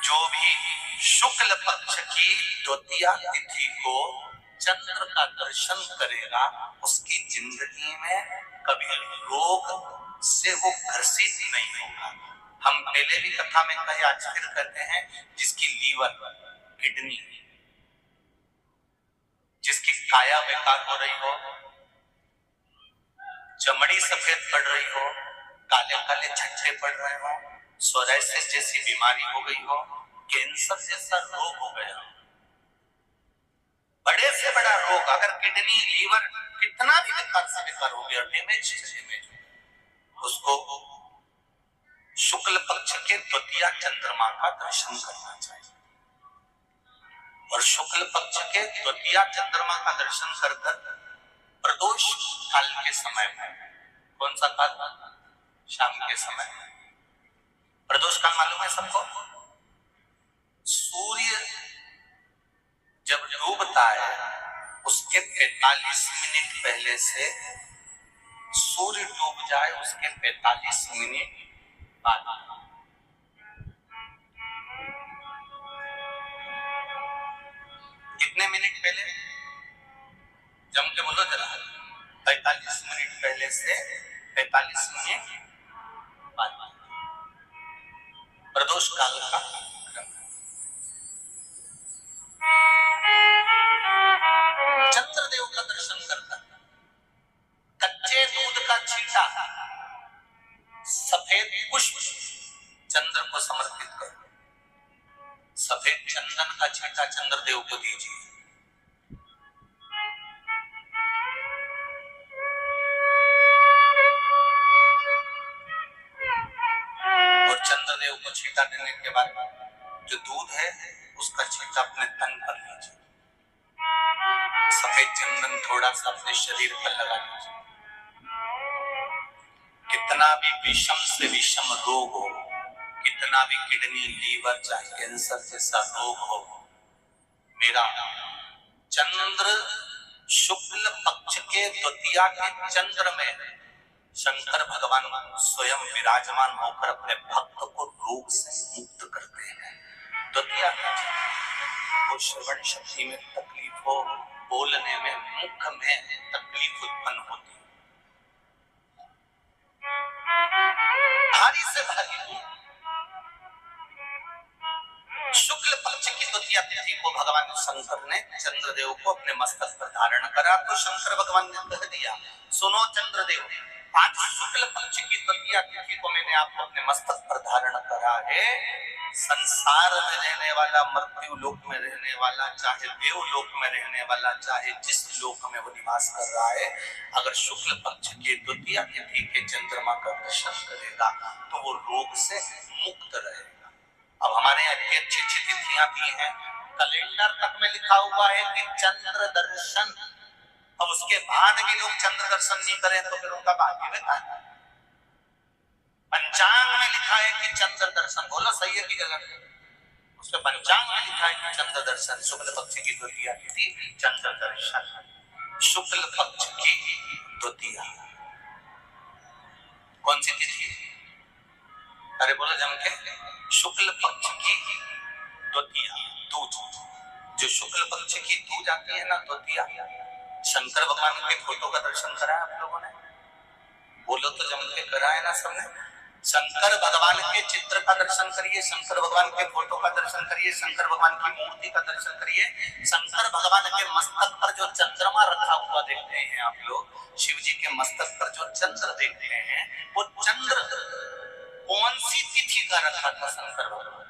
जो भी शुक्ल पक्ष की द्वितीया तिथि को चंद्र का दर्शन करेगा उसकी जिंदगी में कभी रोग से वो ग्रसित नहीं होगा। हम पहले भी कथा में कहे, आज फिर कहते हैं, जिसकी लीवर, किडनी, जिसकी काया बेकार हो रही हो, चमड़ी सफेद पड़ रही हो, काले काले झट्टे पड़ रहे हो, सोराइसिस जैसी बीमारी हो गई हो, कैंसर जैसा रोग हो गया, बड़े से बड़ा रोग, अगर किडनी लीवर कितना भी बेकार से बेकार हो गया, डैमेज उसको शुक्ल पक्ष के द्वितीया चंद्रमा का दर्शन करना चाहिए। और शुक्ल पक्ष के द्वितीया चंद्रमा का दर्शन कर प्रदोष काल के समय में, कौन सा काल? शाम के समय। प्रदोष काल मालूम है सबको? सूर्य जब डूबता है उसके 45 मिनट पहले से सूर्य डूब जाए उसके 45 मिनट बाद। कितने मिनट पहले? जम के बोलो जरा। 45 मिनट पहले से 45 मिनट बाद प्रदोष काल का चंद्रदेव का दर्शन करता। कच्चे दूध का छींटा, सफेद पुष्प चंद्र को समर्पित करो। सफेद चंदन का छींटा चंद्रदेव को दीजिए। और चंद्रदेव को छींटा देने के बाद जो दूध है उसका छींटा अपने तन पर लीजिए। सफेद चंदन थोड़ा सा अपने शरीर पर लगा लीजिए। कितना भी विषम से विषम रोग हो, कितना भी किडनी, लीवर, चाहे कैंसर जैसा रोग हो, मेरा चंद्र शुक्ल पक्ष के द्वितीया के चंद्र में शंकर भगवान स्वयं विराजमान होकर अपने भक्त को रोग से मुक्त करते हैं। द्वितीया को श्रवण शक्ति में तकलीफ हो, बोलने में, मुख में तकलीफ उत्पन्न होती, भारी से भारी हो, शुक्ल पक्ष की द्वितीया तिथि को भगवान शंकर ने चंद्रदेव को अपने मस्तक पर धारण करा। तो शंकर भगवान ने कह दिया, सुनो चंद्रदेव, आज शुक्ल पक्ष की द्वितीया तिथि को मैंने आपको अपने मस्तक पर धारण करा है। संसार में रहने वाला, मृत्यु लोक में रहने वाला, चाहे देवलोक में रहने वाला, चाहे जिस लोक में वो निवास कर रहा है, अगर शुक्ल पक्ष की द्वितीया तिथि के चंद्रमा का दर्शन करेगा तो वो रोग से मुक्त रहेगा। अब हमारे यहाँ अच्छी अच्छी तिथियां भी हैं, कैलेंडर तक में लिखा हुआ है कि चंद्र दर्शन। अब उसके बाद भी लोग चंद्र दर्शन नहीं करें तो फिर उनका भाग्य बेकार। पंचांग में लिखा है कि चंद्र दर्शन, बोलो सही है कि गलत? उसके पंचांग में लिखा है कि चंद्र दर्शन, शुक्ल पक्ष की द्वितीया तिथि चंद्र दर्शन। शुक्ल पक्ष की द्वितीया कौन सी तिथि? अरे बोलो जम के, शुक्ल पक्ष की द्वितीया, दूज। जो शुक्ल पक्ष की दूज आती है ना, द्वितीया, शंकर भगवान के फोटो का दर्शन करा है आप लोगों ने? बोलो तो जम के करा है ना सबने? शंकर भगवान के चित्र का दर्शन करिए, शंकर भगवान के फोटो का दर्शन करिए, शंकर भगवान की मूर्ति का दर्शन करिए। शंकर भगवान के मस्तक पर जो चंद्रमा रखा हुआ देखते हैं आप लोग, शिव जी के मस्तक पर जो चंद्र देखते हैं, वो चंद्र कौन सी तिथि का रखा था शंकर भगवान?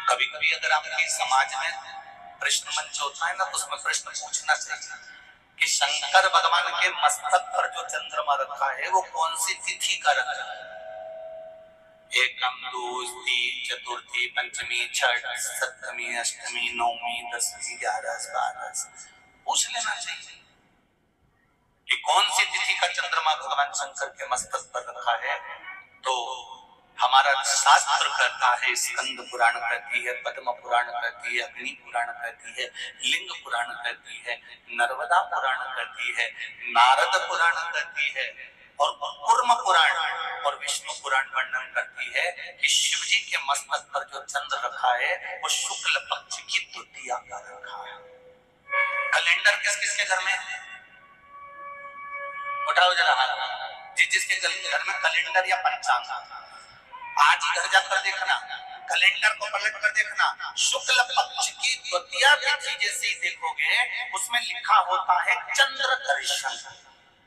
कभी कभी अगर आपके समाज में प्रश्न मंच होता है ना, तो उसमें प्रश्न पूछना चाहिए कि शंकर भगवान के मस्तक पर जो चंद्रमा रखा है वो कौन सी तिथि का रखा है? एकम, दूसरी, चतुर्थी, पंचमी, छठ, सप्तमी, अष्टमी, नौमी, 10वीं, 11, 12 पूछ लेना चाहिए कि कौन सी तिथि का चंद्रमा भगवान शंकर के मस्तक पर रखा है। तो हमारा शास्त्र कहता है, स्कंद पुराण कहती है, पद्म पुराण कहती है, अग्नि पुराण कहती है, लिंग पुराण कहती है, नर्मदा पुराण कहती है, नारद पुराण कहती है, और कूर्म पुराण और विष्णु पुराण वर्णन करती है कि शिव जी के मस्तक पर जो चंद्र रखा है वो शुक्ल पक्ष की द्वितीया का रखा है। कैलेंडर किस किसके घर में है? उठाओ जरा हाथ। जिसके घर में कैलेंडर या पंचांग, आज ही घर जाकर देखना, कैलेंडर को पलट कर देखना, शुक्ल पक्ष की द्वितीया तिथि जैसे ही देखोगे उसमें लिखा होता है चंद्र दर्शन।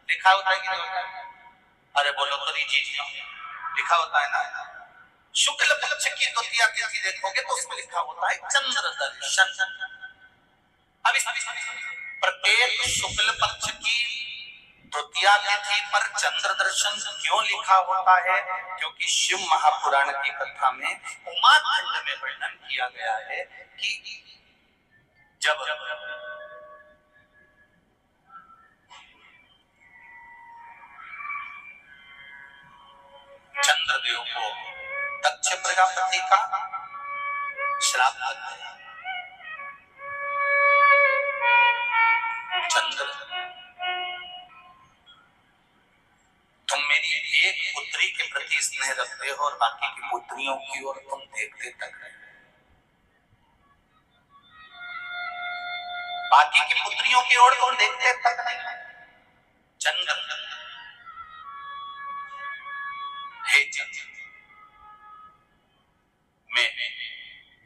लिखा होता है कि नहीं होता है? अरे बोलो तो जी लिखा होता है ना। शुक्ल पक्ष की द्वितीया तिथि देखोगे तो उसमें लिखा होता है चंद्र दर्शन। अब इस प्रत्येक शुक्ल पक्ष की द्वितीया तिथि पर चंद्र दर्शन क्यों लिखा होता है? क्योंकि शिव महापुराण की कथा में उमा खंड में वर्णन किया गया है कि जब चंद्रदेव को दक्ष प्रजापति का श्राप लग गया, चंद्र तुम मेरी एक पुत्री के प्रति स्नेह रखते हो और बाकी की पुत्रियों की ओर तुम देखते तक रहे, बाकी की पुत्रियों की ओर तुम देखते तक नहीं। चंद्र हे चंद्र, मैं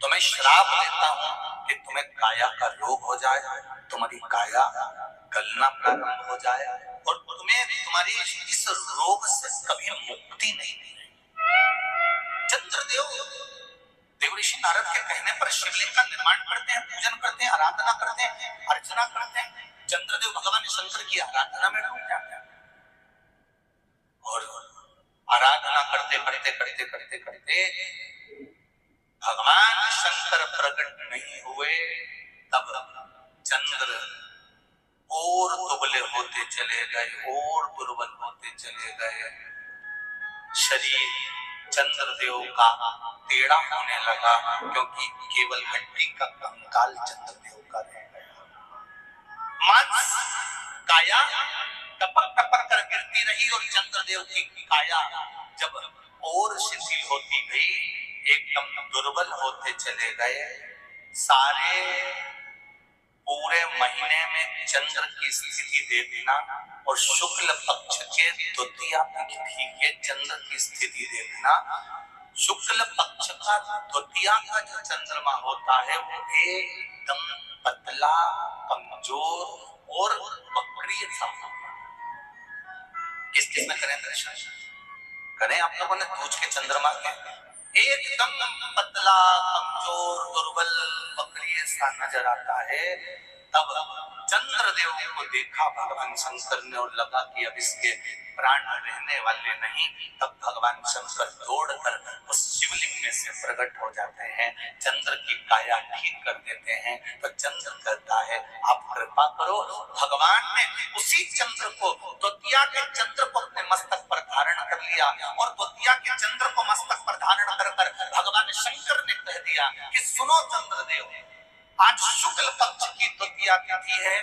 तुम्हें श्राप देता हूं कि तुम्हें काया का रोग हो जाए, तुम्हारी काया गलना प्रारंभ हो जाए और तुम्हें तुम्हारी इस रोग से कभी मुक्ति नहीं मिले। चंद्रदेव देव ऋषि नारद के कहने पर शिवलिंग का निर्माण करते हैं, पूजन करते हैं, आराधना करते हैं, अर्चना करते हैं। चंद्रदेव भगवान शंकर की आराधना में डूब जाते हैं और आराधना करते करते करते करते करते भगवान शंकर प्रकट नहीं हुए, तब चंद्र और दुबले होते चले गए और दुर्बल होते चले गए। शरीर चंद्रदेव का टेढ़ा होने लगा क्योंकि केवल हड्डी का कंकाल चंद्रदेव का रह गया। मांस काया टपक टपक कर गिरती रही और चंद्रदेव की काया जब और शिथिल होती गई, एकदम दुर्बल होते चले गए। सारे पूरे महीने में चंद्र की स्थिति देखना और शुक्ल पक्ष के द्वितीया तिथि के चंद्र की स्थिति देखना। शुक्ल पक्ष का द्वितीया का जो चंद्रमा होता है वो एकदम पतला, कमजोर और बकरी सा। किस किस में करें दर्शन? करें आप लोगों ने पूछ के चंद्रमा के एकदम पतला, कमजोर, दुर्बल, बकरी सा नजर आता है। तब चंद्रदेव को देखा भगवान शंकर ने और लगा कि अब इसके प्राण रहने वाले नहीं। तब भगवान शंकर दौड़कर उस शिवलिंग में से प्रकट हो जाते हैं, चंद्र की काया ठीक कर देते हैं। तो चंद्र कहता है आप कृपा करो। भगवान ने उसी चंद्र को, द्वितीया के चंद्र को अपने मस्तक पर धारण कर लिया और द्वितीया के चंद्र को मस्तक पर धारण कर भगवान शंकर ने कह दिया कि सुनो चंद्रदेव, आज शुक्ल पक्ष की द्वितीया तिथि है,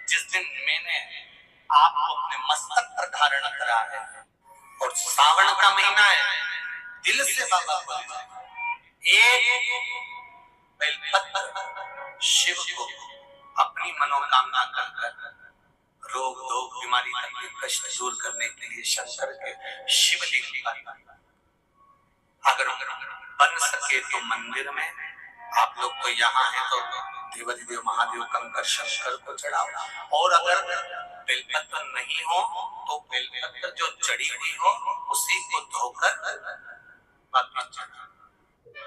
जिस दिन मैंने आपको अपने मस्तक पर धारण करा है और सावन का महीना है। दिल से बाबा बोले एक बेलपत्र शिव को अपनी मनोकामना कर रोग धोग बीमारी तकलीफ कष्ट दूर करने के लिए शंकर के शिवलिंग पर अगर बन सके तो मंदिर में, आप लोग तो यहाँ हैं तो देवाधिदेव महादेव कंकर शंकर को चढ़ाओ, और अगर बेलपत्र नहीं हो तो बेलपत्र जो चढ़ी हुई हो उसी को धोकर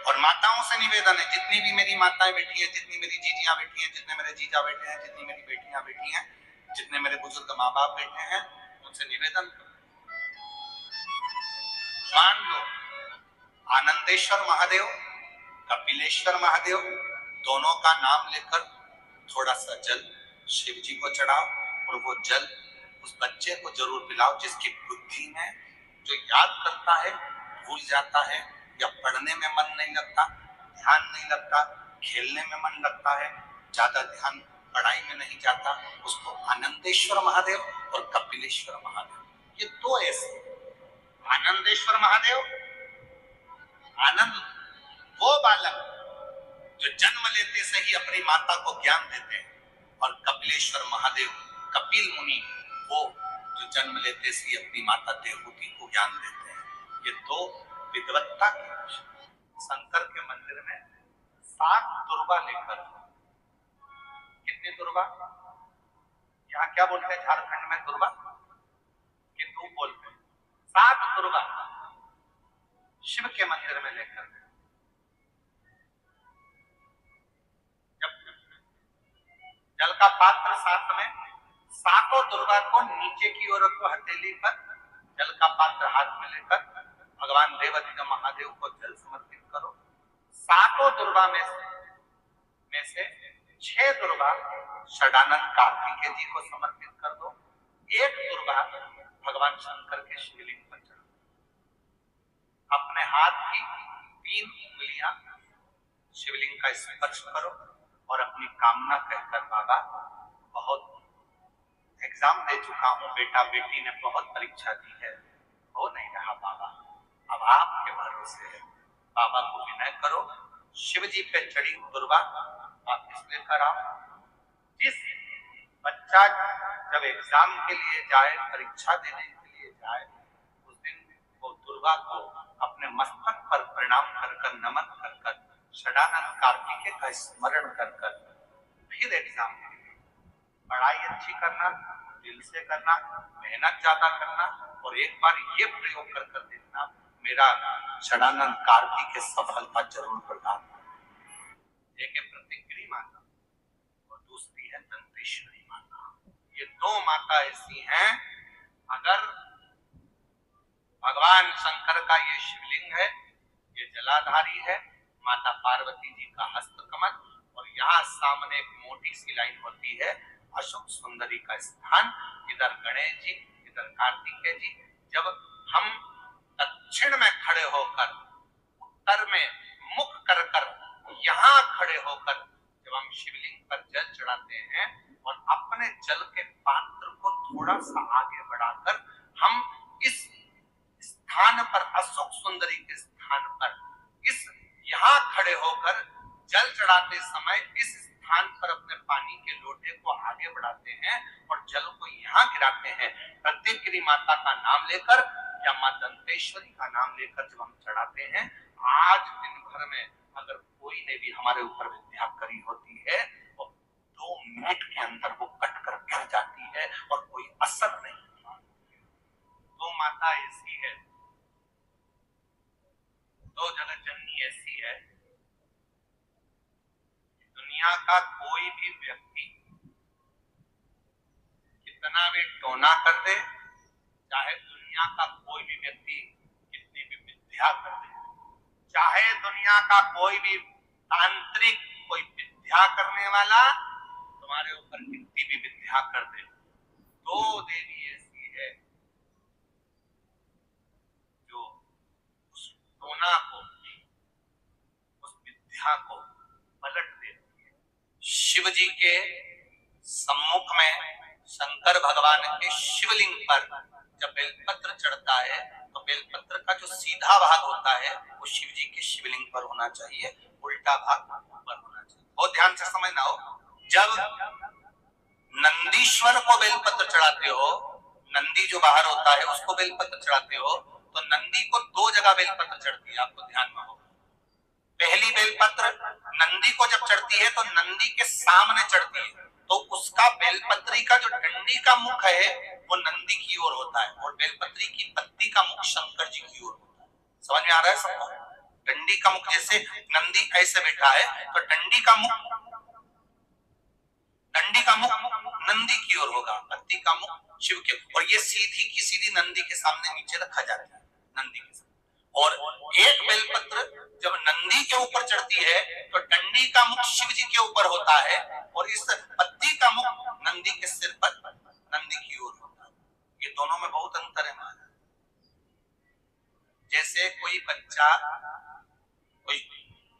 और माताओं से निवेदन है, जितनी भी मेरी माताएं बैठी है, जितनी मेरी जीजियां बैठी हैं, जितने मेरे जीजा बैठे हैं, जितनी मेरी बेटियां बैठी हैं, जितने मेरे बुजुर्ग माँ बाप बैठे हैं, उनसे निवेदन मान लो आनंदेश्वर महादेव, कपिलेश्वर महादेव दोनों का नाम लेकर थोड़ा सा जल शिव जी को चढ़ाओ और वो जल उस बच्चे को जरूर पिलाओ जिसकी बुद्धि में जो याद करता है भूल जाता है, या पढ़ने में मन नहीं लगता, ध्यान नहीं लगता, खेलने में मन लगता है, ज्यादा ध्यान पढ़ाई में नहीं जाता, उसको आनंदेश्वर महादेव और कपिलेश्वर महादेव ये दो ऐसे आनंदेश्वर महादेव, आनंद वो बालक जो जन्म लेते से ही अपनी माता को ज्ञान देते हैं, और कपिलेश्वर महादेव कपिल मुनि वो जो जन्म लेते से ही अपनी माता देवहूति को ज्ञान देते हैं। ये दो विद्वत्ता के शंकर के मंदिर में 7 दुर्गा लेकर, कितनी दुर्गा, यहाँ क्या बोलते हैं झारखंड में दुर्गा, किंतु बोलते हैं 7 दुर्गा शिव के मंदिर में लेकर, जब जल का पात्र साथ में, सातों दुर्गा को नीचे की ओर रखो हथेली पर, जल का पात्र हाथ में लेकर भगवान देवाधिदेव महादेव को जल समर्पित करो। सातों दुर्गा में से 6 दुर्गा षडानंद कार्तिकेय जी को समर्पित कर दो, 1 दुर्गा भगवान शंकर के शिवलिंग पर चढ़ा। अपने हाथ की 3 उंगलियां शिवलिंग का स्पर्श करो और अपनी कामना कहकर, बाबा बहुत एग्जाम दे चुका हूं, बेटा बेटी ने बहुत परीक्षा दी है, हो नहीं रहा बाबा, अब आपके भरोसे है, बाबा को विनय करो, शिव जी पे चढ़ी दुर्गा वापिस लेकर आओ। जिस बच्चा जब एग्जाम के लिए जाए, परीक्षा देने के लिए जाए, उस दिन वो दुर्गा को अपने मस्तक पर प्रणाम कर नमन कर षडानंद कार्तिकेय का स्मरण कर फिर एग्जाम, पढ़ाई अच्छी करना, दिल से करना, मेहनत ज्यादा करना, और एक बार ये प्रयोग कर देखना, मेरा षडानंद कार्तिकेय सफलता जरूर प्रदान। एक है प्रतिक्रिया माता और दूसरी है दंतेश्वरी माता। ये 2 माता ऐसी हैं, अगर भगवान शंकर का ये शिवलिंग है, ये जलाधारी है, माता पार्वती जी का हस्तकमल, और यहाँ सामने एक मोटी सी लाइन होती है अशोक सुंदरी का स्थान, इधर गणेश जी, इधर कार्तिकेय जी। जब हम दक्षिण में खड़े होकर, उत्तर में मुख कर यहाँ खड़े होकर जब हम शिवलिंग पर जल चढ़ाते हैं और अपने जल के पात्र को थोड़ा सा आगे बढ़ाकर हम इस स्थान पर, अशोक सुंदरी के स्थान पर, इस यहाँ खड़े होकर जल चढ़ाते समय इस स्थान पर अपने पानी के लोटे को आगे बढ़ाते हैं और जल को यहाँ गिराते हैं। प्रतिक्रिया माता का नाम लेकर या मां दंतेश्वरी का नाम लेकर जब हम चढ़ाते हैं, आज दिन भर में अगर कोई ने भी हमारे ऊपर विद्या करी होती है, तो 2 मिनट के अंदर वो कट कर गिर जाती है और कोई असर नहीं। 2 माता ऐसी है, 2 जगत जननी ऐसी है, दुनिया का कोई भी व्यक्ति कितना भी टोना कर दे, चाहे दुनिया का कोई भी व्यक्ति कितनी भी विद्या कर दे, चाहे दुनिया का कोई भी तांत्रिक, कोई विद्या करने वाला तुम्हारे ऊपर कितनी भी विद्या कर दे, 2 देवी ऐसी है जो उस टोना को, उस विद्या को पलट देती है। शिव जी के सम्मुख में शंकर भगवान के शिवलिंग पर जब बेलपत्र चढ़ता है, तो बेलपत्र का जो सीधा भाग होता है वो शिव जी के शिवलिंग पर होना चाहिए, उल्टा भाग ऊपर होना चाहिए। बहुत ध्यान से समझना हो, जब नंदीश्वर को बेलपत्र चढ़ाते हो, नंदी जो बाहर होता है उसको बेलपत्र चढ़ाते हो, तो नंदी को 2 जगह बेलपत्र चढ़ती है, आपको ध्यान में हो। पहली बेलपत्र नंदी को जब चढ़ती है तो नंदी के सामने चढ़ती है, तो उसका बेलपत्री का जो डंडी का मुख है वो नंदी की ओर होता है और बेलपत्री की पत्ती का मुख शंकर जी की ओर होता है। समझ में आ रहा है सबको? डंडी का मुख, जैसे नंदी ऐसे बैठा है तो डंडी का मुख नंदी की ओर होगा, पत्ती का मुख शिव के, और ये सीधी की सीधी नंदी के सामने नीचे रखा जाता है, नंदी के सामने। और एक बेलपत्र जब नंदी के ऊपर चढ़ती है तो डंडी का मुख शिव जी के ऊपर होता है और इस पत्ती का मुख नंदी के सिर पर, नंदी की ओर होता है। ये दोनों में बहुत अंतर है महाराज। जैसे कोई बच्चा कोई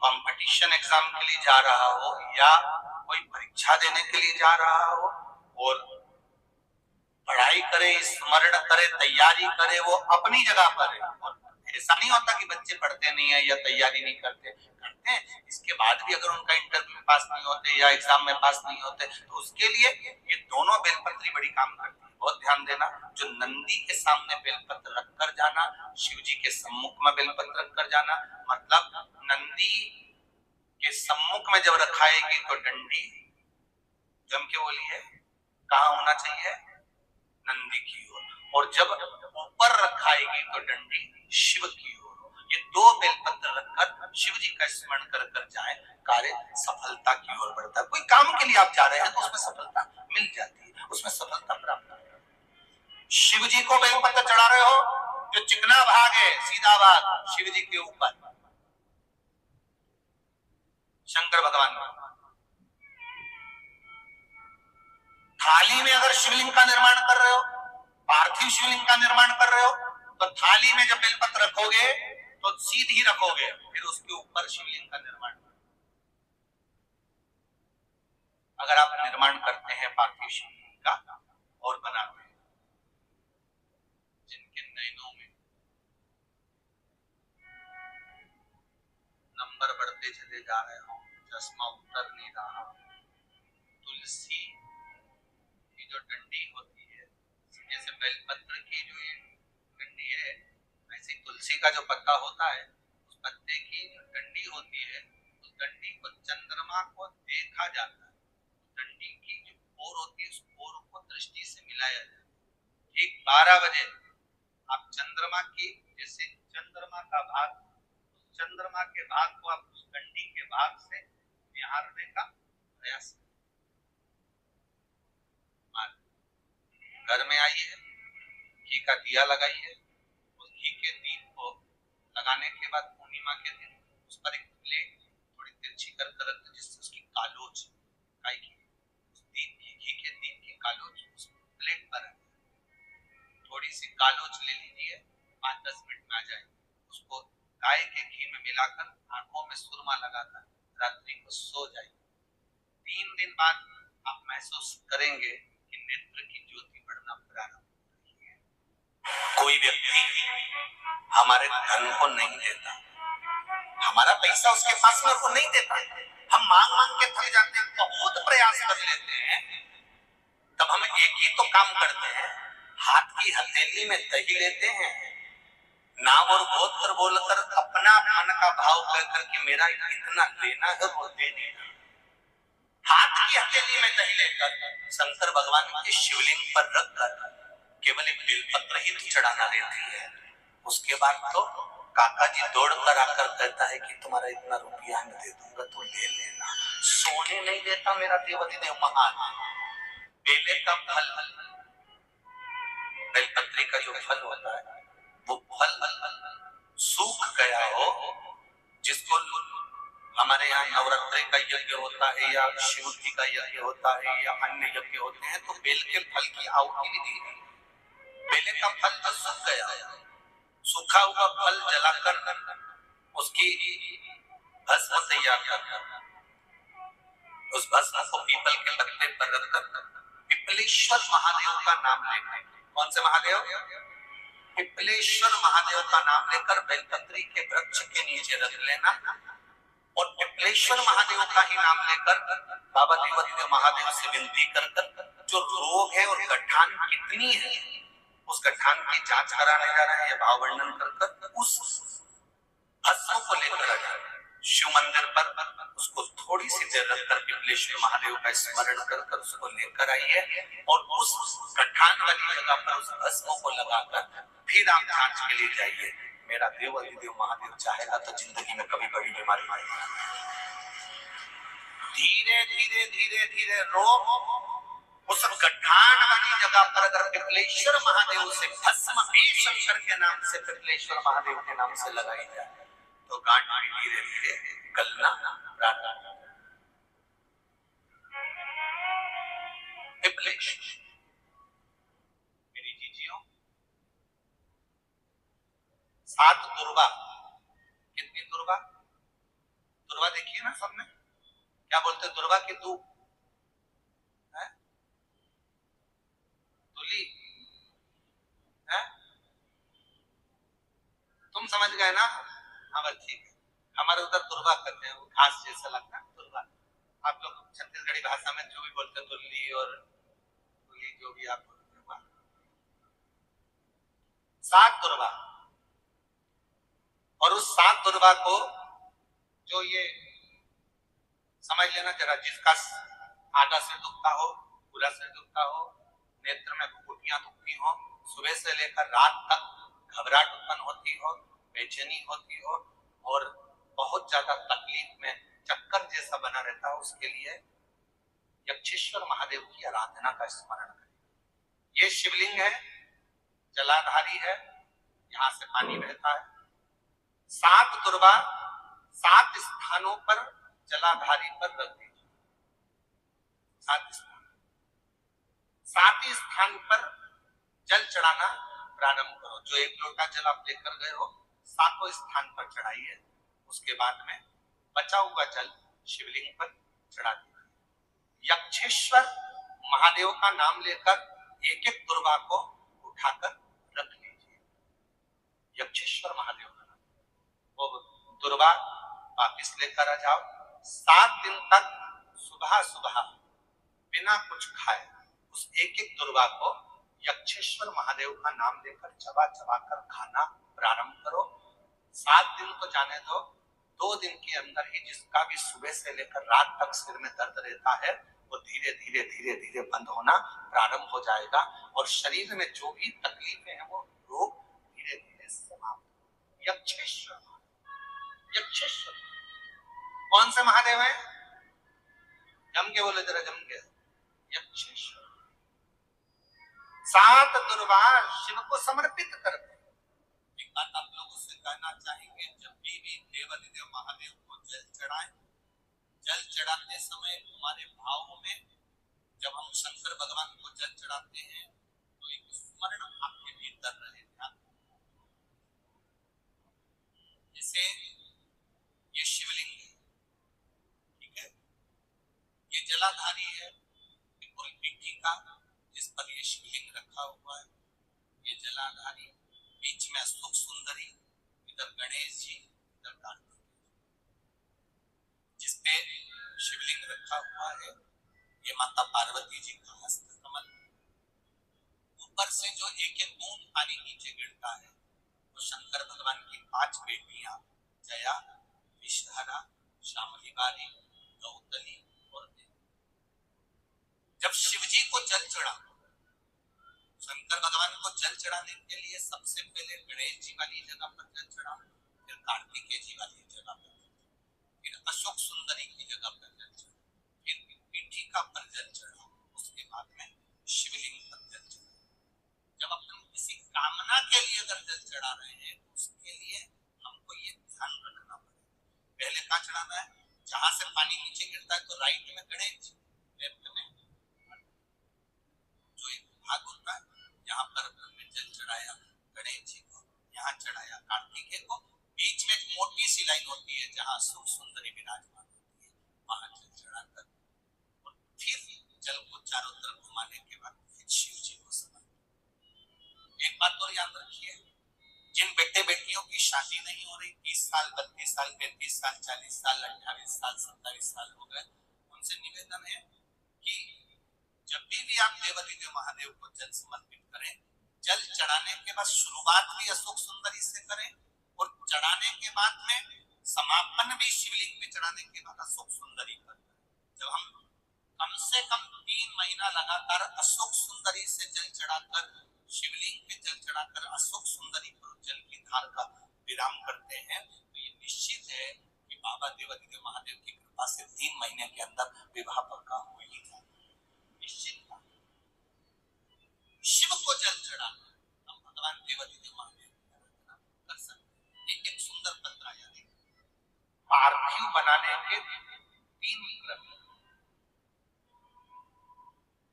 कंपटीशन एग्जाम के लिए जा रहा हो या कोई परीक्षा देने के लिए जा रहा हो और पढ़ाई करे, स्मरण करे, तैयारी करे, वो अपनी जगह पर है। और ऐसा नहीं होता कि बच्चे पढ़ते नहीं है या तैयारी नहीं करते, करते हैं। इसके बाद भी अगर उनका इंटरव्यू में पास नहीं होते या एग्जाम में पास नहीं होते तो उसके लिए ये दोनों बेलपत्री बड़ी काम करती है। बहुत ध्यान देना, जो नंदी के सामने बेलपत्र रख कर जाना, शिव जी के सम्मुख में बेलपत्र रख कर जाना, मतलब नंदी के सम्मुख में जब रखाएगी तो डंडी जम के बोलिए कहाँ होना चाहिए, नंदी की ओर, और जब ऊपर रखाएगी तो डंडी शिव की ओर। ये दो बेलपत्र रखकर शिव जी का स्मरण कर कर जाए, कार्य सफलता की ओर बढ़ता है। कोई काम के लिए आप जा रहे हैं तो उसमें सफलता मिल जाती है, उसमें सफलता प्राप्त होती है। शिव जी को बेलपत्र चढ़ा रहे हो, जो चिकना भाग है सीधा भाग शिव जी के ऊपर, शंकर भगवान थाली में अगर शिवलिंग का निर्माण कर रहे हो, पार्थिव शिवलिंग का निर्माण कर रहे हो, तो थाली में जब बेलपत्र रखोगे तो सीधी रखोगे, फिर उसके ऊपर शिवलिंग का निर्माण। अगर आप निर्माण करते हैं पार्थिव शिवलिंग का और बनाते हैं, जिनके नयनों में नंबर बढ़ते चले जा रहे हो, चश्मा उतर नहीं रहा, तुलसी की जो डंडी होती है, जैसे बेलपत्र की जो ये डंडी है, वैसे तुलसी का जो पत्ता होता है, उस पत्ते की जो डंडी होती है, उस डंडी को चंद्रमा को देखा जाता है। डंडी की जो कोर होती है, उस कोर को दृष्टि से मिलाया जाता है। ठीक 12 बजे आप चंद्रमा की, जैसे चंद्रमा का भाग, उस चंद्रमा के भाग को आप उस डंडी के भाग से निहारने का प्रयास करें। घर में आइए, घी का दिया लगाइए, उस घी के दीप को लगाने के बाद पूर्णिमा के दिन उस पर एक प्लेट थोड़ी तिरछी कर कर रख दो, जिससे उसकी कालोज गाय की, उस दीप की, घी के दीप की कालोज उस प्लेट पर है। थोड़ी सी कालोज ले लीजिए, 5-10 मिनट में आ जाए। उसको गाय के घी में मिलाकर आंखों में सुरमा लगाकर रात्रि को सो जाए। 3 दिन बाद आप महसूस करेंगे कि नेत्र की ज्योति बढ़ना प्रारंभ हो रही है। कोई व्यक्ति हमारे धन को नहीं देता, हमारा पैसा उसके पास में वो नहीं देता, हम मांग मांग के थक जाते हैं, बहुत प्रयास कर लेते हैं, तब हम एक ही तो काम करते हैं, हाथ की हथेली में दही लेते हैं, नाम और गोत्र बोलकर अपना मन का भाव कहकर कि मेरा इतना लेना है वो दे देना। हाथ की हथेली में दही लेकर शंकर भगवान के शिवलिंग पर रखकर केवल एक बेलपत्र ही चढ़ाना रहती है। उसके बाद तो काका जी दौड़ कर आकर कहता है कि तुम्हारा इतना रुपया मैं दे दूंगा, तो ले लेना। सोने नहीं देता मेरा देवाधिदेव महान। बेले का फल, बेलपत्री का जो फल होता है, वो फल सूख गया हो, जिसको हमारे यहाँ नवरात्रि का यज्ञ होता है या शिव जी का यज्ञ होता है या अन्य यज्ञ होते हैं, तो बेल के फल की आहुति भी दी है। बेले का फल तो सूख गया, सूखा हुआ फल जलाकर उसकी भस्म तैयार कर, उस भस्म को पीपल के पत्ते पर रखकर पिपलेश्वर महादेव का नाम लेकर, कौन से महादेव? पिपलेश्वर महादेव का नाम लेकर बेलपत्री के वृक्ष के नीचे रख लेना, और पिपलेश्वर महादेव का ही नाम लेकर बाबा देवाधिदेव महादेव से विनती कर जो रोग है और गठान कितनी है, उस गठान की जांच कराने जा रहे हैं, भाव वर्णन कर उस भस्म को लेकर आ जाए शिव मंदिर पर, उसको थोड़ी सी देर रखकर पिपलेश्वर महादेव का स्मरण कर उसको लेकर आइए, और उस गठान वाली जगह पर उस भस्म को लगाकर फिर आप जांच के लिए जाइए। मेरा देवाधिदेव महादेव चाहेगा तो जिंदगी में कभी बड़ी बीमारी नहीं। धीरे धीरे धीरे धीरे रोग उस गठान वाली जगह पर अगर पिपलेश्वर महादेव से भस्म भी शंकर के नाम से, पिपलेश्वर महादेव के नाम से लगाई जाए, तो गांठ भी धीरे धीरे गलना प्रारंभ हो। पिपलेश्वर मेरी जीजियों, 7 दुर्वा, कितनी दुर्वा? दुर्वा देखिए ना सबने, क्या बोलते दुर्वा की? तू तुली है? तुम समझ गए ना? हाँ बस ठीक है। हमारे उधर दुर्वा कहते हैं, वो घास जैसा लगता है दुर्वा। आप लोग छत्तीसगढ़ी भाषा में जो भी बोलते हैं दुल्ली और दुल्ली, जो भी आप बोलते हैं, साग दुर्वा। और उस साग दुर्वा को जो ये समझ लेना जरा, जिसका आधा सिर दुखता हो, पूरा सिर दुखता हो, नेत्र में फुटियां दुखती हो, सुबह से लेकर रात तक घबराहट उत्पन्न होती हो, बेचैनी होती हो और बहुत ज्यादा तकलीफ में चक्कर जैसा बना रहता हो, उसके लिए यक्षेश्वर महादेव की आराधना का स्मरण करें। ये शिवलिंग है, जलाधारी है, यहाँ से पानी बहता है। 7 दुर्वा 7 स्थानों पर जलाधारी पर रख दीजिए। 7 स्थान, 7 ही स्थान पर जल चढ़ाना प्रारंभ करो। जो 1 लोटा जल आप लेकर गए हो, 7 स्थान पर चढ़ाइए। उसके बाद में बचा हुआ जल शिवलिंग पर चढ़ा दीजिए। यक्षेश्वर महादेव का नाम लेकर एक एक दुर्वा को उठाकर रख लीजिए। यक्षेश्वर महादेव का नाम, वो दुर्वा वापिस लेकर आ जाओ। 7 दिन तक सुबह सुबह बिना कुछ खाए उस एक एक दुर्वा को यक्षेश्वर महादेव का नाम लेकर चबा चबा कर खाना प्रारंभ करो। 7 दिन तो जाने दो, 2 दिन के अंदर ही जिसका भी सुबह से लेकर रात तक सिर में दर्द रहता है, वो धीरे धीरे धीरे धीरे बंद होना प्रारंभ हो जाएगा और शरीर में जो भी तकलीफें हैं वो रोग धीरे धीरे समाप्त। यक्षेश्वर, यक्षेश्वर कौन से महादेव है? जम के बोले जरा, जम के। यक्षेश्वर 7 दुर्वा शिव को समर्पित करते। एक बात आप लोगों से कहना चाहेंगे, जब भी देवादिदेव महादेव को जल चढ़ाएं, जल चढ़ाते समय हमारे भावों में जब हम शंकर भगवान को जल चढ़ाते हैं तो एक स्मरण आपके भीतर रहे। जैसे ये शिवलिंग है, ठीक है, ये जलाधारी है, पूरी मिट्टी का जिस पर ये शिवलिंग रखा हुआ है, ये जलाधारी, बीच में अशोक सुंदरी, इधर गणेश जी, इधर कार्तिक, जिसपे शिवलिंग रखा हुआ है, ये माता पार्वती जी का हस्त कमल। ऊपर से जो एक एक बूंद पानी नीचे गिरता है वो शंकर भगवान की 5 बेटियां जया, विषहरा, श्यामली बारी, गौतली और देवी। जब शिव जी को जल चढ़ा, शंकर भगवान को जल चढ़ाने के लिए सबसे पहले गणेश जी वाली जगह पर जल चढ़ा, फिर कार्तिकेय जी वाली जगह पर, फिर अशोक सुंदरी की जगह पर जल चढ़ा, फिर पीठिका पर जल चढ़ा, उसके बाद में शिवलिंग पर जल चढ़ा। जब अपन किसी कामना के लिए अगर जल चढ़ा रहे हैं तो उसके लिए हमको ये ध्यान रखना पड़ेगा। पहले कहाँ चढ़ाना है? जहां से पानी नीचे गिरता है तो राइट में गणेश, लेफ्ट में जो एक भाग होता है, यहाँ पर हमने जल चढ़ाया गणेश जी को, यहाँ चढ़ाया कार्तिकेय को, बीच में एक मोटी सी लाइन होती है जहाँ अशोक सुंदरी विराजमान होती है, वहां जल चढ़ाकर और फिर जल को चारों तरफ घुमाने के बाद फिर शिव जी को समर्पित। एक बात और याद रखिए, जिन बेटे बेटियों की शादी नहीं हो रही, 30 साल 32 साल 35 साल 40 साल 28 साल 27 साल हो गए, उनसे निवेदन है कि जब भी आप देवादिदेव महादेव को जल समर्पित करें, जल चढ़ाने के बाद शुरुआत भी अशोक सुंदरी से करें और चढ़ाने के बाद में समापन भी शिवलिंग पे चढ़ाने के बाद अशोक सुंदरी पर। जब हम कम से कम 3 महीना लगातार अशोक सुंदरी से जल चढ़ाकर, शिवलिंग पे जल चढ़ाकर अशोक सुंदरी पर जल की धार का विराम करते हैं तो ये निश्चित है कि बाबा देवादिदेव महादेव की कृपा से 3 महीने के अंदर विवाह पक्का हो ही जाए। निश्चित शिव को जल चढ़ाना हम भगवान देवादिदेव महादेव कर सकते। एक सुंदर पत्र आया, पार्थिव बनाने के 3 क्रम,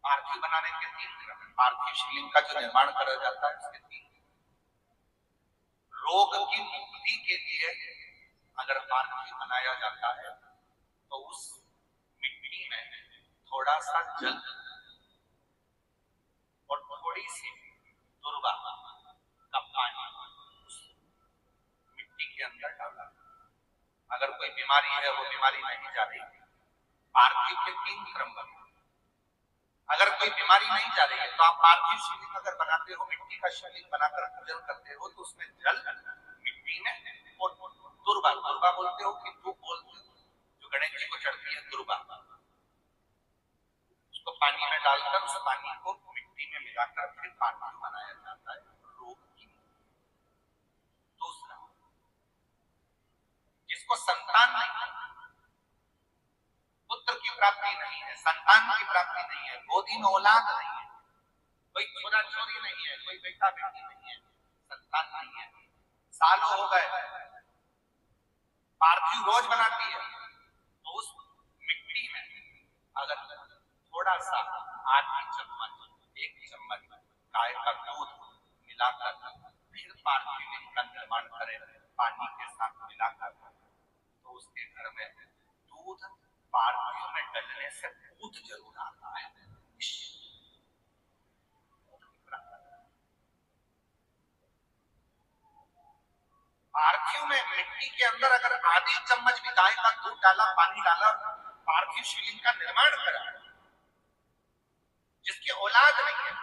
पार्थिव बनाने के 3 क्रम। पार्थिव शिवलिंग का जो निर्माण करा जाता है उसके 3। रोग की मुक्ति के लिए अगर पार्थिव बनाया जाता है तो उस मिट्टी में थोड़ा सा जल और थोड़ी सी दुर्वा पानी मिट्टी के अंदर डाला। अगर कोई बीमारी है वो बीमारी नहीं जा रही। पार्थिव के 3 क्रम बने। अगर कोई बीमारी नहीं जा रही है तो आप पार्थिव शिवलिंग अगर बनाते हो, मिट्टी का शिवलिंग बनाकर पूजन करते हो, तो उसमें जल मिट्टी में और दुर्बा, दुर्बा बोलते हो कि धूप बोलते हो, जो गणेश जी को चढ़ती है दुर्बा, उसको पानी में डालकर उस पानी को मिट्टी में मिलाकर फिर पार्थिव बनाया जाता है रोग की। दूसरा, जिसको संतान नहीं है, पुत्र की प्राप्ति नहीं है, संतान की प्राप्ति नहीं है, गोदी में औलाद नहीं है, कोई छोरा छोरी नहीं है, कोई बेटा बेटी नहीं है, संतान नहीं है, सालों हो गए, पार्थिव रोज बनाती है, तो उस मिट्टी में अगर थोड़ा सा आधी चम्मच, 1 चम्मच गाय का दूध मिलाकर फिर पार्थिव लिंग का निर्माण करें पानी के साथ मिलाकर, तो उसके घर में दूध पार्थिव में डलने से दूध जरूर आता है। पार्थिव में मिट्टी के अंदर अगर आधी चम्मच भी गाय का दूध डाला, पानी डाला, पार्थिव शिवलिंग का निर्माण करा, जिसकी औलाद नहीं है,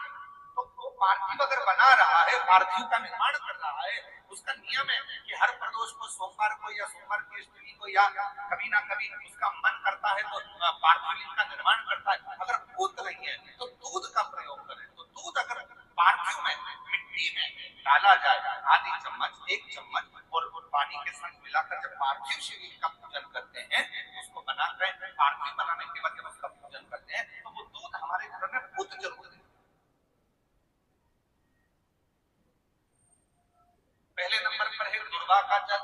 तो वो पार्थिव अगर बना रहा है, पार्थिव का निर्माण कर रहा है, उसका नियम है कि हर प्रदोष को, सोमवार को या सोमवार की अष्टमी को या कभी ना कभी उसका मन करता है तो पार्थिव लिंग का निर्माण करता है। अगर दूध नहीं है तो दूध का प्रयोग करें। तो दूध अगर पार्थिव में मिट्टी में डाला जाए, आधी चम्मच, 1 चम्मच, और पानी के साथ मिलाकर जब पार्थिव शिवलिंग का पूजन करते हैं, उसको बनाकर पार्थिव बनाने के बाद जब उसका पूजन करते हैं, तो वो दूध हमारे घर में बुद्ध जरूर है। पहले नंबर पर है दुर्वा का जल,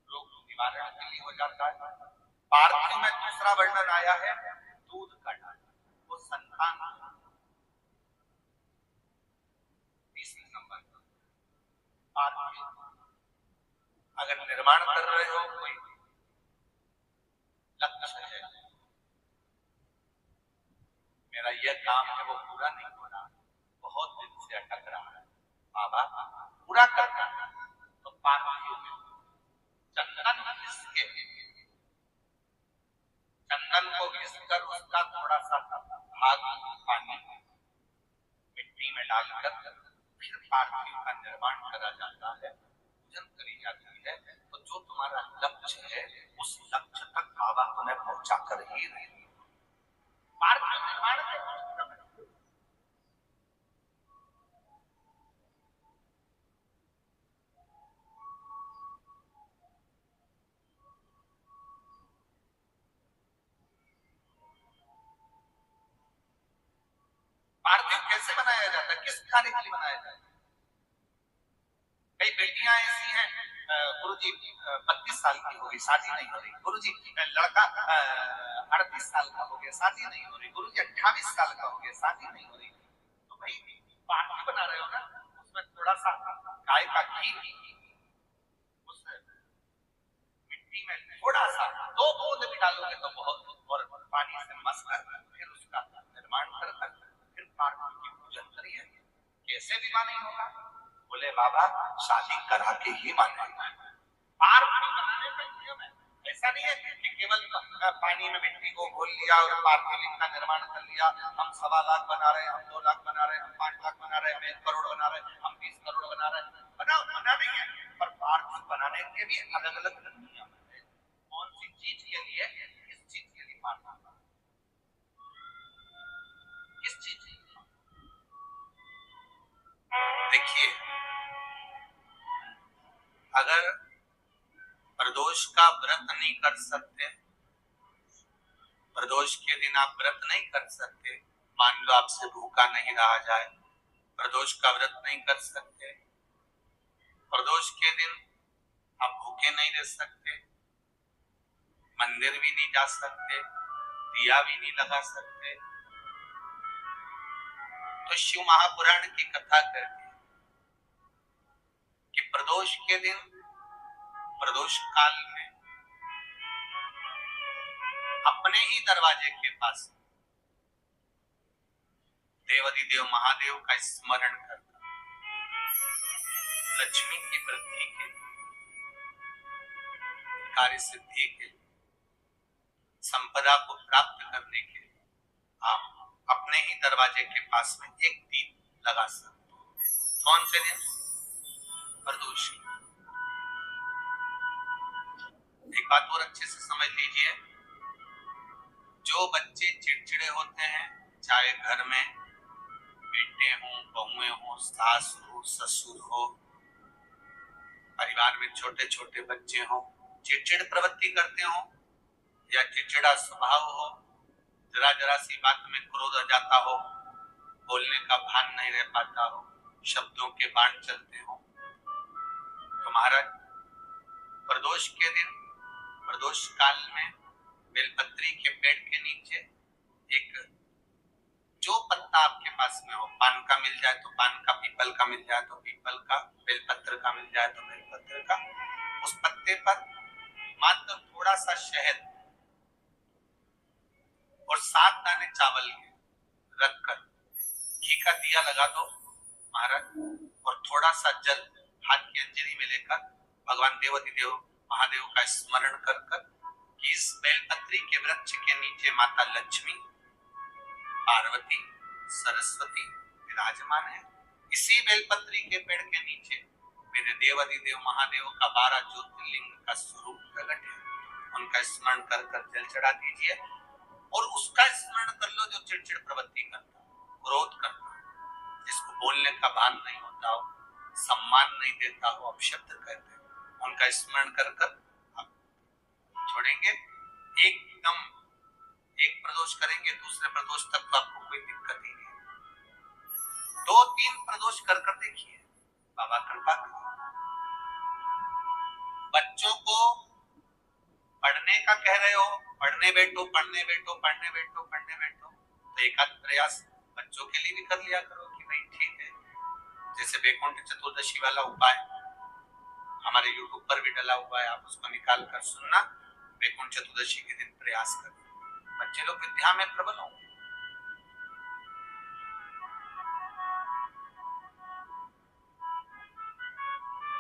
रोग निवारण के लिए हो जाता है। पार्थिव में दूसरा वर्णन आया है दूध का जल, वो संतान। तीसरे नंबर पर पार्थिव अगर निर्माण कर रहे हो, कोई लक्ष्य है, मेरा यह काम है वो पूरा नहीं हो रहा, बहुत दिन से अटक रहा है, बाबा पूरा करना है, तो पार्थिव में चंदन घिसके, चंदन को घिसकर उसका थोड़ा सा भाग पानी मिट्टी में डालकर फिर पार्थिव का निर्माण करा जाता है, पूजन करी जाती है। तो जो तुम्हारा लक्ष्य है उस लक्ष्य तक बाबा तुम्हें पहुंचा कर ही रहे। पार्थिव निर्माण पार्थिव कैसे बनाया जाता है, किस कार्य के लिए बनाया जाता है? कई बेटियां ऐसी हैं, गुरुजी 32 साल की हो गई, शादी नहीं हो रही, गुरुजी लड़का 38 साल का हो गया, शादी नहीं हो रही, गुरुजी 28 साल का हो गया, शादी नहीं हो रही। तो भाई पार्थिव बना रहे हो ना, उसमें थोड़ा सा गाय का घी उस मिट्टी में थोड़ा सा 2 बूंद भी डालोगे तो बहुत, और पानी से मस कर फिर उसका निर्माण कर फिर पार्थिव की पूजन करिए। कैसे भी नहीं होगा? बोले बाबा शादी करा के ही मानेगा। पार्थिव बनाने का नियम है, ऐसा नहीं है कि केवल पानी में मिट्टी को घोल लिया और पार्थिव लिंग का निर्माण कर लिया। हम 1.25 लाख बना रहे हैं, हम 2 लाख बना रहे हैं, हम 5 लाख बना रहे हैं, हम 1 करोड़ बना रहे हैं, हम 20 करोड़ बना रहे हैं, बना नहीं है, पर पार्थिव बनाने के भी अलग अलग नियम है। कौन सी चीज के लिए, किस चीज के लिए पार्थिव, किस चीज के लिए? देखिए, अगर प्रदोष का व्रत नहीं कर सकते, प्रदोष के दिन आप व्रत नहीं कर सकते, मान लो आपसे भूखा नहीं रहा जाए, प्रदोष का व्रत नहीं कर सकते, प्रदोष के दिन आप भूखे नहीं रह सकते, मंदिर भी नहीं जा सकते, दिया भी नहीं लगा सकते, तो शिव महापुराण की कथा करके कि प्रदोष के दिन, प्रदोष काल में अपने ही दरवाजे के पास देवाधिदेव महादेव का स्मरण करना, लक्ष्मी की वृद्धि के, कार्य सिद्धि के, संपदा को प्राप्त करने के लिए आप अपने ही दरवाजे के पास में एक दीप लगा सकते हो। कौन से दिन? प्रदोष। एक बात और अच्छे से समझ लीजिए, जो बच्चे चिड़चिड़े होते हैं, चाहे घर में बेटे हों, बहुएं हों, सास हो, ससुर हो, परिवार में छोटे छोटे बच्चे हों, चिड़चिड़ प्रवृत्ति करते हो या चिड़चिड़ा स्वभाव हो, जरा जरा सी बात में क्रोध आ जाता हो, बोलने का भान नहीं रह पाता हो, शब्दों के बाण चलते हो, तो महाराज प्रदोष के दिन, प्रदोष काल में बेलपत्री के पेड़ के नीचे एक जो पत्ता आपके पास में हो, पान का मिल जाए तो पान का, पीपल का मिल जाए तो पीपल का, बेलपत्र का मिल जाए तो बेलपत्र का, उस पत्ते पर मात्र थोड़ा सा शहद और 7 दाने चावल के रखकर घी का दिया लगा दो महाराज, और थोड़ा सा जल हाथ की अंजलि में लेकर भगवान देवाधिदेव महादेव का स्मरण कर कर कि इस बेलपत्री के वृक्ष के नीचे माता लक्ष्मी, पार्वती, सरस्वती विराजमान है। इसी बेलपत्री के पेड़ के नीचे मेरे देवाधिदेव महादेव का 12 ज्योतिर्लिंग का स्वरूप प्रकट है। उनका स्मरण कर कर जल चढ़ा दीजिए और उसका स्मरण कर लो जो चिड़चिड़ प्रवृत्ति करता, क्रोध करता, जिसको बोलने का भान नहीं होता हो, सम्मान नहीं देता हो, अपशब्द कहते हैं, उनका स्मरण कर कर आप छोड़ेंगे। एकदम एक प्रदोष करेंगे, दूसरे प्रदोष तक तो आपको कोई दिक्कत ही नहीं। 2-3 प्रदोष कर कर देखिए, बाबा कृपा करें। बच्चों को पढ़ने का कह रहे हो, पढ़ने बैठो, पढ़ने बैठो, पढ़ने बैठो, पढ़ने बैठो, तो एक आध प्रयास बच्चों के लिए भी कर लिया करो कि भाई ठीक है। जैसे वैकुंठ चतुर्दशी वाला उपाय हमारे YouTube पर भी डला हुआ है, आप उसको निकाल कर सुनना। वैकुंठ चतुर्दशी के दिन प्रयास करना, बच्चे लोग विद्या में प्रबल होंगे।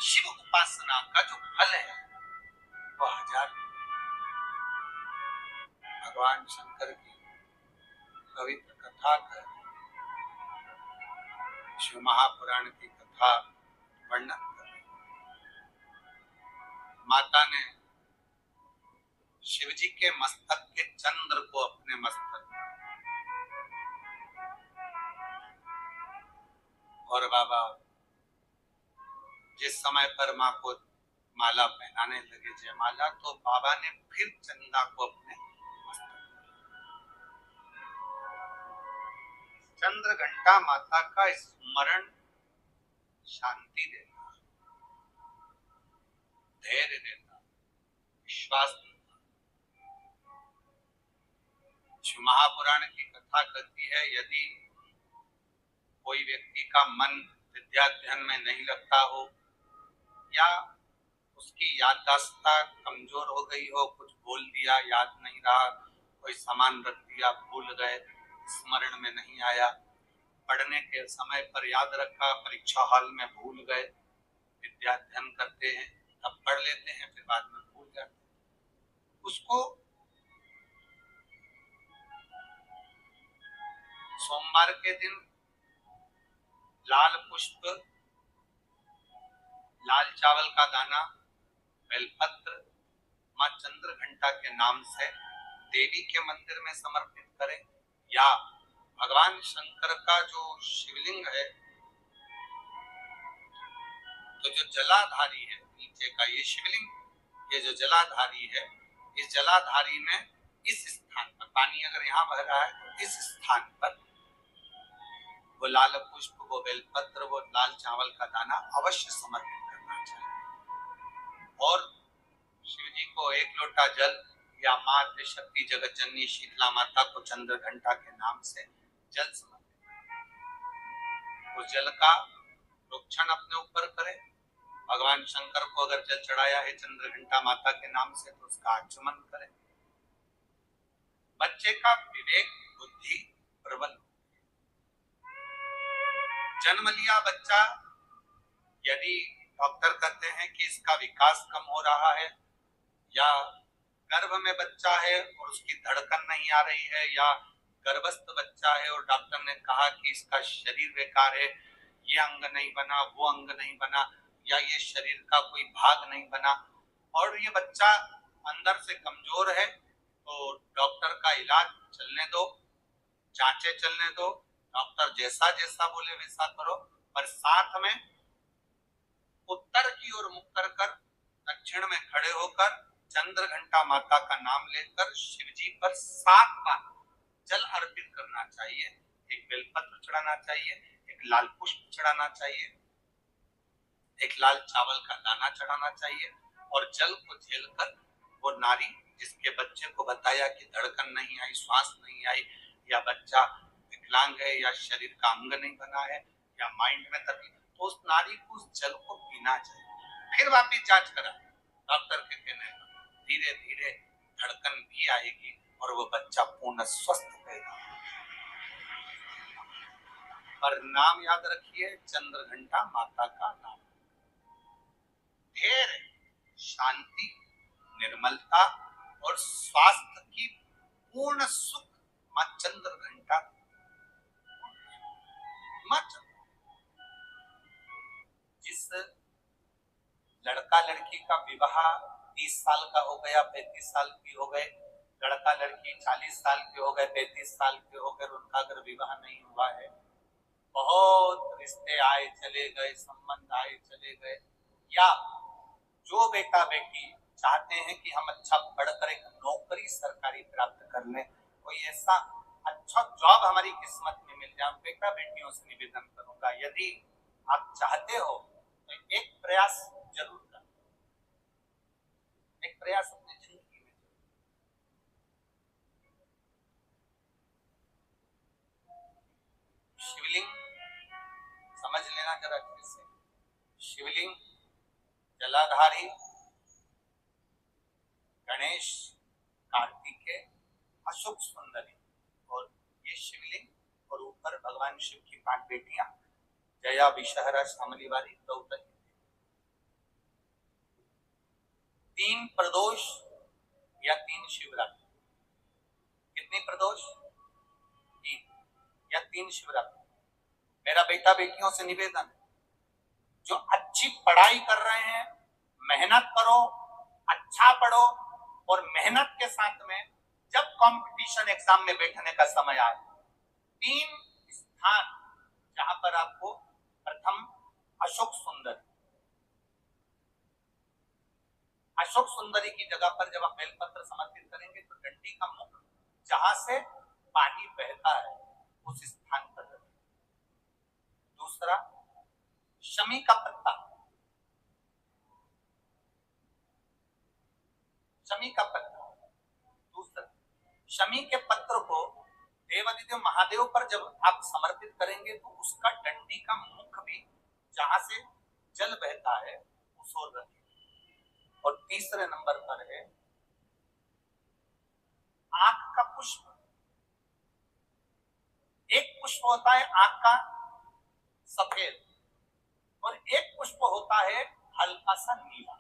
शिव उपासना का जो फल है वो 1000 भगवान शंकर की पवित्र कथा कर, शिव महापुराण की कथा वर्णन कर। माता ने शिव जी के मस्तक के चंद्र को अपने मस्तक और बाबा जिस समय पर माँ को माला पहनाने लगे जयमाला, तो बाबा ने फिर चंदा को अपने मस्तक। चंद्र घंटा माता का स्मरण शांति देता, धैर्य देता, विश्वास देता। शिव महापुराण की कथा कहती है, यदि कोई व्यक्ति का मन विद्याध्ययन में नहीं लगता हो या उसकी याददाश्त कमजोर हो गई हो, कुछ बोल दिया याद नहीं रहा, कोई सामान रख दिया भूल गए, स्मरण में नहीं आया, पढ़ने के समय पर याद रखा, परीक्षा हॉल में भूल गए, विद्याध्ययन करते हैं तब पढ़ लेते हैं फिर बाद में भूल जाते हैं, उसको सोमवार के दिन लाल पुष्प, लाल चावल का दाना, बेलपत्र मां चंद्र घंटा के नाम से देवी के मंदिर में समर्पित करें, या भगवान शंकर का जो शिवलिंग है, तो जो जलाधारी है नीचे का ये शिवलिंग, ये जो जलाधारी है, इस जलाधारी में इस स्थान पर पानी अगर यहाँ बह रहा है तो इस स्थान पर वो लाल पुष्प, वो बेलपत्र, वो लाल चावल का दाना अवश्य समर्पित करना चाहिए। और शिव जी को 1 लोटा जल या मां शक्ति जगत जननी शीतला माता को चंद्र घंटा के नाम से जल समर्पित करें। उस जल का प्रोक्षण अपने ऊपर करें। भगवान शंकर को अगर जल चढ़ाया है चंद्र घंटा माता के नाम से तो उसका आचमन करें। बच्चे का विवेक बुद्धि प्रबल, जन्म लिया बच्चा यदि डॉक्टर कहते हैं कि इसका विकास कम हो रहा है, या गर्भ में बच्चा है और उसकी धड़कन नहीं आ रही है, या गर्भस्थ बच्चा है और डॉक्टर ने कहा कि इसका शरीर बेकार है, ये अंग नहीं बना, वो अंग नहीं बना, या ये शरीर का कोई भाग नहीं बना, और ये बच्चा अंदर से कमजोर है, तो डॉक्टर का इलाज चलने दो, जांचें चलने दो, डॉक्टर जैसा जैसा बोले वैसा करो, पर साथ में उत्तर की ओर मुख कर दक्षिण में खड़े होकर चंद्र घंटा माता का नाम लेकर शिव जी पर 7 बार जल अर्पित करना चाहिए। एक बेलपत्र चढ़ाना चाहिए, एक लाल पुष्प चढ़ाना चाहिए, एक लाल चावल का दाना चढ़ाना चाहिए, और जल को झेलकर वो नारी जिसके बच्चे को बताया कि धड़कन नहीं आई, श्वास नहीं आई, या बच्चा विकलांग है, या शरीर का अंग नहीं बना है, या माइंड में तकलीफ, तो उस नारी को उस जल को पीना चाहिए। फिर वापिस जांच करा, डॉक्टर के कहने पर धीरे धीरे धड़कन भी आएगी और वो बच्चा पूर्ण स्वस्थ पैदा होगा। पर नाम याद रखिए, चंद्र घंटा माता का नाम। धैर्य, शांति, निर्मलता और स्वास्थ्य की पूर्ण सुख मां चंद्र घंटा। जिस लड़का लड़की का विवाह 30 साल का हो गया, 35 साल की हो गए, लड़का लड़की 40 साल के हो गए, 35 साल के हो गए, उनका अगर विवाह नहीं हुआ है, बहुत रिश्ते आए चले गए, संबंध आए चले गए, या जो बेटा बेटी चाहते हैं कि हम अच्छा पढ़कर एक नौकरी सरकारी प्राप्त कर लें, कोई ऐसा अच्छा जॉब हमारी किस्मत में मिल जाए, बेटा बेटियों से निवेदन करूंगा, यदि आप चाहते हो तो एक प्रयास जरूर करें, एक प्रयास अपनी जिंदगी में। शिवलिंग समझ लेना जरा अच्छे से, शिवलिंग जलाधारी गणेश, कार्तिकेय, अशोक सुंदरी, और ये शिवलिंग, और ऊपर भगवान शिव की 5 बेटियां, जया, विषहरा, शामली वाली, द्रौपदी। 3 प्रदोष या 3 शिवरात्रि। कितनी प्रदोष? 3 या 3 शिवरात्रि। मेरा बेटा बेटियों से निवेदन है, जो अच्छी पढ़ाई कर रहे हैं, मेहनत करो, अच्छा पढ़ो, और मेहनत के साथ में जब कंपटीशन एग्जाम में बैठने का समय आए, 3 स्थान जहां पर आपको प्रथम अशोक सुंदरी, अशोक सुंदरी की जगह पर जब आप बेलपत्र समर्पित करेंगे तो डंडी का मुख जहां से पानी बहता है उस स्थान पर रखें। दूसरा, शमी का पत्ता, शमी का पत्ता। दूसरा, शमी के पत्र को देवादिदेव महादेव पर जब आप समर्पित करेंगे तो उसका डंडी का मुख भी जहां से जल बहता है उस ओर रखें। और तीसरे नंबर पर है आंख का पुष्प। एक पुष्प होता है आंख का सफेद, और एक पुष्प होता है हल्का सा नीला।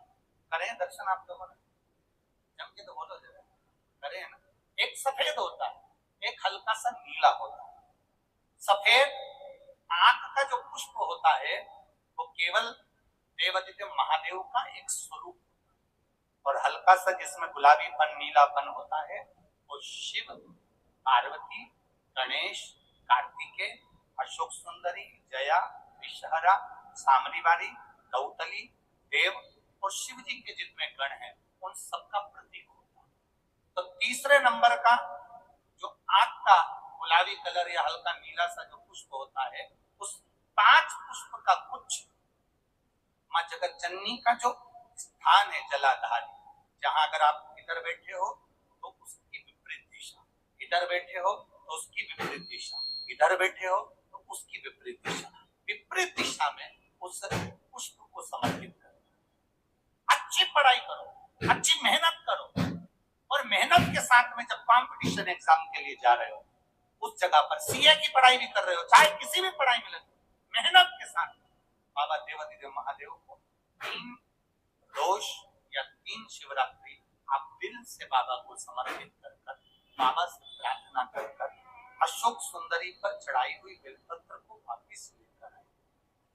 करें दर्शन आप लोगों ने, जम के तो बोलो जरा, करें ना। एक सफेद होता है, एक हल्का सा नीला होता है। सफेद आंख का जो पुष्प होता है वो केवल देवादिदेव महादेव का एक स्वरूप, और हल्का सा जिसमें गुलाबीपन, नीलापन होता है वो शिव, पार्वती, गणेश, कार्तिकेय, अशोक सुंदरी, जया, विषहरा, शामली वाली, द्रौपदी, देव और शिव जी के जितने गण हैं उन सबका प्रतीक होता है। तो तीसरे नंबर का जो आंख का गुलाबी कलर या हल्का नीला सा जो पुष्प होता है, उस 5 पुष्प का गुच्छ मां जगत जननी का जो स्थान है जलाधारी, जहां अगर आप इधर बैठे हो तो उसकी विपरीत दिशा, इधर बैठे हो तो उसकी विपरीत दिशा, इधर बैठे हो तो उसकी विपरीत दिशा, विपरीत दिशा में उस पुष्प को समर्पित करो। अच्छी पढ़ाई करो, अच्छी मेहनत करो, और मेहनत के साथ में जब कंपटीशन एग्जाम के लिए जा रहे हो उस जगह पर सीए की पढ़ाई भी कर रहे हो, चाहे किसी भी पढ़ाई में लगे, मेहनत के साथ बाबा देवादिदेव महादेव को 3 प्रदोष या 3 शिवरात्रि आप दिल से बाबा को समर्पित कर बाबा से प्रार्थना कर अशोक सुंदरी पर चढ़ाई हुई बेलपत्र को वापिस लेकर आए।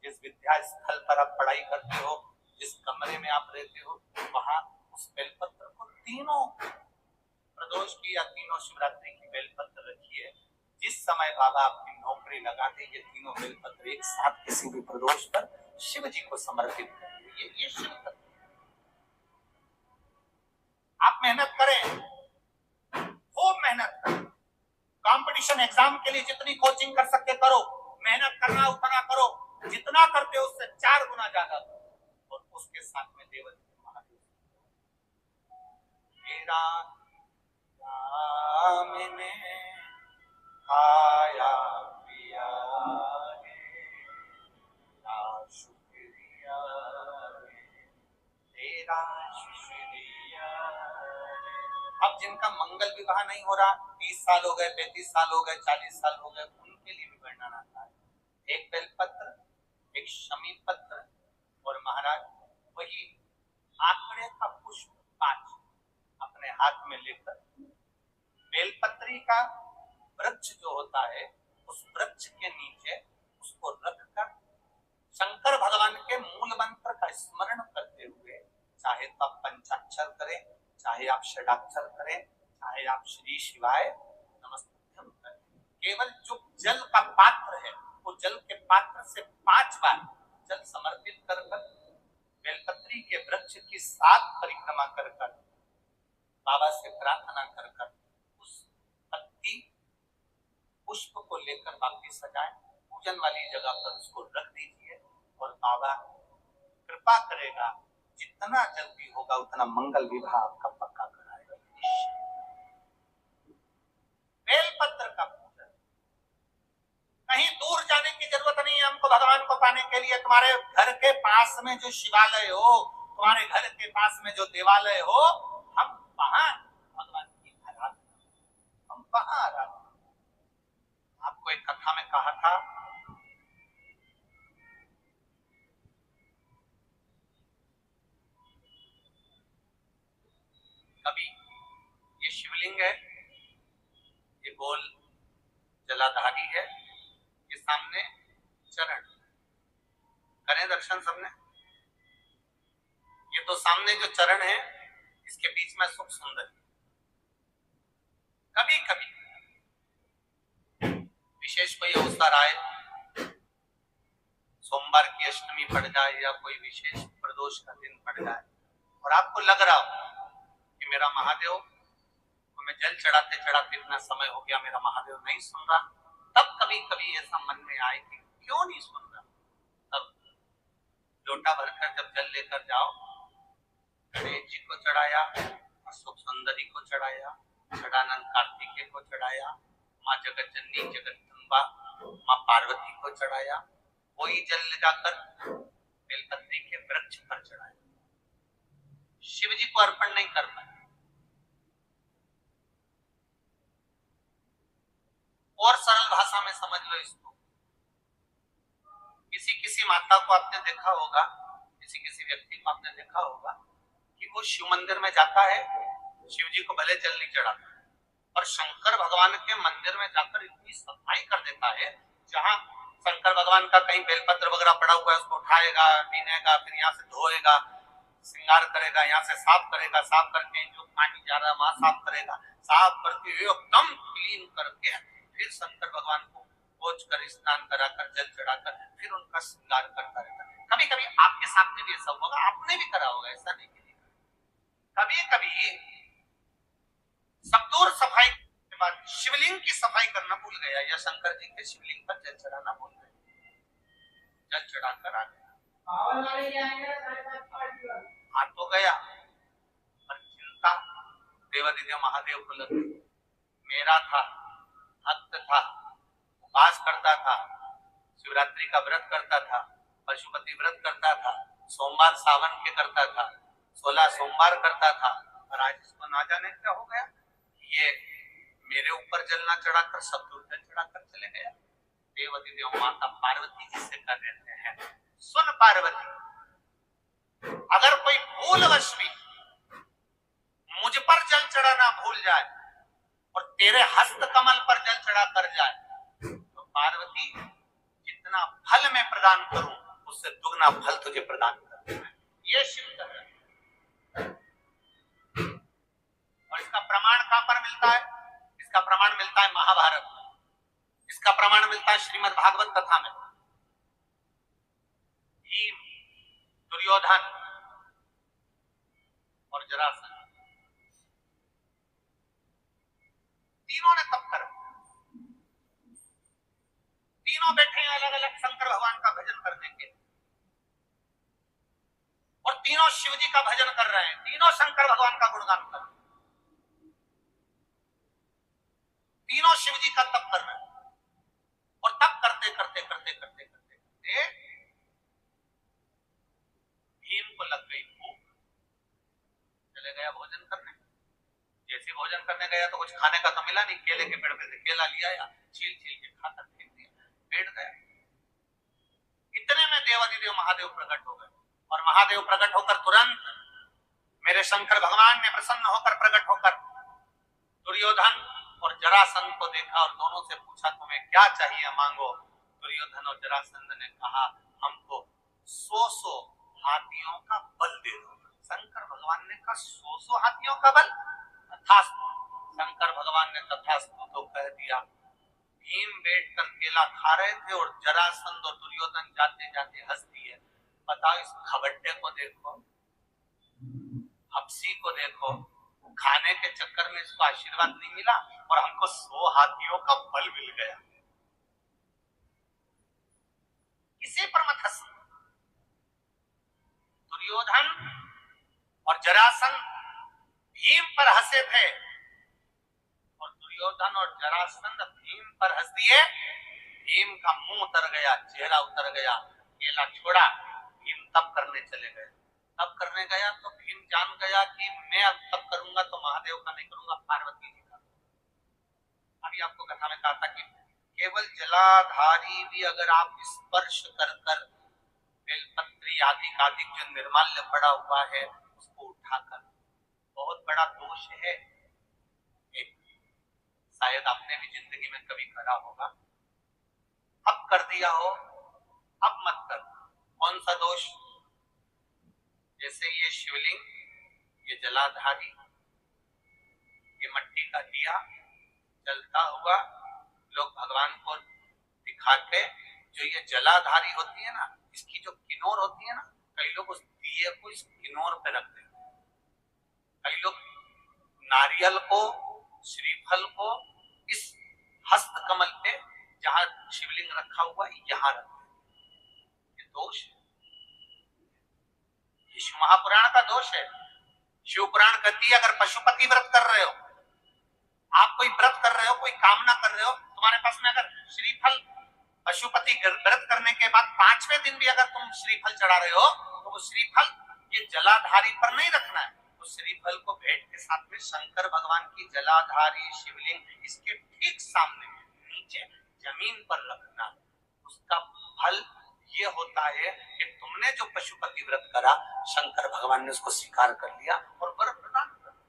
जिस विद्या स्थल पर आप पढ़ाई करते हो, जिस कमरे में आप रहते हो, वहां उस बेलपत्र को तीनों प्रदोष की या तीनों शिवरात्रि की बेलपत्र रखिए। जिस समय बाबा आपकी नौकरी लगाते, ये तीनों बेलपत्र एक साथ किसी भी प्रदोष पर शिव जी को समर्पित करिए। ये शिव तत्व। आप मेहनत करें, खूब मेहनत करें। कंपटीशन एग्जाम के लिए जितनी कोचिंग कर सकते करो, मेहनत करना उतना करो, जितना करते हो उससे 4 गुना ज्यादा करो। और उसके साथ में देवादिदेव महादेव मेरा मैंने खाया पिया शुक्रिया तेरा शुक्रिया। अब जिनका मंगल विवाह नहीं हो रहा, 30 साल हो गए, 35 साल हो गए, 40 साल हो गए, उनके लिए भी वर्णन आता है। एक बेलपत्र, एक शमी पत्र और महाराज वही आंकड़े का पुष्प 5 अपने हाथ में लेकर, बेलपत्री का वृक्ष जो होता है उस वृक्ष के नीचे उसको रखकर शंकर भगवान के मूल मंत्र का स्मरण करते हुए, चाहे तो आप पंचाक्षर करें, चाहे आप षडाक्षर करें, चाहे आप श्री शिवाय नमस्तुभ्यं करें, केवल जो जल का पात्र है वो जल के पात्र से 5 बार जल समर्पित कर बेलपत्री के वृक्ष की 7 परिक्रमा कर बाबा से प्रार्थना कर उस पत्ती पुष्प को लेकर वापिस सजाएं, पूजन वाली जगह पर उसको रख दीजिए और बाबा कृपा करेगा, जितना जल्दी होगा उतना मंगल विवाह आपका पक्का कराएगा। बेलपत्र का पूजन, कहीं दूर जाने की जरूरत नहीं है हमको भगवान को पाने के लिए। तुम्हारे घर के पास में जो शिवालय हो, तुम्हारे घर के पास में जो देवालय हो, हम वहां भगवान की आराधना, हम वहां आराधना। आपको एक कथा में कहा था, कभी ये शिवलिंग है, ये गोल जलाधारी है, ये सामने चरण, करें दर्शन सबने। ये तो सामने जो चरण है इसके बीच में सुख सुंदर। कभी कभी विशेष कोई अवसर आए, सोमवार की अष्टमी पड़ जाए या कोई विशेष प्रदोष का दिन पड़ जाए और आपको लग रहा हो कि मेरा महादेव को मैं जल चढ़ाते चढ़ाते इतना समय हो गया, मेरा महादेव नहीं सुन रहा, तब कभी कभी ऐसा मन में आए कि क्यों नहीं सुन रहा, तब लोटा भरकर जब जल लेकर जाओ, गणेश जी को चढ़ाया, अशोक सुंदरी को चढ़ाया, षडानंद कार्तिकेय को चढ़ाया, माँ जगत जननी जगदम्बा माँ पार्वती को चढ़ाया, वही जल ले जाकर बेलपत्री के वृक्ष पर चढ़ाया। शिव जी को अर्पण नहीं कर पाए। और सरल भाषा में समझ लो इसको, किसी किसी माता को आपने देखा होगा, किसी किसी व्यक्ति को आपने देखा होगा कि वो शिव मंदिर में जाता है, शिव जी को भले जल नहीं चढ़ाता, और शंकर भगवान के मंदिर में जाकर इतनी सफाई कर देता है, जहां शंकर भगवान का कहीं बेलपत्र वगैरह पड़ा हुआ है उसको उठाएगा, पीनेगा, फिर यहाँ से धोएगा, श्रृंगार करेगा, यहाँ से साफ करेगा, साफ करके जो पानी जा रहा है वहां साफ करेगा, साफ करके एकदम क्लीन करके फिर शंकर भगवान को पोंछ कर स्नान कराकर जल चढ़ाकर फिर उनका श्रृंगार करता रहता है। कभी कभी आपके साथ में भी ऐसा होगा, आपने भी करा होगा, ऐसा नहीं कि कभी कभी सबदूर सफाई के बाद शिवलिंग की सफाई करना भूल गया या शंकर जी के शिवलिंग पर जल चढ़ाना भूल गया, जल चढ़ाकर आ गया, आ तो गया, पर चिंता देवादिदेव महादेव को लग गई। मेरा था, भक्त था, उपवास करता था, शिवरात्रि का व्रत करता था, पशुपति व्रत करता था, सोमवार सावन के करता था, 16 सोमवार करता था, और आज इसको ना जाने क्या हो गया, ये मेरे ऊपर जलना चढ़ाकर सब दूर जल चढ़ाकर चले गया। देवादिदेव माता पार्वती जी से कर देते हैं, सुन पार्वती, अगर कोई भूलवश भी मुझ पर जल चढ़ाना भूल जाए और तेरे हस्त कमल पर जल चढ़ा कर जाए तो पार्वती जितना फल मैं प्रदान करूं उससे दुगना फल तुझे प्रदान करूंगा। ये शिव कर रहा है। और इसका प्रमाण कहां पर मिलता है? इसका प्रमाण मिलता है महाभारत में, इसका प्रमाण मिलता है श्रीमद् भागवत कथा में। भीम, दुर्योधन और जरासंध तीनों ने तप करा, तीनों बैठे हैं अलग अलग शंकर भगवान का भजन करने के, और तीनों शिव जी का भजन कर रहे हैं, तीनों शंकर भगवान का गुणगान कर रहे हैं, तीनों शिव जी का तप कर रहे हैं। और तप करते करते करते करते करते करते भीम को लग गई भूख, चले गया भोजन करने। जैसे भोजन करने गया तो कुछ खाने का तो मिला नहीं, केले के पेड़ पे से केला लिया या छील छील के खाकर फेंक दिया, पेट गया। इतने में देवाधिदेव महादेव प्रकट हो गए, और महादेव प्रकट होकर तुरंत मेरे शंकर भगवान ने प्रसन्न होकर प्रकट होकर दुर्योधन और जरासंध को देखा और दोनों से पूछा तुम्हें क्या चाहिए मांगो। दुर्योधन और जरासंध ने कहा हमको 100 हाथियों का बल दे दो। शंकर भगवान ने कहा 100 हाथियों का बल? तथास्तु। शंकर भगवान ने तथास्तु तो कह दिया। भीम बैठकर केला खा रहे थे और जरासंध और दुर्योधन जाते जाते हंस दिए। बताओ इस खबड्डे को देखो, हपसी को देखो, खाने के चक्कर में इसको आशीर्वाद नहीं मिला और हमको 100 हाथियों का बल मिल गया। किसी पर मत हंस। दुर्योधन और जरासंध भीम पर हंसे थे और दुर्योधन और जरासंध भीम पर हंस दिए। भीम का मुंह उतर गया, चेहरा उतर गया, केला छोड़ा, भीम तप करने चले गए। तप करने गया तो भीम जान गया कि मैं अब तप करूंगा तो महादेव का नहीं करूंगा, पार्वती जी का। अभी आपको कथा में कहा था कि केवल जलाधारी भी अगर आप स्पर्श कर कर बेलपत्री आदि का जो निर्माल्य पड़ा हुआ है उसको उठाकर, बहुत बड़ा दोष है एक, शायद आपने भी जिंदगी में कभी करा होगा, अब कर दिया हो अब मत कर। कौन सा दोष? जैसे ये शिवलिंग, ये जलाधारी, ये मट्टी का दिया जलता हुआ, लोग भगवान को दिखा के, जो ये जलाधारी होती है ना, इसकी जो किनोर होती है ना, कई लोग उस दिए को इस किनोर पे रखते हैं, कई लोग नारियल को, श्रीफल को इस हस्त कमल पे जहां शिवलिंग रखा हुआ है यहां रखते हैं। ये दोष है, ये शिव महापुराण का दोष है। शिव पुराण कहती है अगर पशुपति व्रत कर रहे हो, आप कोई व्रत कर रहे हो, कोई कामना कर रहे हो, तुम्हारे पास में अगर श्रीफल, पशुपति व्रत करने के बाद 5वें दिन भी अगर तुम श्रीफल चढ़ा रहे हो तो वो श्रीफल ये जलाधारी पर नहीं रखना है, उस श्रीफल को भेंट के साथ में शंकर भगवान की जलाधारी शिवलिंग इसके ठीक सामने नीचे जमीन पर रखना। उसका फल ये होता है कि तुमने जो पशुपति व्रत करा, शंकर भगवान ने उसको स्वीकार कर लिया और वर प्रदान कर दिया।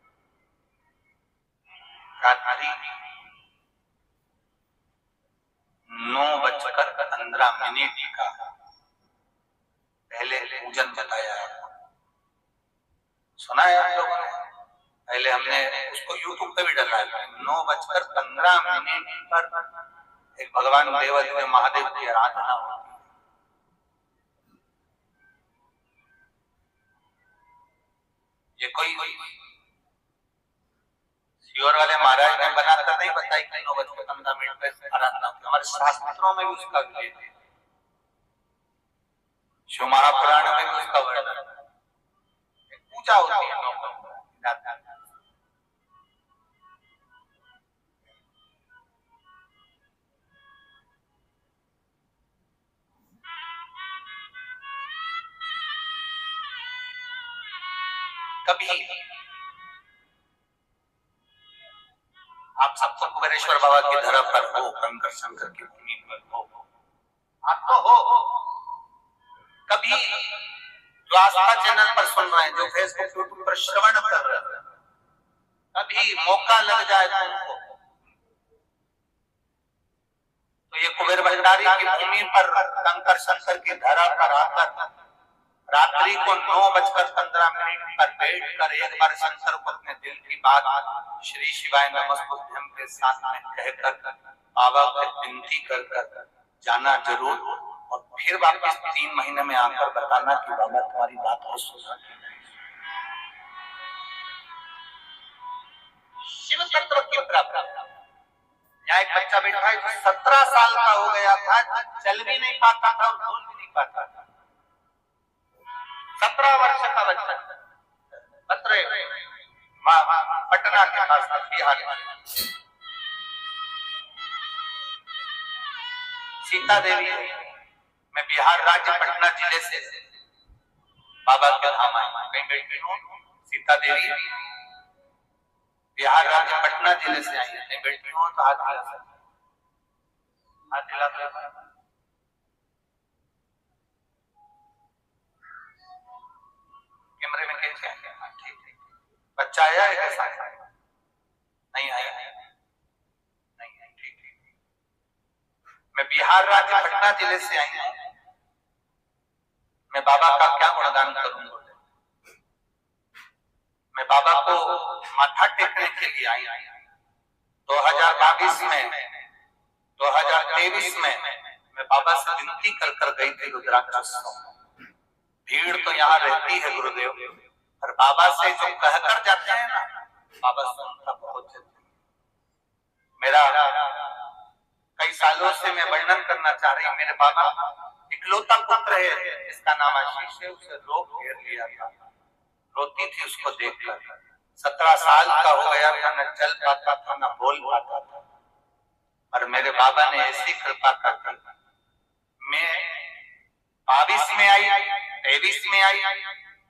9:15 का पहले पूजन बताया है, सुना है आप लोगों ने? पहले हमने उसको यूट्यूब पे भी डाला है। 9:15 पर एक भगवान देवाधिदेव महादेव की आराधना होती है। ये कोई सियोर वाले महाराज ने बनाकर नहीं बताई कि 9:15 पे आराधना होती है। हमारे शास्त्रों में भी उसका उल्लेख है, शिव महापुराण में भी उसका वर्णन है। पूजा होती है कभी आप सबको कुबेरेश्वर बाबा की धरा पर हो, कंकर शंकर की भूमि पर हो, आप तो हो, कभी जो आस्था चैनल पर सुन रहे हैं, जो फेसबुक यूट्यूब पर श्रवण कर रहे हैं, कभी मौका लग जाए तुमको तो ये कुबेर भंडारी की भूमि पर कंकर शंकर की धरा पर आकर रात्रि को 9:15 पर बैठ कर एक बार शंकर को अपने दिल की बात श्री शिवाय नमस्तुभ्यं के साथ में कहकर बाबा को विनती कर जाना जरूर, और फिर वापस 3 महीने में आकर बताना कि बाबा तुम्हारी बात को सुना। शिव तत्व की प्राप्ति। यहाँ एक बच्चा बैठा है जो 17 साल का हो गया था, चल भी नहीं पाता था और बोल भी नहीं पाता था। 17 वर्ष का बच्चा पटना के पास बिहार में। सीता देवी, मैं बिहार राज्य पटना जिले से बाबा के धाम आई। कहीं बैठी हूँ, सीता देवी बिहार राज्य पटना जिले से आई है। कहीं बैठी हूँ तो हाथ हिला सकते, हाथ हिला सकते। कैमरे में कैसे आएंगे? ठीक ठीक। बच्चा आया है कैसा? नहीं आया, नहीं है, ठीक ठीक। मैं बिहार राज्य पटना जिले से आई हूँ। मैं बाबा का क्या गुणगान करूंगा? मैं बाबा को माथा टेकने के लिए आई। 2022 में 2023 में मैं बाबा से विनती कर गई थी रुद्राक्ष। भीड़ तो यहाँ रहती है गुरुदेव, पर बाबा से जो कहकर जाते हैं ना, बाबा सुनता बहुत जल्दी। मेरा कई सालों से मैं वर्णन करना चाह रही हूँ। मेरे बाबा इकलौता पुत्र है जिसका नाम आशीष है, उसे रोग घेर लिया था। रोती थी उसको देखकर। 17 साल का हो गया था, न चल पाता था न बोल पाता था, और मेरे बाबा ने ऐसी कृपा कर मैं 22 में आई, 23 में आई।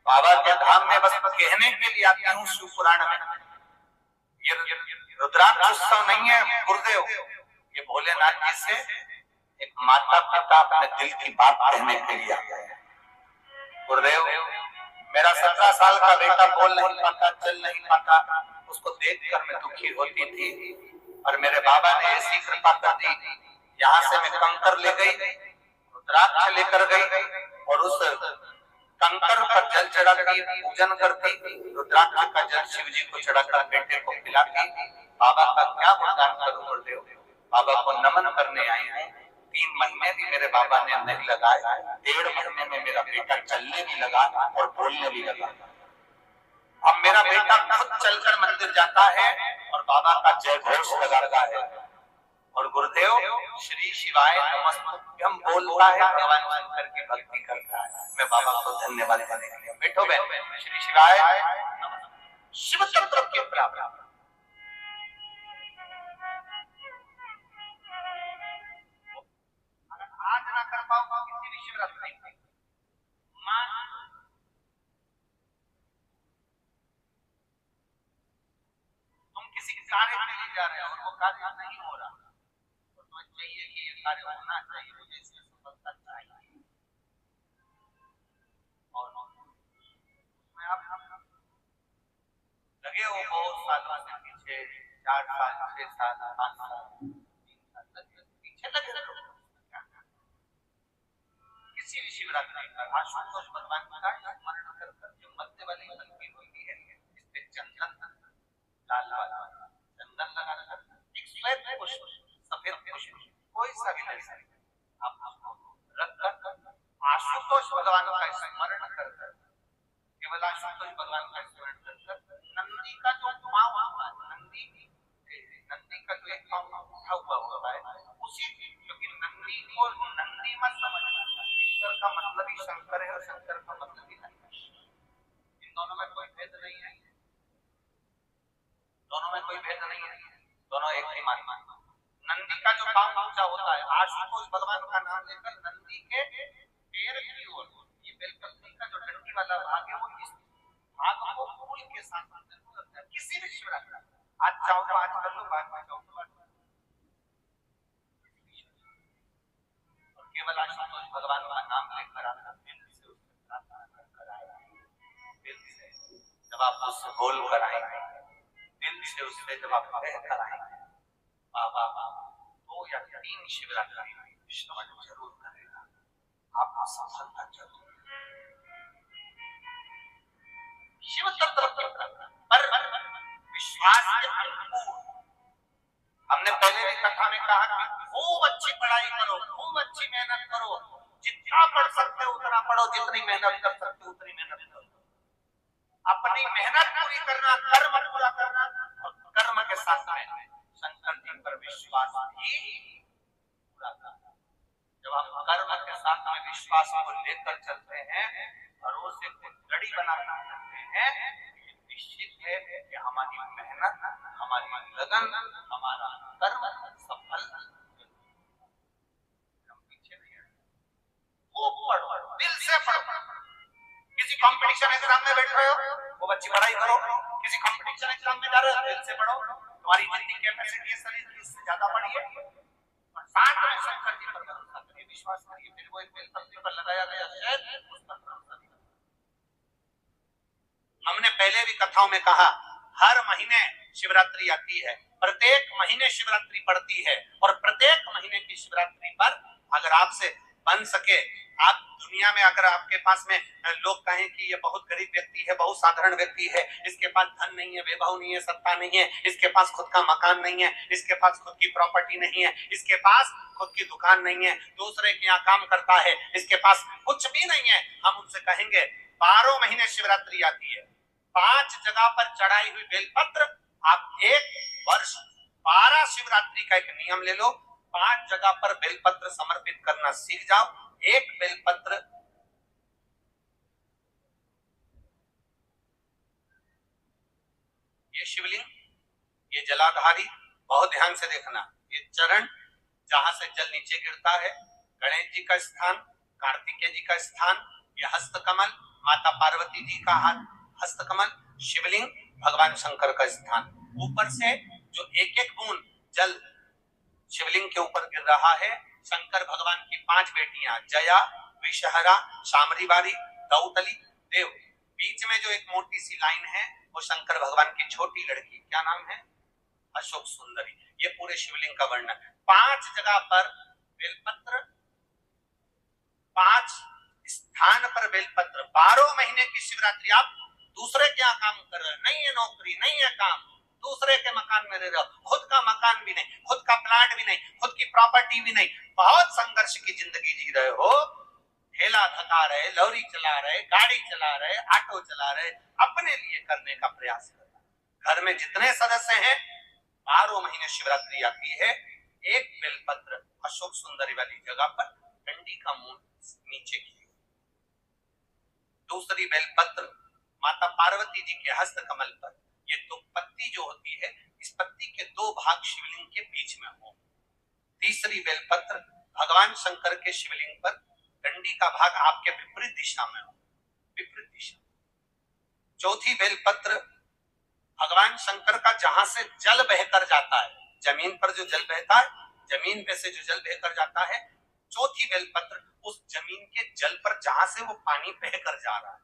बाबा के धाम में बस कहने के लिए आती हूँ। शिव पुराण में ये रुद्राक्ष उत्सव नहीं है गुरुदेव, ये भोलेनाथ जी से एक माता पिता अपने दिल की बात कहने के लिए आते हैं। गुरुदेव, मेरा 17 साल का बेटा बोल नहीं पाता, चल नहीं पाता, उसको देखकर मैं दुखी होती थी, और मेरे बाबा ने ऐसी कृपा कर दी। यहाँ से मैं कंकर ले गई, रुद्राक्ष लेकर गई, और उस कंकर पर जल चढ़ाती, पूजन करती, रुद्राक्ष का जल शिव जी को चढ़ाकर बेटे को पिलाती। बाबा का क्या गुणगान करूं गुरुदेव। बाबा को नमन करने आई हूँ। 3 महीने भी मेरे बाबा ने नहीं लगाए, 1.5 महीने में मेरा बेटा चलने भी लगा और बोलने भी लगा। अब मेरा बेटा खुद चलकर मंदिर जाता है और बाबा का जय घोष लगाता है, और गुरुदेव श्री शिवाय नमस्तुभ्यं बोलता है, भगवान शंकर की भक्ति करता है। मैं बाबा को धन्यवाद देने के लिए बैठो बहन। श्री शिवाय शिव तत्व के प्राप्त। अगर आज ना कर पाओ किसी भी शिवरात्रि में, तुम किसी कार्य के लिए जा रहे हो और वो कार्य नहीं हो रहा, तो तुम्हें चाहिए कि ये कार्य होना चाहिए, मुझे इसमें सफलता चाहिए, और उसमें आप लगे हो बहुत सालों से पीछे, 4 साल 6 साल 5 साल 3 साल पीछे लगे रहो। किसी भी शिवरात्रि का आशुतोष भगवान का स्मरण कर जो मध्य वाली बंदी होती है, इस पे चंदन लाल वाला चंदन लगाकर एक श्वेत पुष्प, सफेद पुष्प, कोई सा भी ले सकते, आप उसको रखकर आशुतोष भगवान का स्मरण कर केवल आशुतोष भगवान का स्मरण कर नंदी का जो पांव होता है, नंदी का जो एक पांव उठा हुआ होता है, उसी क्योंकि नंदी को नंदी मत समझना, ईश्वर का मतलब ही शंकर है और शंकर का मतलब ही नंदी। इन दोनों में कोई भेद नहीं है, दोनों में कोई भेद नहीं है, दोनों एक ही मानी। नंदी का जो पांव ऊंचा होता है, आशुतोष भगवान का नाम लेकर नंदी के पैर की ओर, ये बेलपत्री का जो डंडी वाला भाग है, वो इस भाग को फूल के साथ जरूर रखना है। किसी भी शिवरात्रि, आज चाहो तो आज कर लो, बाद में चाहो तो बाद में, और केवल आशुतोष भगवान का नाम लेकर आप दिल आप उससे बोल कर आएंगे, दिल से उससे जब आप कह कर आएंगे, बाबा 2 या 3 शिवरात्रि श्रवण जरूर करेगा, आपको सफलता जरूर। शिव तत्व पर विश्वास के अनुकूल। हमने पहले भी कथा में कहा कि खूब अच्छी पढ़ाई करो, खूब अच्छी मेहनत करो, जितना पढ़ सकते हो उतना पढ़ो, जितनी मेहनत कर सकते हो उतनी मेहनत करो। अपनी मेहनत पूरी करना, कर्म पूरा करना, और कर्म के साथ में शंकर जी पर विश्वास भी पूरा करना। जब हम कर्म के साथ में विश्वास को लेकर चलते हैं, भरोसे को जड़ी बनाकर चलते हैं, निश्चित है कि हमारी मेहनत, हमारी लगन, हमारा कर्म सफल। हम पीछे नहीं है, खूब पढ़ो, दिल से पढ़ो। किसी कंपटीशन एग्जाम में बैठ रहे हो, वो बच्ची पढ़ाई करो। किसी कंपटीशन एग्जाम में जा रहे हो, दिल से पढ़ो। तुम्हारी जितनी कैपेसिटी है शरीर की, उससे ज्यादा पढ़िए, और साथ में शंकर जी पर भरोसा करिए, विश्वास करिए। फिर वो एक बेलपत्र पर लगाया गया शहद, उस पर भरोसा करिए। हमने पहले भी कथाओं में कहा, हर महीने शिवरात्रि आती है, प्रत्येक महीने शिवरात्रि पड़ती है, और प्रत्येक महीने की शिवरात्रि पर अगर आपसे बन सके, आप दुनिया में अगर आपके पास में लोग कहें कि ये बहुत गरीब व्यक्ति है, बहुत साधारण व्यक्ति है, इसके पास धन नहीं है, वैभव नहीं है, सत्ता नहीं है, इसके पास खुद का मकान नहीं है, इसके पास खुद की प्रॉपर्टी नहीं है, इसके पास खुद की दुकान नहीं है, दूसरे के यहाँ काम करता है, इसके पास कुछ भी नहीं है, हम उनसे कहेंगे 12 महीने शिवरात्रि आती है, 5 जगह पर चढ़ाई हुई बेलपत्र, आप 1 वर्ष 12 शिवरात्रि का एक नियम ले लो, 5 जगह पर बेलपत्र समर्पित करना सीख जाओ। एक बेलपत्र ये शिवलिंग, ये जलाधारी, बहुत ध्यान से देखना, ये चरण जहां से जल नीचे गिरता है, गणेश जी का स्थान, कार्तिकेय जी का स्थान, ये हस्तकमल, माता पार्वती जी का हाथ हस्तकमल, शिवलिंग, भगवान शंकर का स्थान। ऊपर से जो एक एक बूंद जल शिवलिंग के ऊपर गिर रहा है, शंकर भगवान की 5 बेटियां, जया, विषहरा, शामरीबारी, दौतली, देव। बीच में जो एक मोटी सी लाइन है, वो शंकर भगवान की छोटी लड़की, क्या नाम है? अशोक सुंदरी। ये पूरे शिवलिंग का वर्णन। 5 जगह पर बेलपत्र, 5 स्थान पर बेलपत्र, 12 महीने की शिवरात्रि। आप दूसरे के यहाँ काम कर रहे हो, नहीं है नौकरी, नहीं है काम, दूसरे के मकान में रह रहे हो, खुद का मकान भी नहीं, खुद का प्लाट भी नहीं, खुद की प्रॉपर्टी भी नहीं, बहुत संघर्ष की जिंदगी जी रहे हो, ठेला धका रहे, लॉरी चला रहे, गाड़ी चला रहे, ऑटो चला रहे, अपने लिए करने का प्रयास कर रहे। घर में जितने सदस्य हैं, 12 महीने शिवरात्रि आती है, एक बेलपत्र अशोक सुंदरी वाली जगह पर डंडी का मुंह नीचे की, दूसरी बेलपत्र माता पार्वती जी के हस्त कमल पर। ये 2 पत्ती जो होती है, इस पत्ती के 2 भाग शिवलिंग के बीच में हो। तीसरी बेलपत्र भगवान शंकर के शिवलिंग पर, डंडी का भाग आपके विपरीत दिशा में हो, विपरीत दिशा। चौथी बेलपत्र भगवान शंकर का जहां से जल बहकर जाता है, जमीन पर जो जल बहता है, जमीन पे से जो जल बहकर जाता है, चौथी बेलपत्र उस जमीन के जल पर जहां से वो पानी बहकर जा रहा है,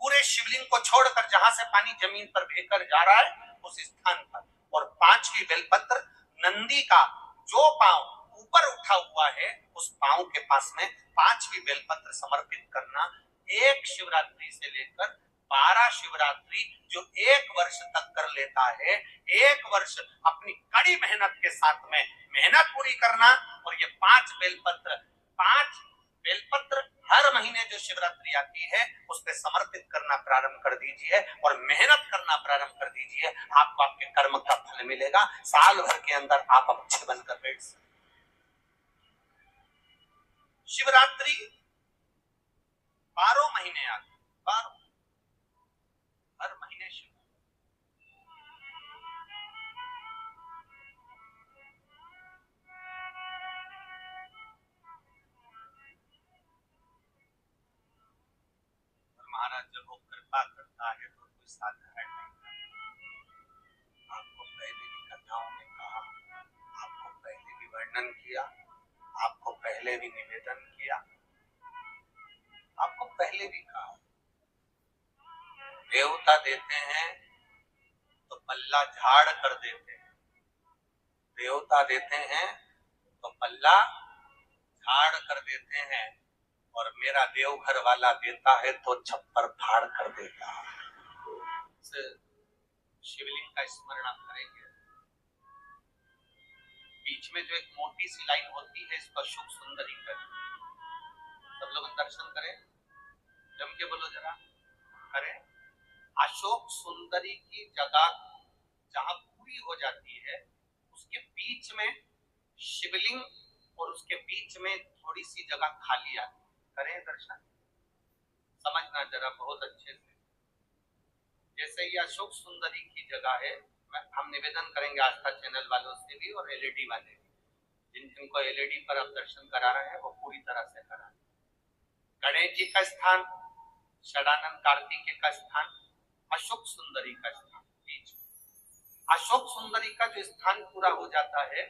पूरे शिवलिंग को छोड़कर जहां से पानी जमीन पर बहकर जा रहा है, उस स्थान पर। और 5वीं बेलपत्र नंदी का जो पांव ऊपर उठा हुआ है, उस पांव के पास में 5वीं बेलपत्र समर्पित करना। एक शिवरात्रि से लेकर 12 शिवरात्रि जो 1 वर्ष तक कर लेता है, 1 वर्ष अपनी कड़ी मेहनत के साथ में मेहनत पूरी करना, और ये 5 बेलपत्र हर महीने जो शिवरात्रि आती है, उस पे समर्पित करना प्रारंभ कर दीजिए और मेहनत करना प्रारंभ कर दीजिए। आपको आपके कर्म का फल मिलेगा। साल भर के अंदर आप अच्छे बनकर बैठ सकते। शिवरात्रि 12 महीने आती, 12 हर महीने शिव। महाराज जब वो कृपा करता है तो कोई साधारण नहीं। आपको पहले भी कथाओं में कहा, आपको पहले भी वर्णन किया, आपको पहले भी निवेदन किया, आपको पहले भी कहा, देवता देवता देते हैं तो पल्ला झाड़ कर देते हैं, देवता देते हैं तो पल्ला झाड़ कर देते हैं, और मेरा देवघर वाला देता है तो छप्पर फाड़ कर देता है। शिवलिंग का स्मरण आप करेंगे, बीच में जो एक मोटी सी लाइन होती है, इसको अशोक सुंदरी कर, सब लोग दर्शन करें, जम के बोलो जरा, करें। अशोक सुंदरी की जगह जहां पूरी हो जाती है, उसके बीच में शिवलिंग और उसके बीच में थोड़ी सी जगह खाली आती है, करें दर्शन, समझना जरा बहुत अच्छे से। जैसे ये अशोक सुंदरी की जगह है, हम निवेदन करेंगे आस्था चैनल वालों से भी और एलईडी वाले भी, जिनको एलईडी पर आप दर्शन करा रहे हैं वो पूरी तरह से करा। गणेश जी का स्थान, षडानंद कार्तिकेय का स्थान, अशोक सुंदरी का स्थान, बीच अशोक सुंदरी का जो स्थान पूरा हो जाता है,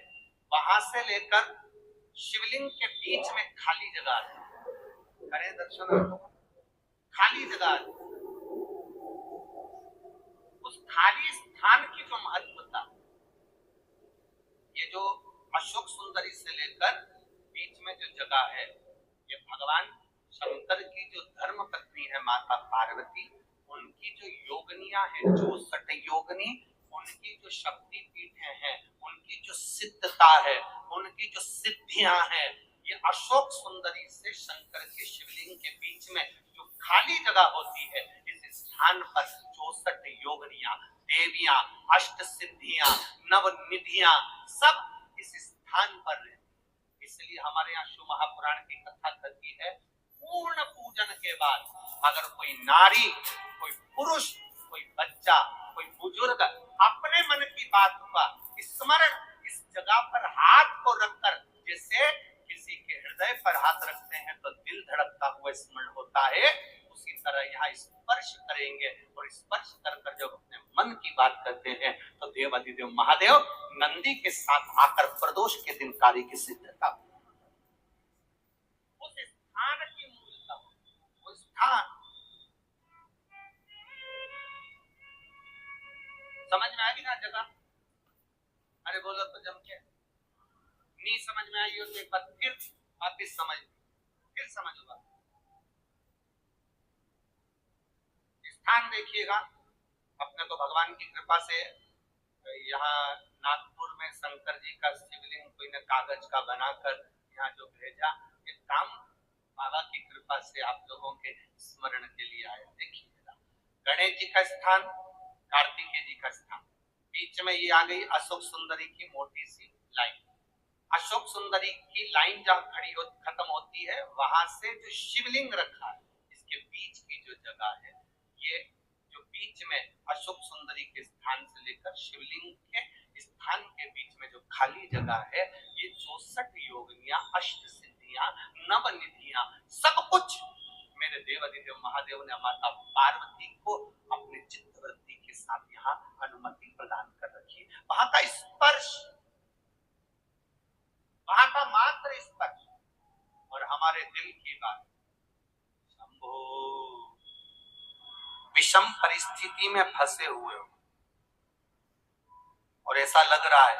वहां से लेकर शिवलिंग के बीच में खाली जगह है, करें दर्शन, खाली जगह है। उस खाली स्थान की जो महत्वता, ये जो अशोक सुंदरी से लेकर बीच में जो जगह है, ये भगवान शंकर की जो धर्म पत्नी है माता पार्वती, उनकी जो योगनियां हैं, जो 64 योगनी, उनकी जो शक्ति पीठें हैं, उनकी जो सिद्धता है, उनकी जो सिद्धियां हैं, ये अशोक सुंदरी से शंकर के शिवलिंग के बीच में जो खाली जगह होती है, इस स्थान पर 64 योगनियां, देवियां, अष्ट सिद्धियां, नवनिधियां सब इस स्थान पर है। इसलिए हमारे यहाँ शिव महापुराण की कथा कहती है, पूर्ण पूजन के बाद अगर कोई नारी, कोई पुरुष, कोई बच्चा, कोई बुजुर्ग अपने मन की बात का स्मरण इस जगह पर हाथ को रखकर, जैसे किसी के हृदय पर हाथ रखते हैं तो दिल धड़कता हुआ स्मरण होता है, उसी तरह यहाँ स्पर्श करेंगे, और स्पर्श कर जब अपने मन की बात करते हैं तो देवाधिदेव महादेव नंदी के साथ आकर प्रदोष के दिन कार्य की सिद्धता, उस स्थान की मूलता, वो स्थान समझ में आएगी ना जगह, अरे बोलो तो जम के, नहीं समझ में आई हो तो एक बार फिर वापिस फिर समझो। स्थान देखिएगा, अपने को भगवान की कृपा से यहाँ नागपुर में शंकर जी का शिवलिंग कोई ने कागज का बनाकर यहाँ जो भेजा, ये काम बाबा की कृपा से आप लोगों के स्मरण के लिए आया। देखिएगा, गणेश जी का स्थान, कार्तिकेय जी का स्थान, बीच में ये आ गई अशोक सुंदरी की मोटी सी लाइन। अशोक सुंदरी की लाइन जहाँ खत्म होती है, वहां से जो शिवलिंग रखा है, इसके बीच की जो जगह है, ये जो बीच में अशोक सुंदरी के स्थान से लेकर शिवलिंग के स्थान के बीच में जो खाली जगह है, ये 64 योगिनियां, अष्ट सिद्धियां, नवनिधियां, सब कुछ मेरे देवाधिदेव महादेव ने माता पार्वती को अपने चित्तवृत्ति के साथ यहाँ अनुमति प्रदान कर रखी। वहां का स्पर्श, वहां का मात्र स्पर्श, और हमारे दिल की बात, शंभो, विषम परिस्थिति में फंसे हुए हो और ऐसा लग रहा है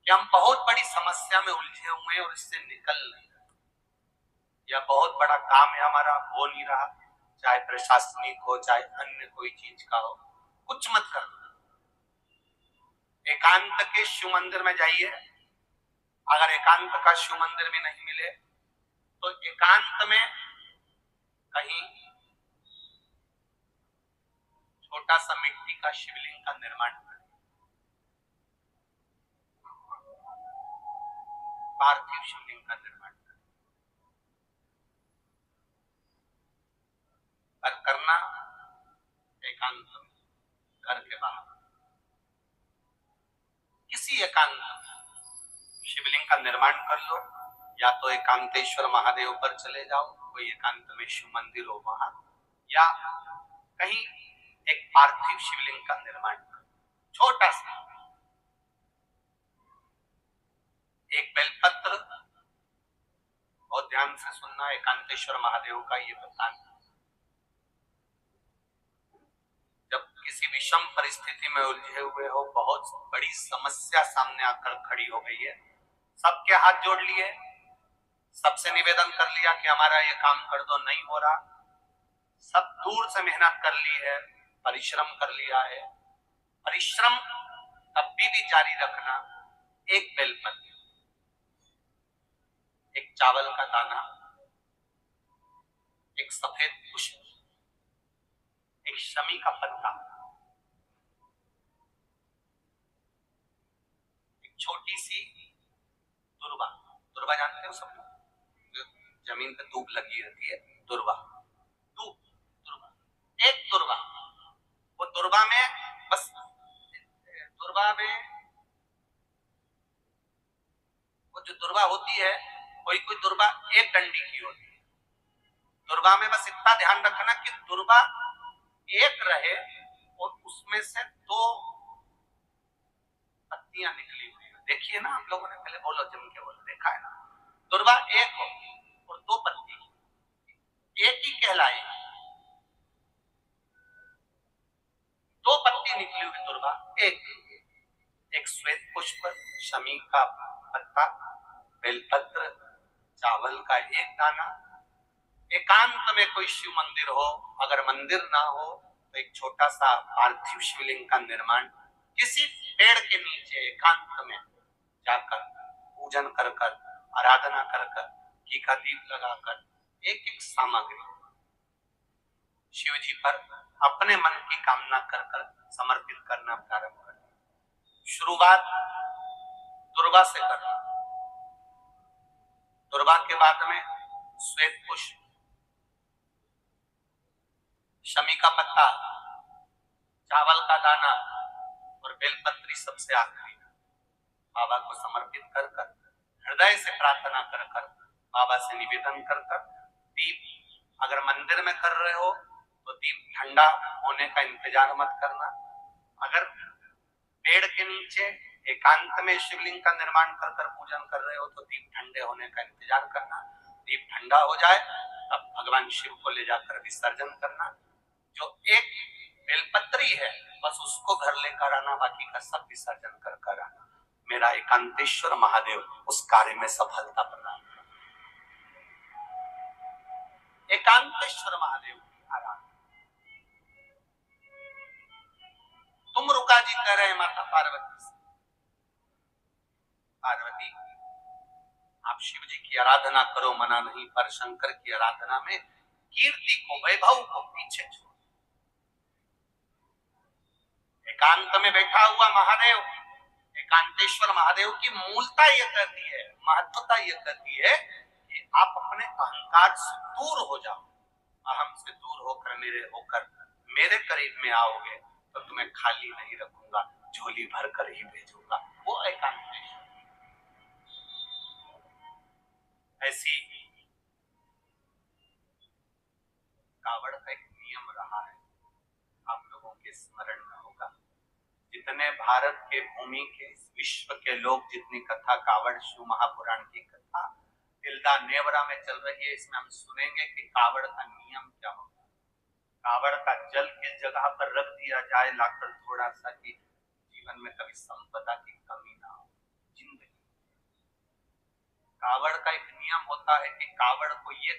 कि हम बहुत बड़ी समस्या में उलझे हुए हैं और इससे निकल नहीं रहे, या बहुत बड़ा काम है हमारा, हो नहीं रहा, चाहे प्रशासनिक हो चाहे अन्य कोई चीज का हो, कुछ मत करना, एकांत के शिव मंदिर में जाइए। अगर एकांत का शिव मंदिर भी नहीं मिले तो एकांत में कहीं छोटा सा मिट्टी का शिवलिंग का निर्माण करें, पार्थिव शिवलिंग का निर्माण करें, और करना एकांत में, घर के बाहर किसी एकांत शिवलिंग का निर्माण कर लो, या तो एकांतेश्वर महादेव पर चले जाओ, कोई एकांत में शिव मंदिर हो वहां, या कहीं एक पार्थिव शिवलिंग का निर्माण करो, छोटा सा, एक बेलपत्र, बहुत ध्यान से सुनना, एकांतेश्वर महादेव का ये बताना, किसी विषम परिस्थिति में उलझे हुए हो, बहुत बड़ी समस्या सामने आकर खड़ी हो गई है, सबके हाथ जोड़ लिए, सबसे निवेदन कर लिया कि हमारा ये काम कर दो, नहीं हो रहा, सब दूर से मेहनत कर ली है, परिश्रम कर लिया है, परिश्रम तब भी जारी रखना। एक बेलपत्र, एक चावल का दाना, एक सफेद पुष्प, एक शमी का पत्ता, एक छोटी सी दुर्वा। दुर्वा जानते हो सब लोग, जमीन पे दूब लगी रहती है, दुर्वा, दूब, दुर्वा, एक दुर्वा। वो दुर्वा में बस, दुर्वा में वो जो दुर्वा होती है, कोई कोई दुर्वा एक डंडी की होती है। दुर्वा में बस इतना ध्यान रखना कि दुर्वा एक रहे और उसमें से दो पत्तियां निकली हुई है। देखिए ना, आप लोगों ने पहले बोलो, जम के बोलो, देखा है ना, दुर्वा एक हो और दो पत्ती एक ही कहलाई, दो पत्ती निकली हुई दुर्वा एक, एक श्वेत पुष्प, शमी का पत्ता, बेलपत्र, चावल का एक दाना। एकांत में कोई शिव मंदिर हो, अगर मंदिर ना हो तो एक छोटा सा पार्थिव शिवलिंग का निर्माण किसी पेड़ के नीचे एकांत में जाकर पूजन कर कर, आराधना कर कर, घी का दीप लगाकर एक एक सामग्री शिव जी पर अपने मन की कामना कर कर समर्पित करना प्रारंभ करना। शुरुआत दुर्वा से करना, दुर्वा के बाद में श्वेत पुष्प, शमी का पत्ता, चावल का दाना और बेलपत्री सबसे आखिरी बाबा को समर्पित कर कर, हृदय से प्रार्थना कर कर, बाबा से निवेदन कर कर, दीप अगर मंदिर में कर रहे हो तो दीप ठंडा होने का इंतजार मत करना। अगर पेड़ के नीचे एकांत में शिवलिंग का निर्माण कर कर पूजन कर रहे हो तो दीप ठंडे होने का इंतजार करना। दीप ठंडा हो जाए तब भगवान शिव को ले जाकर विसर्जन करना। जो एक बेलपत्री है बस उसको घर लेकर आना, बाकी का सब विसर्जन कर कर आना। मेरा एकांतेश्वर महादेव उस कार्य में सफलता प्रदान करे। एकांतेश्वर महादेव की आराधना। तुम रुका जी कह रहे हैं माता पार्वती से, पार्वती आप शिव जी की आराधना करो, मना नहीं, पर शंकर की आराधना में कीर्ति को, वैभव को पीछे छोड़। एकांत में बैठा हुआ महादेव, एकांतेश्वर महादेव की मूलता यह कहती है, महत्वता यह कहती है कि आप अपने अहंकार से दूर हो जाओ, अहम से दूर होकर मेरे करीब में आओगे तो तुम्हें खाली नहीं रखूंगा, झोली भर कर ही भेजूंगा। वो एकांतेश्वर। ऐसी कावड़ का एक नियम रहा है, आप लोगों के स्मरण में होगा। जितने भारत के भूमि के, विश्व के लोग जितनी कथा कावड़ शिव महापुराण की कथा तिल्दा नेवरा में चल रही है, इसमें हम सुनेंगे कि कावड़ का नियम क्या होगा। कावड़ का जल किस जगह पर रख दिया जाए लाकर थोड़ा सा, कि जीवन में कभी संपदा की कमी ना हो। जिंदगी कावड़ का एक नियम होता है कि कावड़ को ये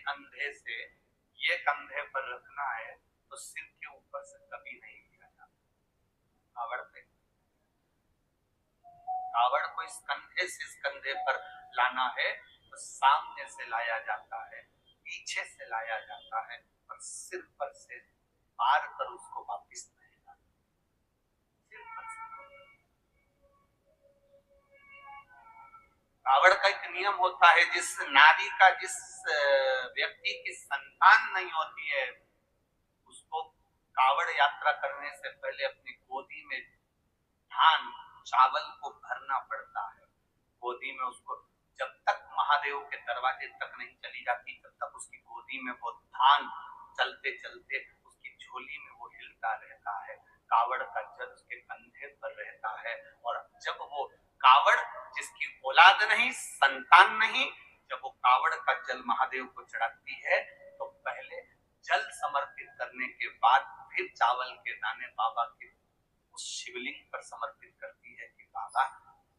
कंधे पर रखना है तो सिर के ऊपर से कभी नहीं लिया जाता। कावड़ को इस कंधे से इस कंधे पर लाना है तो सामने से लाया जाता है, पीछे से लाया जाता है, और सिर पर से पार कर उसको वापिस नहीं लाना। कावड़ का एक नियम होता है, जिस नारी का, जिस व्यक्ति की संतान नहीं होती है, उसको कावड़ यात्रा करने से पहले अपनी गोदी में धान चावल को भरना पड़ता है। गोदी में उसको, जब तक महादेव के दरवाजे तक नहीं चली जाती तब तक उसकी गोदी में वो धान चलते चलते उसकी झोली में वो हिलता रहता है। कावड़ का जल उसके कंधे पर रहता है, और जब वो कावड़, जिसकी औलाद नहीं, संतान नहीं, जब वो कावड़ का जल महादेव को चढ़ाती है तो पहले जल समर्पित करने के बाद फिर चावल के दाने बाबा के उस शिवलिंग पर समर्पित करती है कि बाबा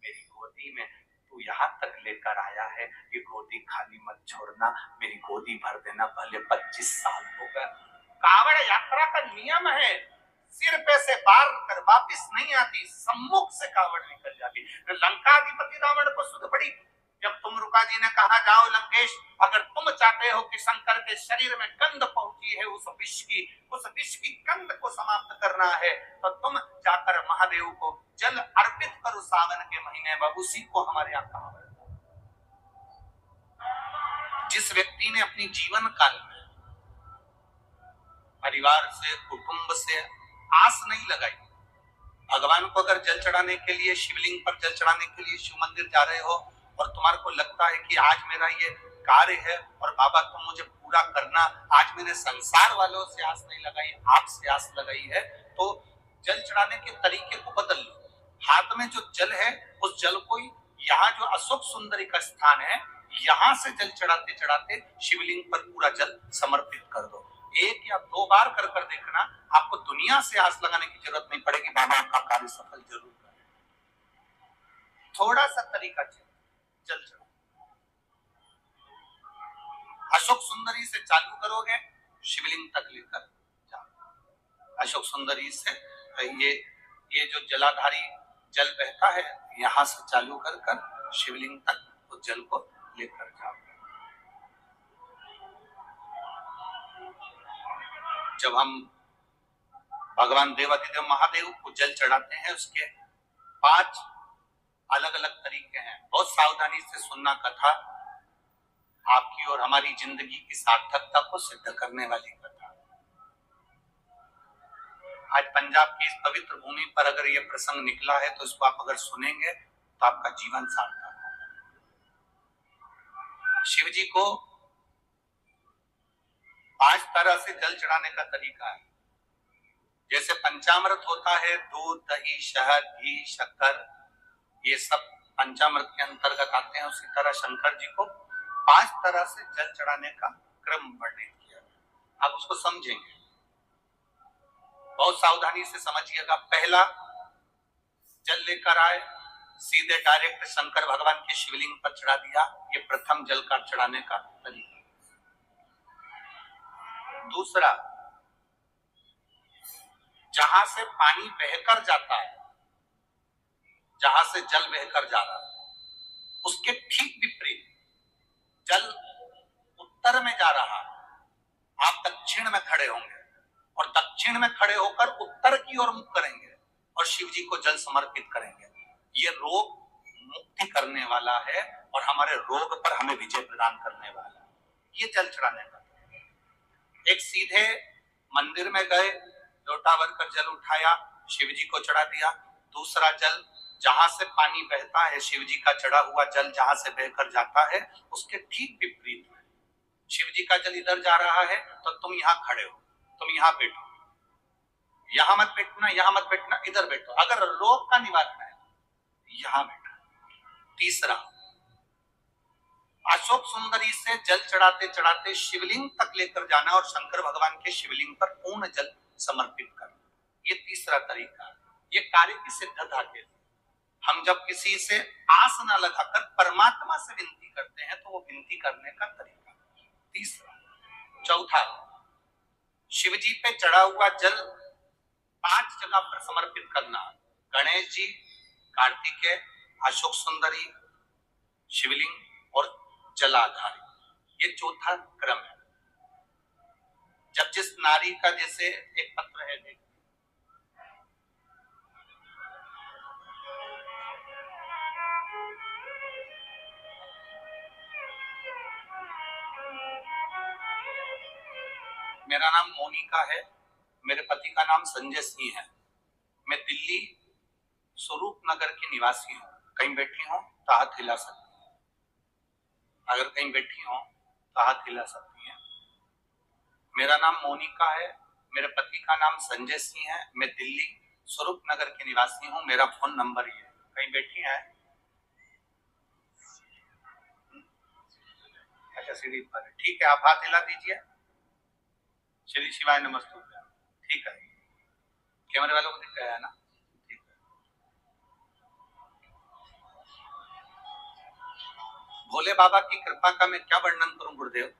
मेरी गोदी में तू यहाँ तक लेकर आया है, ये गोदी खाली मत छोड़ना, मेरी गोदी भर देना, भले 25 साल हो गए। कावड़ यात्रा का नियम है, सिर पे से बार कर वापिस नहीं आती, सम्मुख से कावड़ निकल जाती। लंकाधिपति रावण को सुध पड़ी जब तुमरुका जी ने कहा जाओ लंकेश, अगर तुम चाहते हो कि शंकर के शरीर में गंध पहुंची है उस विष की गंध को समाप्त करना है, तो तुम जाकर महादेव को जल अर्पित करो सावन के महीने में, उसी को हमारे यहाँ कहा। जिस व्यक्ति ने अपनी जीवन काल में परिवार से, कुटुंब से आस नहीं लगाई, भगवान को अगर जल चढ़ाने के लिए, शिवलिंग पर जल चढ़ाने के लिए शिव मंदिर जा रहे हो और तुम्हारे को लगता है कि आज मेरा ये कार्य है और बाबा तुम मुझे पूरा करना, आज मैंने संसार वालों से आस नहीं लगाई, आपसे आस लगाई है, तो जल चढ़ाने के तरीके को बदल लो। हाथ में जो जल है उस जल को यहाँ जो अशोक सुंदरी का स्थान है, यहाँ से जल चढ़ाते चढ़ाते शिवलिंग पर पूरा जल समर्पित कर दो। 1 या 2 बार कर कर देखना, आपको दुनिया से आस लगाने की जरूरत नहीं पड़ेगी, बाबा आपका कार्य सफल जरूर करें। थोड़ा सा तरीका जल चढ़ो, अशोक सुंदरी से चालू करोगे, शिवलिंग तक लेकर जाओ। अशोक सुंदरी से ये जो जलाधारी जल बहता है, यहां से चालू कर कर शिवलिंग तक उस जल को लेकर जाओ। जब हम भगवान देवाधिदेव महादेव को जल चढ़ाते हैं, उसके 5 अलग अलग तरीके हैं। बहुत सावधानी से सुनना कथा, आपकी और हमारी जिंदगी की सार्थकता को सिद्ध करने वाली कथा। आज पंजाब की इस पवित्र भूमि पर अगर ये प्रसंग निकला है तो इसको आप अगर सुनेंगे तो आपका जीवन सार्थक होगा। शिव जी को 5 तरह से जल चढ़ाने का तरीका है। जैसे पंचामृत होता है, दूध, दही, शहद, घी, शक्कर, ये सब पंचामृत के अंतर्गत आते हैं, उसी तरह शंकर जी को 5 तरह से जल चढ़ाने का क्रम वर्णित किया। आप उसको समझेंगे, बहुत सावधानी से समझिएगा। पहला, जल लेकर आए, सीधे डायरेक्ट शंकर भगवान के शिवलिंग पर चढ़ा दिया, ये प्रथम जल का चढ़ाने का तरीका। दूसरा, जहां से पानी बहकर जाता है, जहां से जल बहकर जा रहा है, उसके ठीक विपरीत जल उत्तर में जा रहा है, आप दक्षिण में खड़े होंगे और दक्षिण में खड़े होकर उत्तर की ओर मुख करेंगे और शिव जी को जल समर्पित करेंगे। ये रोग मुक्ति करने वाला है और हमारे रोग पर हमें विजय प्रदान करने वाला है। ये जल चढ़ाने का। एक सीधे मंदिर में गए, लोटा भरकर जल उठाया, शिव जी को चढ़ा दिया। दूसरा जल, जहां से पानी बहता है, शिव जी का चढ़ा हुआ जल जहां से बहकर जाता है, उसके ठीक विपरीत में शिव जी का जल इधर जा रहा है तो तुम यहाँ खड़े हो, तुम यहाँ बैठो, यहाँ मत बैठना, यहाँ मत बैठना, इधर बैठो। अगर रोग का निवारण है यहाँ बैठो। तीसरा, अशोक सुंदरी से जल चढ़ाते चढ़ाते शिवलिंग तक लेकर जाना और शंकर भगवान के शिवलिंग पर पूर्ण जल समर्पित करना, ये तीसरा तरीका है। ये कार्य की सिद्धता के लिए हम जब किसी से आस न लगाकर परमात्मा से विनती करते हैं तो वो विनती करने का तरीका। तीसरा। चौथा, शिव जी पे चढ़ा हुआ जल 5 जगह पर समर्पित करना, गणेश जी, कार्तिकेय, अशोक सुंदरी, शिवलिंग और जलाधारी, ये चौथा क्रम है। जब जिस नारी का, जैसे एक पत्र है, देख मेरा नाम मोनिका है, मेरे पति का नाम संजय सिंह है। मैं दिल्ली स्वरूप नगर की निवासी हूँ। कहीं बैठी हूँ तो हाथ हिला सकती हैं, अगर कहीं बैठी हूँ तो हाथ हिला सकती हैं। मेरा नाम मोनिका है, मेरे पति का नाम संजय सिंह है, मैं दिल्ली स्वरूप नगर की निवासी हूँ। मेरा फोन नंबर ये है। कहीं बैठी है? अच्छा, सीढ़ी पर, ठीक है, आप हाथ हिला दीजिए। श्री शिवाय नमस्तुभ्यं। ठीक है। कैमरे वालों को दिख गया है ना? ठीक है। भोले बाबा की कृपा का मैं क्या वर्णन करूं गुरुदेव।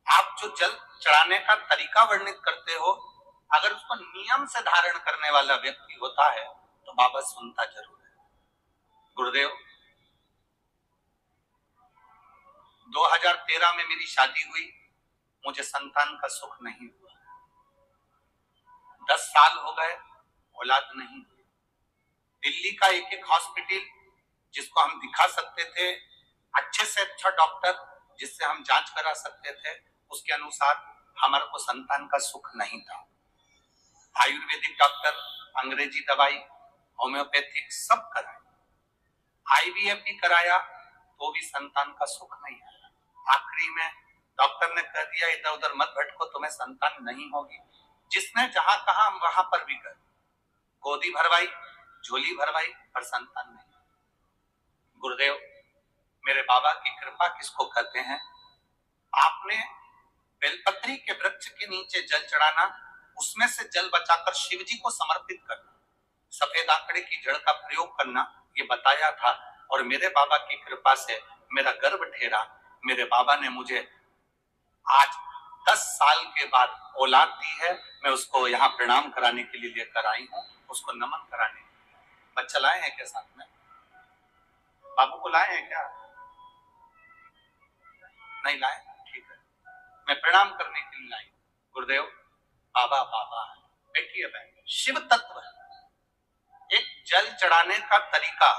आप जो जल चढ़ाने का तरीका वर्णित करते हो, अगर उसको नियम से धारण करने वाला व्यक्ति होता है तो बाबा सुनता जरूर है। गुरुदेव 2013 में मेरी शादी हुई, मुझे संतान का सुख नहीं हुआ। 10 साल हो गए, औलाद नहीं हुई। दिल्ली का एक एक हॉस्पिटल जिसको हम दिखा सकते थे, अच्छे से अच्छा डॉक्टर जिससे हम जांच करा सकते थे, उसके अनुसार हमारे को संतान का सुख नहीं था। आयुर्वेदिक डॉक्टर, अंग्रेजी दवाई, होम्योपैथिक सब कराए, आईवीएफ भी कराया तो भी संतान का सुख नहीं आया। आखिरी में डॉक्टर ने कह दिया इधर उधर मत भटको, तुम्हें संतान नहीं होगी। जिसने जहां कहा हम वहां पर भी गए, गोदी भरवाई, झोली भरवाई, पर संतान नहीं। गुरुदेव मेरे बाबा की कृपा किसको कहते हैं। आपने बेलपत्री के वृक्ष के नीचे जल चढ़ाना, उसमें से जल बचाकर शिव जी को समर्पित करना, सफेद आंकड़े की जड़ का प्रयोग करना, ये बताया था। और मेरे बाबा की कृपा से मेरा गर्भ ठहरा। मेरे बाबा ने मुझे आज 10 साल के बाद औलाद दी है। मैं उसको यहाँ प्रणाम कराने के लिए लेकर आई हूँ, उसको नमन कराने। बच्चा लाए हैं क्या साथ में? बाबू को लाए हैं क्या? नहीं लाए? ठीक है, मैं प्रणाम करने के लिए लाई। गुरुदेव बाबा बाबा बैठिए बहन, शिव तत्व है। एक जल चढ़ाने का तरीका,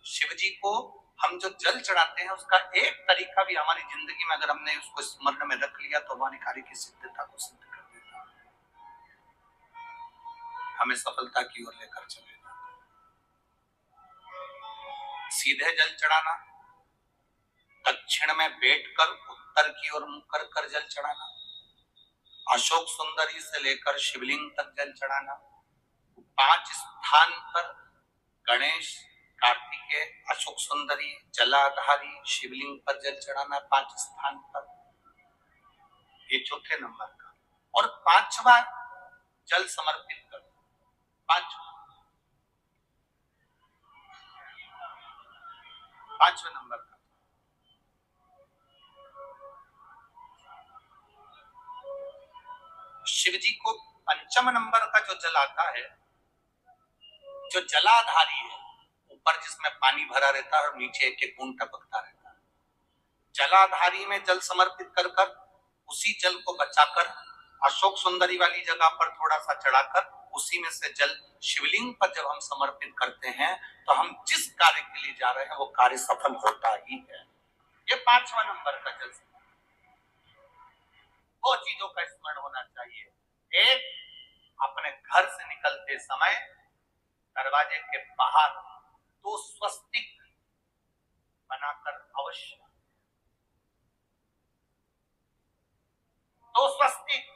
शिव जी को हम जो जल चढ़ाते हैं उसका एक तरीका भी हमारी जिंदगी में अगर हमने उसको स्मरण में रख लिया तो हमारी कार्य की सिद्धता को सिद्ध कर देता, हमें सफलता की ओर लेकर चलेगा। सीधे जल चढ़ाना, दक्षिण में बैठकर उत्तर की ओर मुख कर कर जल चढ़ाना, अशोक सुंदरी से लेकर शिवलिंग तक जल चढ़ाना, 5 स्थान पर गणेश, कार्तिकेय, अशोक सुंदरी, जलाधारी, शिवलिंग पर जल चढ़ाना 5 स्थान पर, ये चौथे नंबर का। और 5वां जल समर्पित कर, 5वें नंबर का। शिव जी को 5म नंबर का जो जल आता है, जो जलाधारी है, ऊपर जिसमें पानी भरा रहता है और नीचे एक एक बूंद टपकता रहता है, जलाधारी में जल समर्पित कर कर उसी जल को बचाकर अशोक सुंदरी वाली जगह पर थोड़ा सा चढ़ाकर उसी में से जल शिवलिंग पर जब हम समर्पित करते हैं तो हम जिस कार्य के लिए जा रहे हैं वो कार्य सफल होता ही है। ये 5वां नंबर का जल। दो चीजों का स्मरण होना चाहिए। एक, अपने घर से निकलते समय दरवाजे के बाहर 2 स्वस्तिक बनाकर अवश्य, 2 स्वस्तिक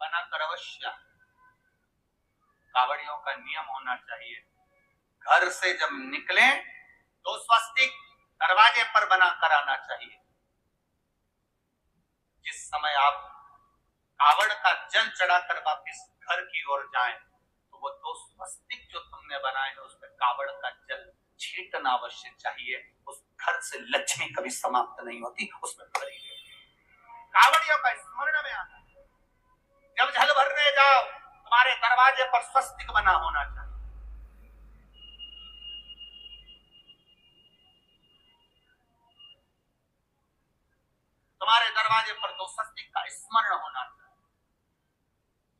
बनाकर अवश्य। कावड़ियों का नियम होना चाहिए, घर से जब निकले 2 स्वस्तिक दरवाजे पर बनाकर आना चाहिए। जिस समय आप कावड़ का जल चढ़ाकर वापिस घर की ओर जाएं तो वो 2 स्वस्तिक जो तुमने बनाए हैं उसमें कावड़ का जल छींटना अवश्य चाहिए। उस घर से लक्ष्मी कभी समाप्त नहीं होती, उसमें भरी रहती। कावड़ियों का स्मरण में आना, जब जल भरने जाओ तुम्हारे दरवाजे पर स्वस्तिक बना होना चाहिए। तुम्हारे दरवाजे पर 2 स्वस्तिक का स्मरण होना चाहिए।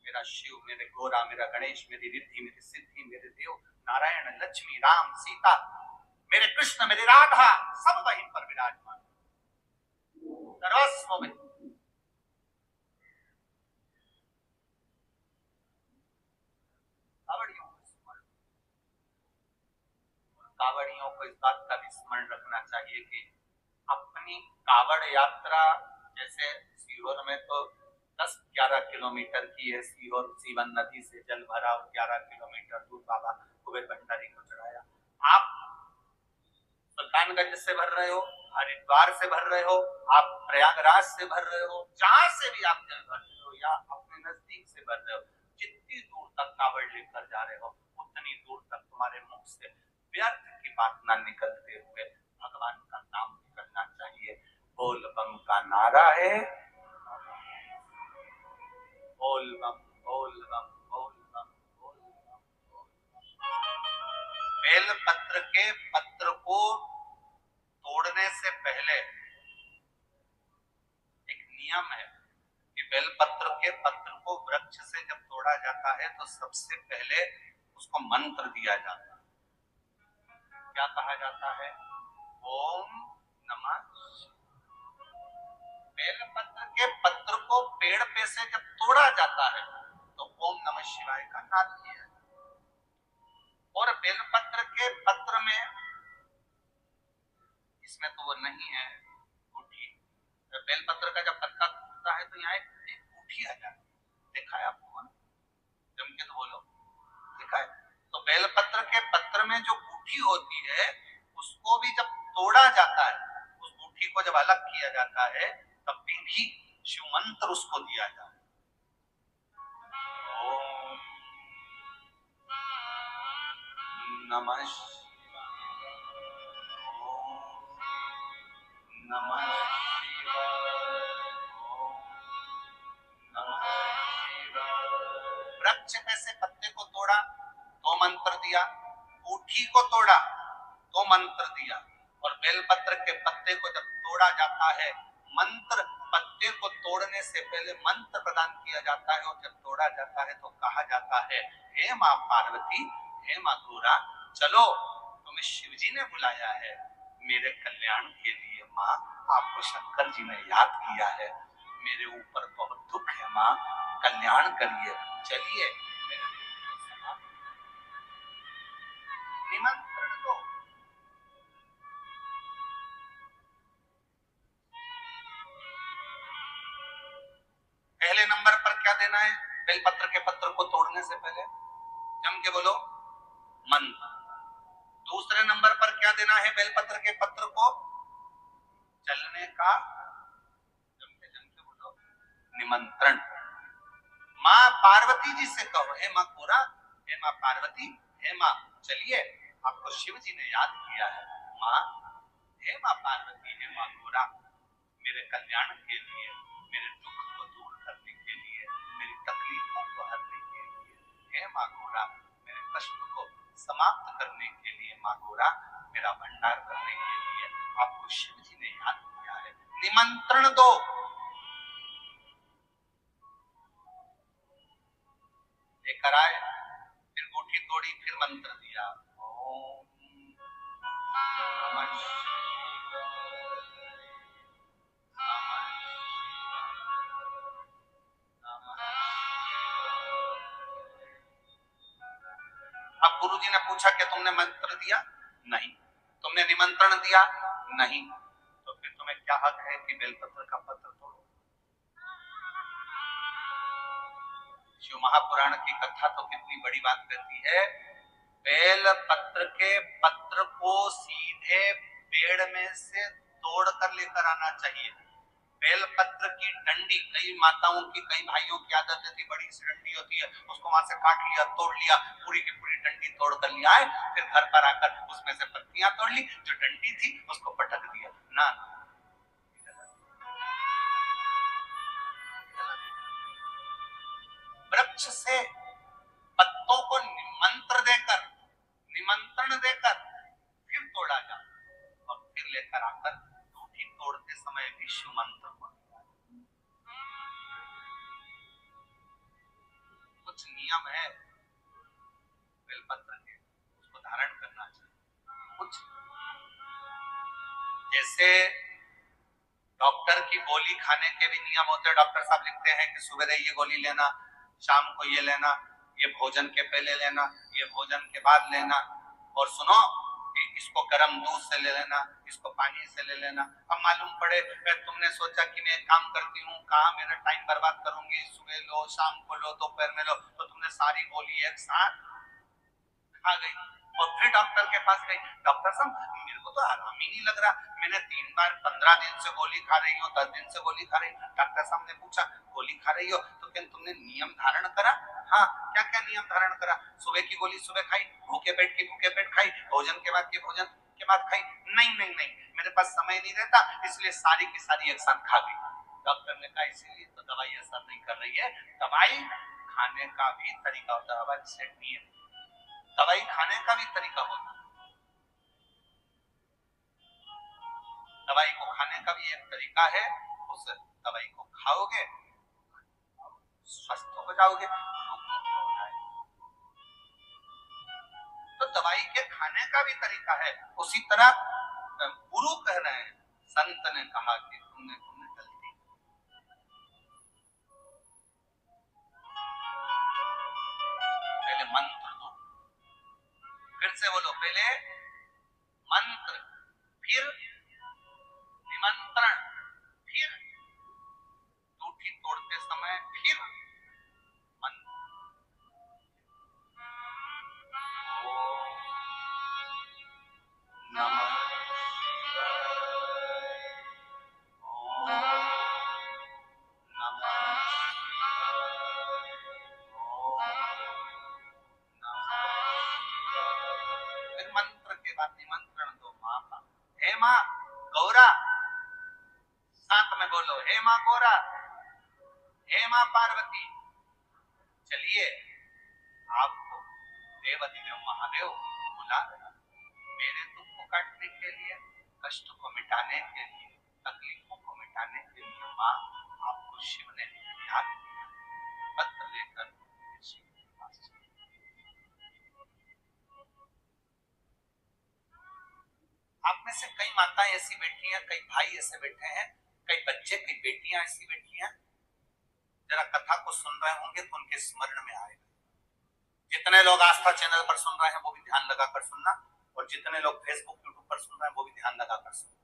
मेरा शिव, मेरे गोरा, मेरा गणेश, मेरी रिद्धि, मेरी सिद्धि, मेरे देव नारायण, लक्ष्मी, राम, सीता, मेरे कृष्ण, मेरी राधा, सब वहीं पर विराजमान। सर्वस्व में कावड़ियों को इस बात का भी स्मरण रखना चाहिए कि अपनी कावड़ यात्रा, जैसे सीहोर में तो 10-11 किलोमीटर की है, सीहोर सीवन नदी से जल भरा और 11 किलोमीटर दूर बाबा कुबेर भंडारी को चढ़ाया। आप सुल्तानगंज से भर रहे हो, हरिद्वार से भर रहे हो, आप प्रयागराज से भर रहे हो, जहां से भी आप जल भर रहे हो या अपने नजदीक से भर रहे हो, जितनी दूर तक कावड़ लेकर जा रहे हो उतनी दूर तक तुम्हारे मुख से व्यर्थ की बात ना निकलते हुए भगवान का नाम निकलना चाहिए। बोल बम का नारा है, बोल बम बोल बम बोल बम बोल बम बोल बम। बेल पत्र के पत्र को तोड़ने से पहले एक नियम है कि बेलपत्र के पत्र को वृक्ष से जब तोड़ा जाता है तो सबसे पहले उसको मंत्र दिया जाता है। क्या कहा जाता है? ओम नमः। बेलपत्र के पत्र को पेड़ पे से जब तोड़ा जाता है तो ओम नमः शिवाय का नाद किया जाता है। और बेलपत्र के पत्र में, इसमें तो वो नहीं है गुठी, बेलपत्र का जब पत्ता टूटता है तो यहाँ एक गुठी आ जाती है। देखा है आपको? जम के तो बोलो, देखा है? तो बेलपत्र के पत्र में जो गुठी होती है उसको भी जब तोड़ा जाता है, उस गुठी को जब अलग किया जाता है तब भी शिव मंत्र उसको दिया जाता है। ओम नमः शिवाय, ओम नमः शिवाय, ओम नमः शिवाय। वृक्ष में से पत्ते को तोड़ा तो मंत्र दिया, गुठी को तोड़ा तो मंत्र दिया, और बेलपत्र के पत्ते को जब तोड़ा जाता है मंत्र, पत्ते को तोड़ने से पहले मंत्र प्रदान किया जाता है, और जब तोड़ा जाता है तो कहा जाता है, हे माँ पार्वती, हे माँ गौरा, चलो तुम्हें शिवजी ने बुलाया है मेरे कल्याण के लिए। माँ, आपको शंकर जी ने याद किया है, मेरे ऊपर बहुत दुख है माँ, कल्याण करिए, चलिए निमंत्रण दो। पहले नंबर पर क्या देना है बेलपत्र के पत्र को तोड़ने से पहले? जम के बोलो, मंत्र। दूसरे नंबर पर क्या देना है बेलपत्र के पत्र को चलने का? जम के बोलो, निमंत्रण। माँ पार्वती जी से कहो, हे माँ गौरा, हे माँ पार्वती, हे माँ चलिए, आपको शिव जी ने याद किया है। माँ, हे माँ पार्वती, हे माँ गौरा, मेरे कल्याण के लिए, मेरे दुख को दूर करने के लिए, मेरी तकलीफों को हरने के लिए, हे माँ गौरा, मेरे कष्ट को समाप्त करने के लिए, माँ गौरा, मेरा भंडार करने के लिए आपको शिव जी ने याद किया है, निमंत्रण दो। लेकर आए, फिर गुठी तोड़ी, फिर मंत्र दिया, ओम नमः अब गुरुजी ने पूछा कि तुमने मंत्र दिया? नहीं। तुमने निमंत्रण दिया? नहीं। तो फिर तुम्हें क्या हक है कि बेलपत्र का पत्र तोड़ो? शिव महापुराण की कथा तो कितनी बड़ी बात कहती है, बेल पत्र के पत्र को सीधे पेड़ में से तोड़ कर लेकर आना चाहिए। बेल पत्र की डंडी, कई माताओं की, कई भाइयों की आदत थी, बड़ी सी डंडी होती है, उसको वहां से काट लिया, तोड़ लिया, पूरी की पूरी डंडी तोड़ कर लिया है, फिर घर पर आकर उसमें से पत्तियां तोड़ ली, जो डंडी थी उसको पटक दिया। ना, वृक्ष से पत्तों को मंत्र देकर, निमंत्रण देकर फिर तोड़ा जाता, और फिर लेकर आकर टूटी तोड़ते समय विश्व मंत्र को। कुछ नियम है बेलपत्र के, उसको धारण करना चाहिए। कुछ जैसे डॉक्टर की गोली खाने के भी नियम होते हैं। डॉक्टर साहब लिखते हैं कि सुबह ये गोली लेना, शाम को ये लेना, ये भोजन के पहले लेना, ये भोजन के बाद लेना, और सुनो कि इसको गर्म दूध से ले लेना, इसको पानी से ले लेना। अब मालूम पड़े तुमने सोचा कि मैं काम करती हूँ, कहाँ मेरा टाइम बर्बाद करूंगी, सुबह लो, शाम को लो, दोपहर में लो, तो तुमने सारी गोली एक साथ खा गई, और फिर डॉक्टर के पास गई, डॉक्टर साहब मेरे को तो आराम ही नहीं लग रहा, मैंने 3 बार 15 दिन से गोली खा रही हूँ, 10 दिन से गोली खा रही हूँ। डॉक्टर साहब ने पूछा गोली खा रही हो तो क्या तुमने नियम धारण करा? हाँ, क्या क्या नियम धारण करा? सुबह की गोली सुबह खाई, भूखे पेट की भूखे पेट खाई, भोजन के बाद की भोजन के बाद खाई। नहीं नहीं नहीं, मेरे पास समय नहीं रहता, इसलिए सारी की सारी एक साथ खा गई। डॉक्टर ने कहा इसीलिए तो दवाई असर नहीं कर रही है। दवाई खाने का भी तरीका होता है, हमारे सेठ नहीं है, दवाई खाने का भी तरीका होता है। दवाई को खाने का भी एक तरीका है, उस दवाई को खाओगे स्वस्थ हो जाओगे, रोग मुक्त हो जाएगा। तो दवाई के खाने का भी तरीका है। उसी तरह गुरु कह रहे हैं, संत ने कहा कि तुमने गलती, पहले मंत्र दो, फिर से बोलो, पहले मंत्र, फिर निमंत्रण, फिर टूटी तोड़ते समय फिर मंत्र। नमः फिर मंत्र के बाद निमंत्रण दो माँ का। हे माँ गौरा, साथ में बोलो, हे माँ गौरा, हे माँ पार्वती, चलिए आपको देवाधिदेव महादेव बुला रहे, मेरे दुख को काटने के लिए, कष्ट को मिटाने के लिए, तकलीफों को मिटाने के लिए। माँ आपको शिव ने याद किया, पत्र लेकर शिव के पास चले। आप में से कई माताएं ऐसी बैठी हैं, कई भाई ऐसे बैठे हैं, कई बच्चे, कई बेटियां ऐसी बैठी हैं, जरा कथा को सुन रहे होंगे तो उनके स्मरण में आएगा। जितने लोग आस्था चैनल पर सुन रहे हैं वो भी ध्यान लगाकर सुनना, और जितने लोग फेसबुक यूट्यूब पर सुन रहे हैं वो भी ध्यान लगाकर सुनना।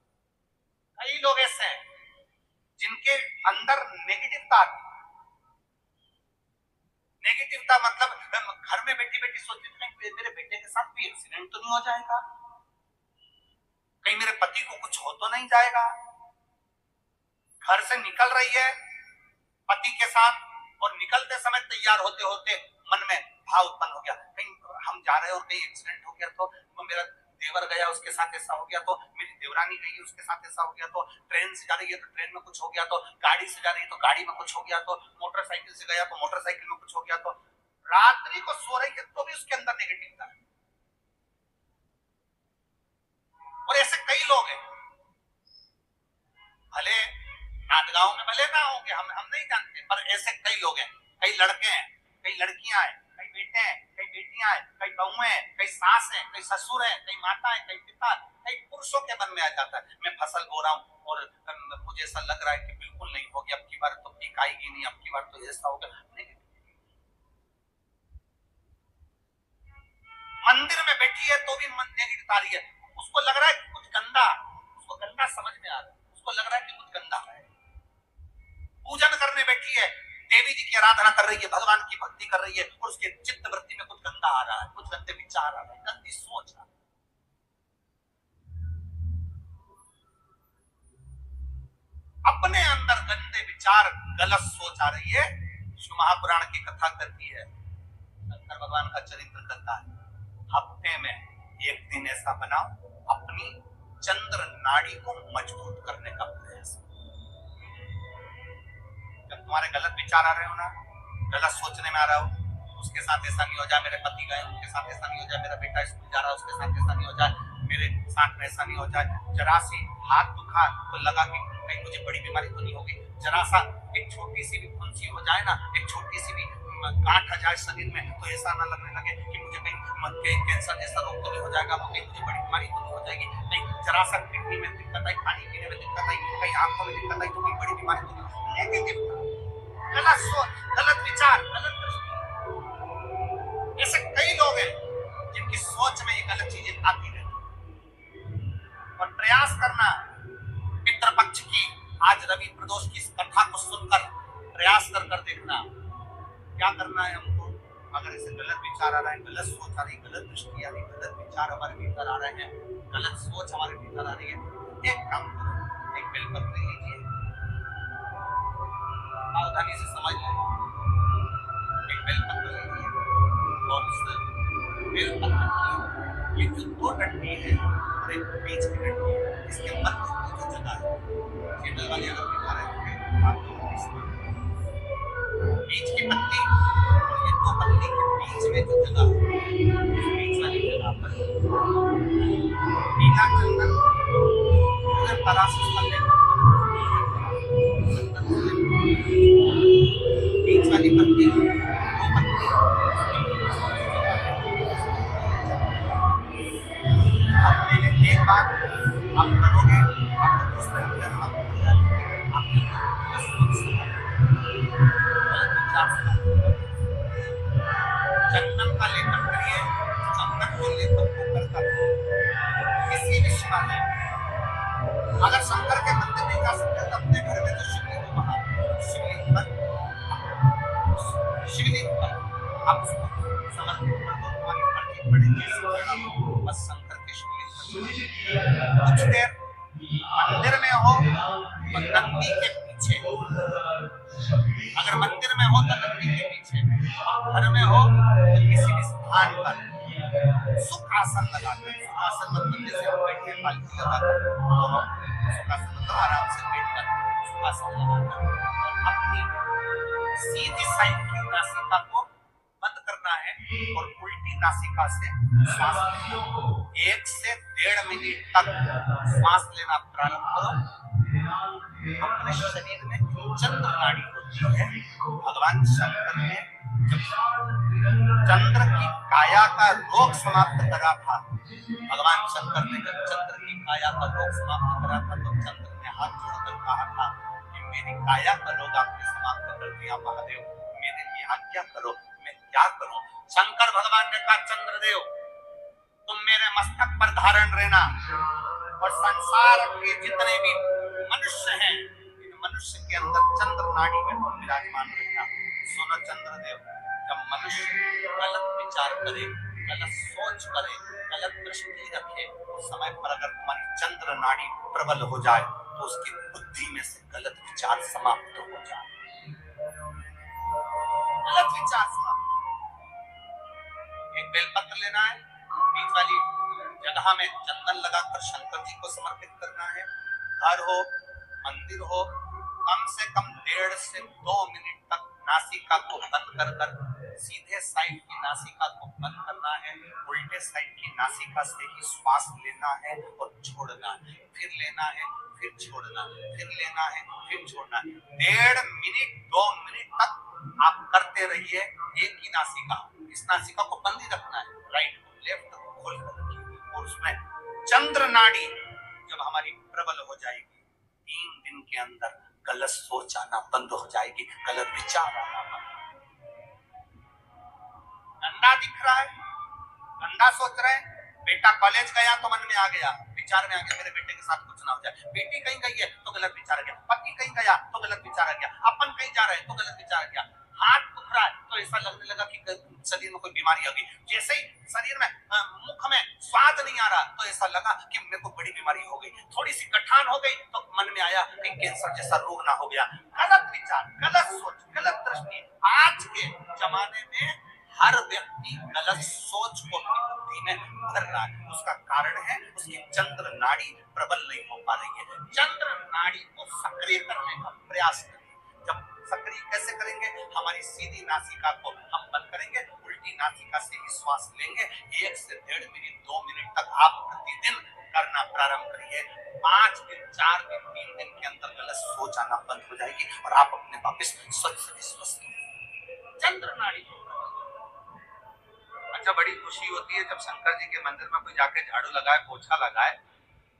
कई लोग ऐसे हैं जिनके अंदर नेगेटिवता आती है। नेगेटिवता मतलब घर में बेटी बेटी सोचती है मेरे बेटे के साथ भी एक्सीडेंट तो नहीं हो जाएगा, कहीं मेरे पति को कुछ हो तो नहीं जाएगा। घर से निकल रही है पति के साथ, और निकलते समय तैयार होते होते मन में भाव उत्पन्न हो गया, कहीं हम जा रहे हैं और कहीं एक्सीडेंट हो गया तो, मेरा देवर गया उसके साथ ऐसा हो गया तो, मेरी देवरानी गई उसके साथ ऐसा हो गया तो, ट्रेन से जा रही है तो ट्रेन में कुछ हो गया तो, गाड़ी से जा रही है तो गाड़ी में कुछ हो गया तो, मोटरसाइकिल से गया तो मोटरसाइकिल में कुछ हो गया तो। रात्रि को सो रही है तो भी उसके अंदर नेगेटिवता है। और ऐसे कई लोग हैं, भले नांदगांव में भले ना होंगे, हम नहीं जानते, पर ऐसे कई लोग हैं, कई लड़के हैं, कई लड़कियां हैं, कई बेटे हैं, कई बेटियां हैं, कई बहुएं हैं, कई सास हैं, कई ससुर हैं, कई माता है, कई पिता, कई पुरुषों के मन में आ जाता है मैं फसल बो रहा हूँ और मुझे ऐसा लग रहा है कि बिल्कुल नहीं होगी, अब की बार तो पीक आएगी नहीं, अब की बार तो ऐसा होगा। मंदिर में बैठी है तो भी मन नेगेटिव आ रही है, उसको लग रहा है कि कुछ गंदा, उसको गंदा समझ में आ रहा है, उसको लग रहा है कि कुछ गंदा है। पूजन करने बैठी है, देवी जी की आराधना कर रही है, भगवान की भक्ति कर रही है, और उसके चित्त वृत्ति में कुछ गंदा आ रहा है, कुछ गंदे विचार आ रहे हैं, गंदी सोच आ रही है। अपने अंदर गंदे विचार, गलत सोच आ रही है। शिव महापुराण की कथा करती है, शंकर भगवान का चरित्र करता है, हफ्ते में एक दिन ऐसा बनाओ अपनी चंद्र नाड़ी को मजबूत करने का प्रयास। जब तुम्हारे गलत विचार आ रहे हो ना, गलत सोचने में आ रहा हो, उसके साथ ऐसा नहीं हो जाए, मेरे पति गए उनके साथ ऐसा नहीं हो जाए, मेरा बेटा स्कूल जा रहा है उसके साथ ऐसा नहीं हो जाए, मेरे साथ में ऐसा नहीं हो जाए, जरा सी हाथ दुखा तो लगा कि कहीं मुझे बड़ी बीमारी तो नहीं होगी, जरा सा एक छोटी सी भी फुंसी हो जाए ना, एक छोटी सी भी गांठ आ जाए शरीर में, तो ऐसा ना लगने लगे कि मुझे कहीं कैंसर जैसा रोग तो नहीं हो जाएगा, कहीं मुझे बड़ी बीमारी तो नहीं हो जाएगी, नहीं जरा सा किडनी में दिक्कत आई, पानी पीने में दिक्कत आई, कहीं आंखों में दिक्कत आई तो कोई बड़ी बीमारी तो नहीं। नेगेटिव, गलत सोच, गलत विचार, गलत दृष्टि। ऐसे कई लोग हैं जिनकी सोच में ये गलत चीजें आती रहती। और प्रयास करना पितृपक्ष की, आज रवि प्रदोष की इस कथा को सुनकर प्रयास कर देखना क्या करना है हमको। अगर ऐसे गलत विचार आ रहे हैं, गलत सोच आ रही है, गलत दृष्टि आ रही है, गलत विचार हमारे भीतर आ रहे हैं, गलत सोच हमारे भीतर आ रही है, एक काम करो, एक बेलपत्र लीजिए, सावधानी से समझ लें, एक बेलपत्र बेलपत्र की ये जो दो डंडी है और एक बीच की डंडी है, इसके मध्य की जो जगह है, केबल वाले अगर दिखा रहे होंगे आप लोग बीच की पत्ती और ये दो पत्ती के बीच में जो जगह है, उस बीच वाली जगह पर नीला चंदन पूरे तरह से उसका लेकर बीच वाली पत्ती दो पत्ती अब मैंने एक बार आप करोगे आपको दूसरे अंदर आपके चंदन का लेपन करिए, चंदन के लेपन को करता किसी भी शिवालय अगर शंकर के मंदिर नहीं जा सकते तो अपने घर में जो शिवलिंग को वहां शिवलिंग पर आप उसको समर्पित कर दो, तुम्हारी मर्जी पड़ेगी बस शंकर के शिवलिंग पर कुछ देर मंदिर में हो तो नंदी के पीछे, अगर मंदिर में हो तो नंदी के पीछे, घर में हो तो किसी भी स्थान पर सुख आसन लगाकर, सुख आसन मतलब जैसे हम बैठे पालकी लगाकर सुख आसन मतलब आराम से बैठकर सुख आसन लगाकर अपनी सीधी साइड की नासिका को बंद करना है और उल्टी नासिका से श्वास लेना, 1 से 1.5 मिनट तक श्वास लेना प्रारंभ करो। अपने शरीर में चंद्र नाड़ी होती है, भगवान शंकर ने जब चंद्र की काया का रोग समाप्त करा था, भगवान शंकर ने जब चंद्र की काया का रोग समाप्त करा था तो चंद्र ने हाथ जोड़कर कहा था कि मेरी काया का रोग आपने समाप्त कर दिया महादेव, मेरे लिए आज्ञा करो, मैं क्या करूं। शंकर भगवान ने कहा चंद्रदेव तुम मेरे मस्तक पर धारण रहना और संसार के जितने भी मनुष्य हैं इन मनुष्य के अंदर चंद्र नाड़ी में तुम विराजमान रहना। सुनो चंद्रदेव, जब मनुष्य गलत विचार करे, गलत सोच करे, गलत दृष्टि रखे, उस समय पर अगर तुम्हारी चंद्र नाड़ी प्रबल हो जाए तो उसकी बुद्धि में से गलत विचार समाप्त हो जाए, गलत विचार समाप्त। एक बेलपत्र लेना है, बीच वाली जगह में चंदन लगाकर शंकर जी को समर्पित करना है। घर हो मंदिर हो, कम से कम 1.5 से 2 मिनट तक नासिका को बंद कर कर सीधे साइड की नासिका को बंद करना है, उल्टे साइड की नासिका से ही श्वास लेना है और छोड़ना है, फिर लेना है फिर छोड़ना, फिर लेना है फिर छोड़ना। 1.5 मिनट 2 मिनट तक आप करते रहिए एक ही नासिका, इस नासिका को बंद ही रखना है, राइट को लेफ्ट को खोल कर रखिए और उसमें चंद्र नाड़ी जब हमारी प्रबल हो जाएगी 3 दिन के अंदर गलत सोच आना बंद हो जाएगी, गलत विचार आना बंद। गंदा दिख रहा है, गंदा सोच रहे हैं, बेटा कॉलेज गया तो मन में आ गया, विचार में आ गया मेरे बेटे के साथ कुछ ना हो जाए, बेटी कहीं गई है तो गलत विचार आ गया, पति कहीं गया तो गलत विचार आ गया, अपन कहीं जा रहे हैं तो गलत विचार आ गया, हाथ दुख रहा है तो ऐसा लगने लगा कि शरीर में कोई बीमारी आ गई, जैसे ही शरीर में मुख में स्वाद नहीं आ रहा तो ऐसा लगा कि मेरे को बड़ी बीमारी हो गई, थोड़ी सी गठान हो गई तो मन में आया कि कैंसर जैसा रोग ना हो गया। गलत विचार, गलत सोच, गलत दृष्टि। आज के जमाने में हर व्यक्ति गलत सोच को अपनी बुद्धि में भर रहा है, उसका कारण है उसकी चंद्र नाड़ी प्रबल नहीं हो पा रही है। चंद्र नाड़ी को सक्रिय करने का प्रयास करें। जब सक्रिय कैसे करेंगे, हमारी सीधी नासिका को हम बंद करेंगे, उल्टी नासिका से ही श्वास लेंगे, 1 से 1.5 मिनट 2 मिनट तक आप प्रतिदिन करना प्रारंभ करिए। 5 दिन 4 दिन 3 दिन के अंदर गलत सोच आना बंद हो जाएगी और आप अपने वापस स्वच्छ स्वस्थ चंद्र नाड़ी। अच्छा, बड़ी खुशी होती है जब शंकर जी के मंदिर में कोई जाके झाड़ू लगाए, पोछा लगाए,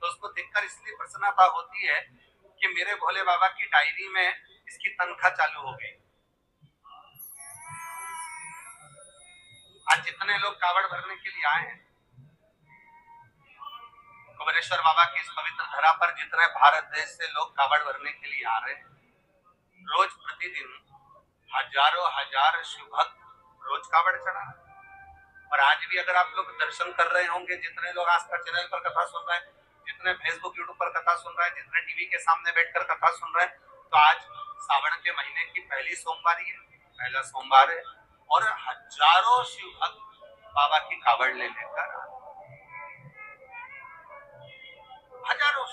तो उसको देखकर इसलिए प्रसन्नता होती है कि मेरे भोले बाबा की डायरी में इसकी तनख्वाह चालू हो गई। आज जितने लोग कावड़ भरने के लिए आए हैं कुबेरेश्वर बाबा की इस पवित्र धरा पर, जितने भारत देश से लोग कावड़ भरने के लिए आ रहे हैं, रोज प्रतिदिन हजारों हजार शिव भक्त रोज कावड़ चढ़ा। और आज भी अगर आप लोग दर्शन कर रहे होंगे, जितने लोग आस्था चैनल पर कथा सुन रहे हैं, जितने फेसबुक यूट्यूब पर कथा सुन रहे हैं, जितने टीवी के सामने बैठकर कथा सुन रहे हैं, तो आज सावन के महीने की पहली सोमवारी है, पहला सोमवार है और हजारों शिव भक्त बाबा की कावड़ ले लेकर हजारों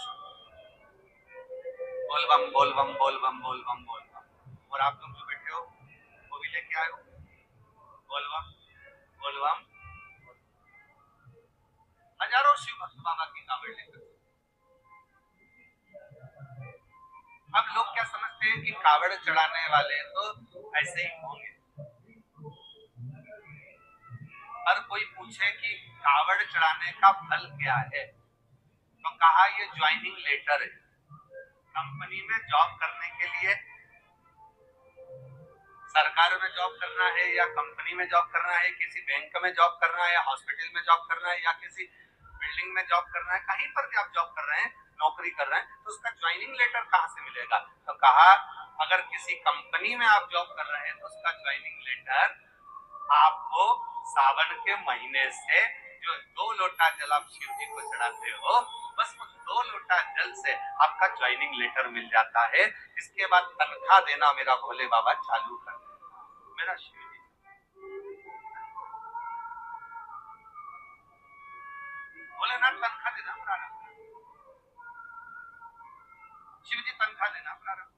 बोल बम बोल बम बोल बम बोल बम बोल बम, और आप लोग जो बैठे हो वो भी लेके आए हो बोल बम बोल बम। हजारों शिव भक्त बाबा की कावड़ लेकर। अब लोग क्या समझते हैं कि कावड़ चढ़ाने वाले तो ऐसे ही होंगे। हर कोई पूछे कि कावड़ चढ़ाने का फल क्या है, तो कहा ये ज्वाइनिंग लेटर है। कंपनी में जॉब करने के लिए, सरकार में जॉब करना है या कंपनी में जॉब करना है, किसी बैंक में जॉब करना है या हॉस्पिटल में जॉब करना है या किसी बिल्डिंग में जॉब करना है, कहीं पर भी आप जॉब कर रहे हैं, नौकरी कर रहे हैं, तो उसका ज्वाइनिंग लेटर कहाँ से मिलेगा? तो कहा अगर किसी कंपनी में आप जॉब कर रहे हैं तो उसका ज्वाइनिंग लेटर आपको सावन के महीने से जो 2 लोटा जल आप शिव जी को चढ़ाते हो, बस वो 2 लोटा जल से आपका ज्वाइनिंग लेटर मिल जाता है। इसके बाद तनख्वाह देना मेरा भोले बाबा चालू कर देगा। मेरा शिव जी भोलेनाथ तनख्वाह देना प्रारंभ कर, शिव जी तनख्वाह देना प्रारंभ।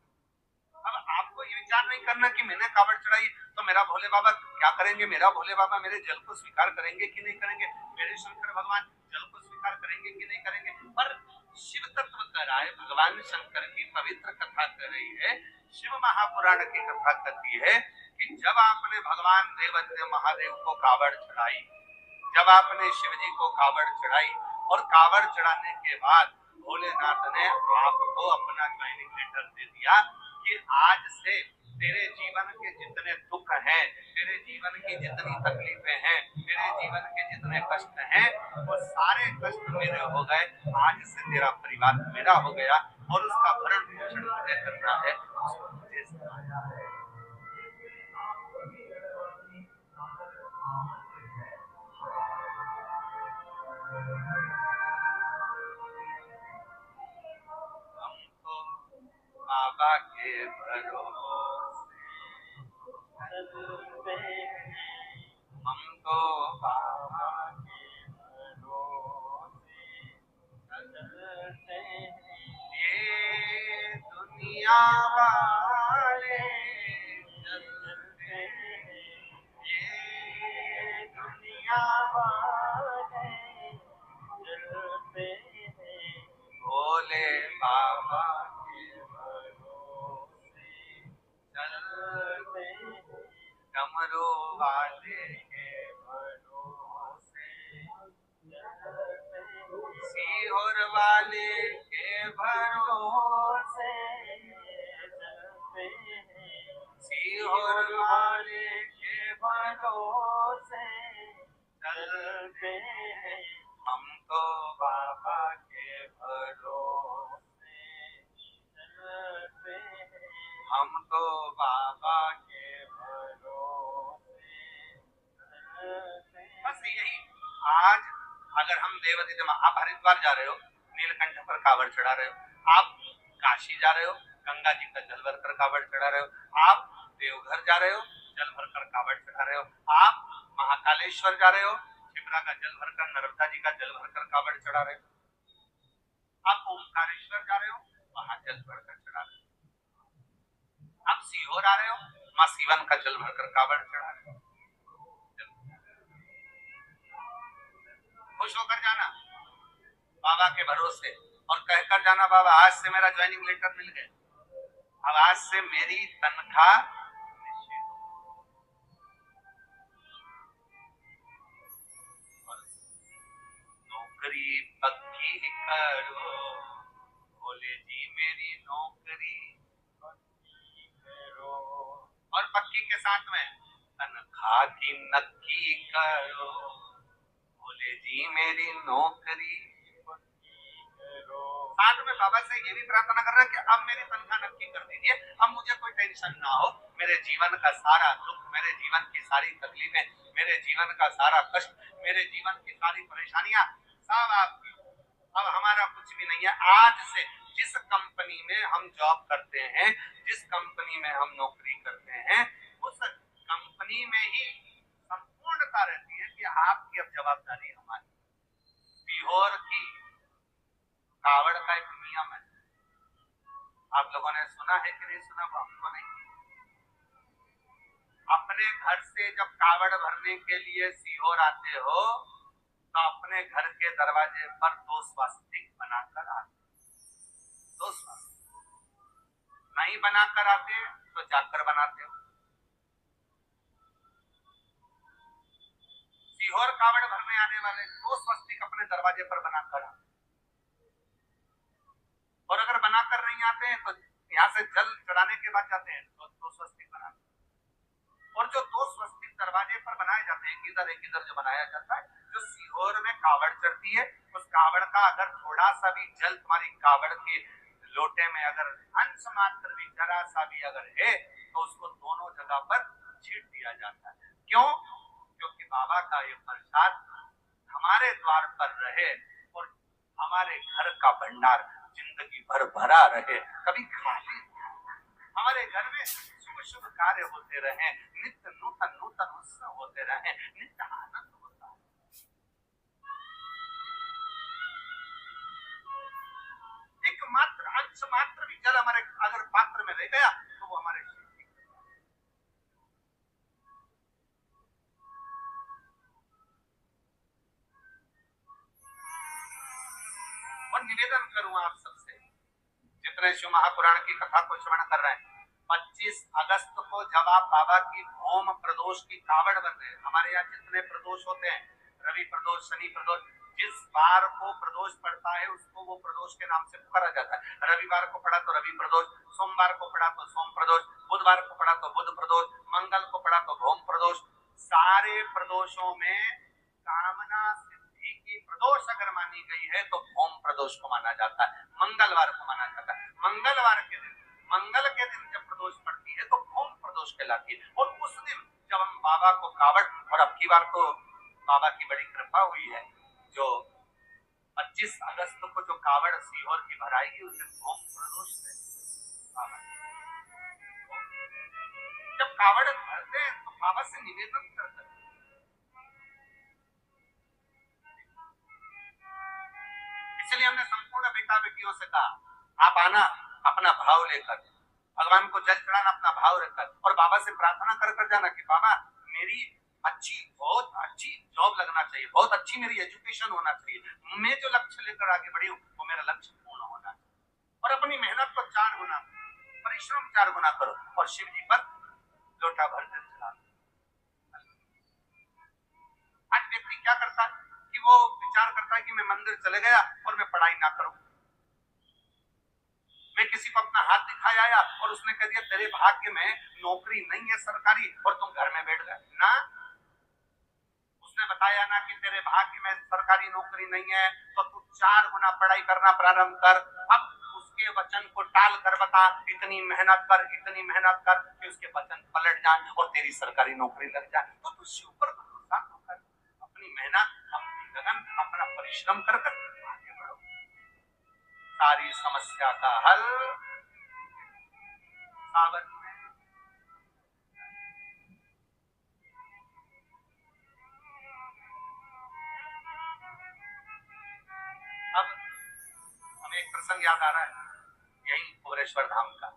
अब आपको ये विचार नहीं करना कि मैंने कावड़ चढ़ाई तो मेरा भोले बाबा क्या करेंगे, मेरा भोले बाबा मेरे जल को स्वीकार करेंगे कि नहीं करेंगे, मेरे शंकर भगवान जल को स्वीकार करेंगे कि नहीं करेंगे। पर शिव तत्व कह रहा है, भगवान शंकर की पवित्र कथा कर रही है, शिव महापुराण की कथा कहती है कि जब आपने भगवान देवदेव महादेव को कावड़ चढ़ाई, जब आपने शिव जी को कावड़ चढ़ाई और कावड़ चढ़ाने के बाद भोलेनाथ ने आपको अपना ज्वाइनिंग लेटर दे दिया कि आज से तेरे जीवन के जितने दुख हैं, तेरे जीवन की जितनी तकलीफें हैं, तेरे जीवन के जितने कष्ट हैं, वो सारे कष्ट मेरे हो गए। आज से तेरा परिवार मेरा हो गया और उसका भरण पोषण मुझे करना है। बाबा के भरोसे चलते हैं, हम तो बाबा के भरोसे चलते हैं। ये दुनिया वाले चलते हैं, ये दुनिया वाले चलते हैं, भोले बाबा डमरू वाले के भरोसे, सीहोर वाले के भरोसे, सीहोर वाले के भरोसे चलते हैं, हम तो बाबा के भरोसे चलते हैं, हम तो बाबा के बस यही। आज अगर हम देवदीदम, आप हरिद्वार जा रहे हो, नीलकंठ पर कावड़ चढ़ा रहे हो, आप काशी जा रहे हो, गंगा जी का जल भरकर कावड़ चढ़ा रहे हो, आप देवघर जा रहे हो, जल भरकर कावड़ चढ़ा रहे हो, आप महाकालेश्वर जा रहे हो, शिप्रा का जल भरकर, नर्मदा जी का जल भरकर कावड़ चढ़ा रहे हो, आप ओमकारेश्वर जा रहे हो, वहां जल भरकर चढ़ा रहे हो, आप सीहोर आ रहे हो, मां सीवन का जल भरकर कावड़ चढ़ा रहे हो। खुश होकर जाना बाबा के भरोसे और कहकर जाना बाबा आज से मेरा ज्वाइनिंग लेटर मिल गया, अब आज से मेरी तनख्वाह नौकरी पक्की करो, भोले जी मेरी नौकरी पक्की करो, और पक्की के साथ में तनख्वाह की नक्की करो, भोले जी मेरी नौकरी पक्की करो। साथ में बाबा से ये भी प्रार्थना करना कि अब मेरी तनख्वाह नक्की कर दीजिए, अब मुझे कोई टेंशन ना हो, मेरे जीवन का सारा दुख, मेरे जीवन की सारी तकलीफें, मेरे जीवन का सारा कष्ट, मेरे जीवन की सारी परेशानियां सब आपकी, अब हमारा कुछ भी नहीं है। आज से जिस कंपनी में हम जॉब करते हैं, जिस कंपनी में हम नौकरी करते हैं, उस कंपनी में ही संपूर्णता रहती है कि ये आपकी अब जवाबदारी हमारी। सीहोर की कावड़ का एक नियम है, आप लोगों ने सुना है कि नहीं सुना, वो हमको नहीं। अपने घर से जब कावड़ भरने के लिए सीहोर आते हो तो अपने घर के दरवाजे पर 2 स्वास्तिक बनाकर आते, 2 स्वास्तिक नहीं बनाकर आते तो जाकर बनाते हो। सीहोर कावड़ भरने आने वाले 2 स्वस्तिक अपने दरवाजे पर बनाकर आते, और अगर बनाकर नहीं आते हैं तो यहाँ से जल चढ़ाने के बाद जाते हैं तो 2 स्वस्तिक बनाते। और जो 2 स्वस्तिक दरवाजे पर बनाए जाते हैं, एक इधर जो बनाया जाता है, जो सीहोर में कावड़ चढ़ती है, उस कावड़ का अगर थोड़ा सा भी जल तुम्हारी कावड़ के लोटे में अगर अंश मात्र भी जरा सा भी अगर है तो उसको दोनों जगह पर छीट दिया जाता है। क्यों? क्योंकि बाबा का ये प्रसाद हमारे द्वार पर रहे और हमारे घर का भंडार जिंदगी भर भरा रहे, कभी खाली हमारे घर में शुभ शुभ कार्य होते रहे, नित्य नूतन नूतन उत्सव होते रहे, नित्य आनंद होता है। एक मात्र अंश मात्र भी जल हमारे अगर पात्र में रह गया तो वो हमारे और निवेदन करूं आप सबसे, जितने शिव महापुराण की कथा को श्रवण कर रहे हैं, 25 अगस्त को जब आप बाबा की भौम प्रदोष की कावड़ बन रहे हैं, हमारे यहाँ जितने प्रदोष होते हैं, रवि प्रदोष, शनि प्रदोष, जिस बार को प्रदोष पड़ता है उसको वो प्रदोष के नाम से पुकारा जाता है। रविवार को पड़ा तो रवि प्रदोष, सोमवार को पड़ा तो सोम प्रदोष, बुधवार को पड़ा तो बुध प्रदोष, मंगल को पड़ा तो भौम प्रदोष। सारे प्रदोषों में कामना सिद्धि की प्रदोष अगर मानी गई है तो भौम प्रदोष को माना जाता है, मंगलवार को माना जाता है। मंगलवार के दिन, मंगल के दिन जब प्रदोष पड़ती है तो भौम प्रदोष कहलाती है। और उस दिन जब हम बाबा को कावड़, और अब की बार तो बाबा की बड़ी कृपा हुई है, जो 25 अगस्त को जो कावड़ सीहोर की भराएगी उस दिन भौम प्रदोष है। जब कावड़ भरते हैं तो बाबा से निवेदन करते हैं, इसलिए हमने संपूर्ण बेटा बेटियों से कहा आप आना अपना भाव लेकर, भगवान को जल चढ़ाना अपना भाव रखकर, और बाबा से प्रार्थना कर कर जाना कि बाबा मेरी अच्छी, बहुत अच्छी जॉब लगना चाहिए, बहुत अच्छी मेरी एजुकेशन होना चाहिए, मैं जो लक्ष्य लेकर आगे बढ़ी हूँ वो मेरा लक्ष्य पूर्ण होना चाहिए। और अपनी मेहनत को 4 गुना, परिश्रम 4 गुना करो और शिव जी पर लोटा भर जल चढ़ा। आज व्यक्ति क्या करता है कि वो विचार करता है कि मैं मंदिर चले गया और मैं पढ़ाई ना करूं, मैं किसी को अपना हाथ दिखाया आया और उसने कह दिया तेरे भाग्य में नौकरी नहीं है सरकारी और तुम घर में बैठ गए ना, उसने बताया ना कि तेरे भाग्य में सरकारी नौकरी नहीं है तो तू 4 गुना पढ़ाई करना प्रारंभ कर। अब उसके वचन को टाल कर बता, इतनी मेहनत कर, इतनी मेहनत कर कि उसके वचन पलट जाए और तेरी सरकारी नौकरी लग जाए, तो तू शिव पर भरोसा तो कर, अपनी मेहनत, अपनी लगन, अपना परिश्रम कर कर आगे बढ़ो, सारी समस्या का हल सावन में। अब हमें एक प्रसंग याद आ रहा है, यही भुवनेश्वर धाम का।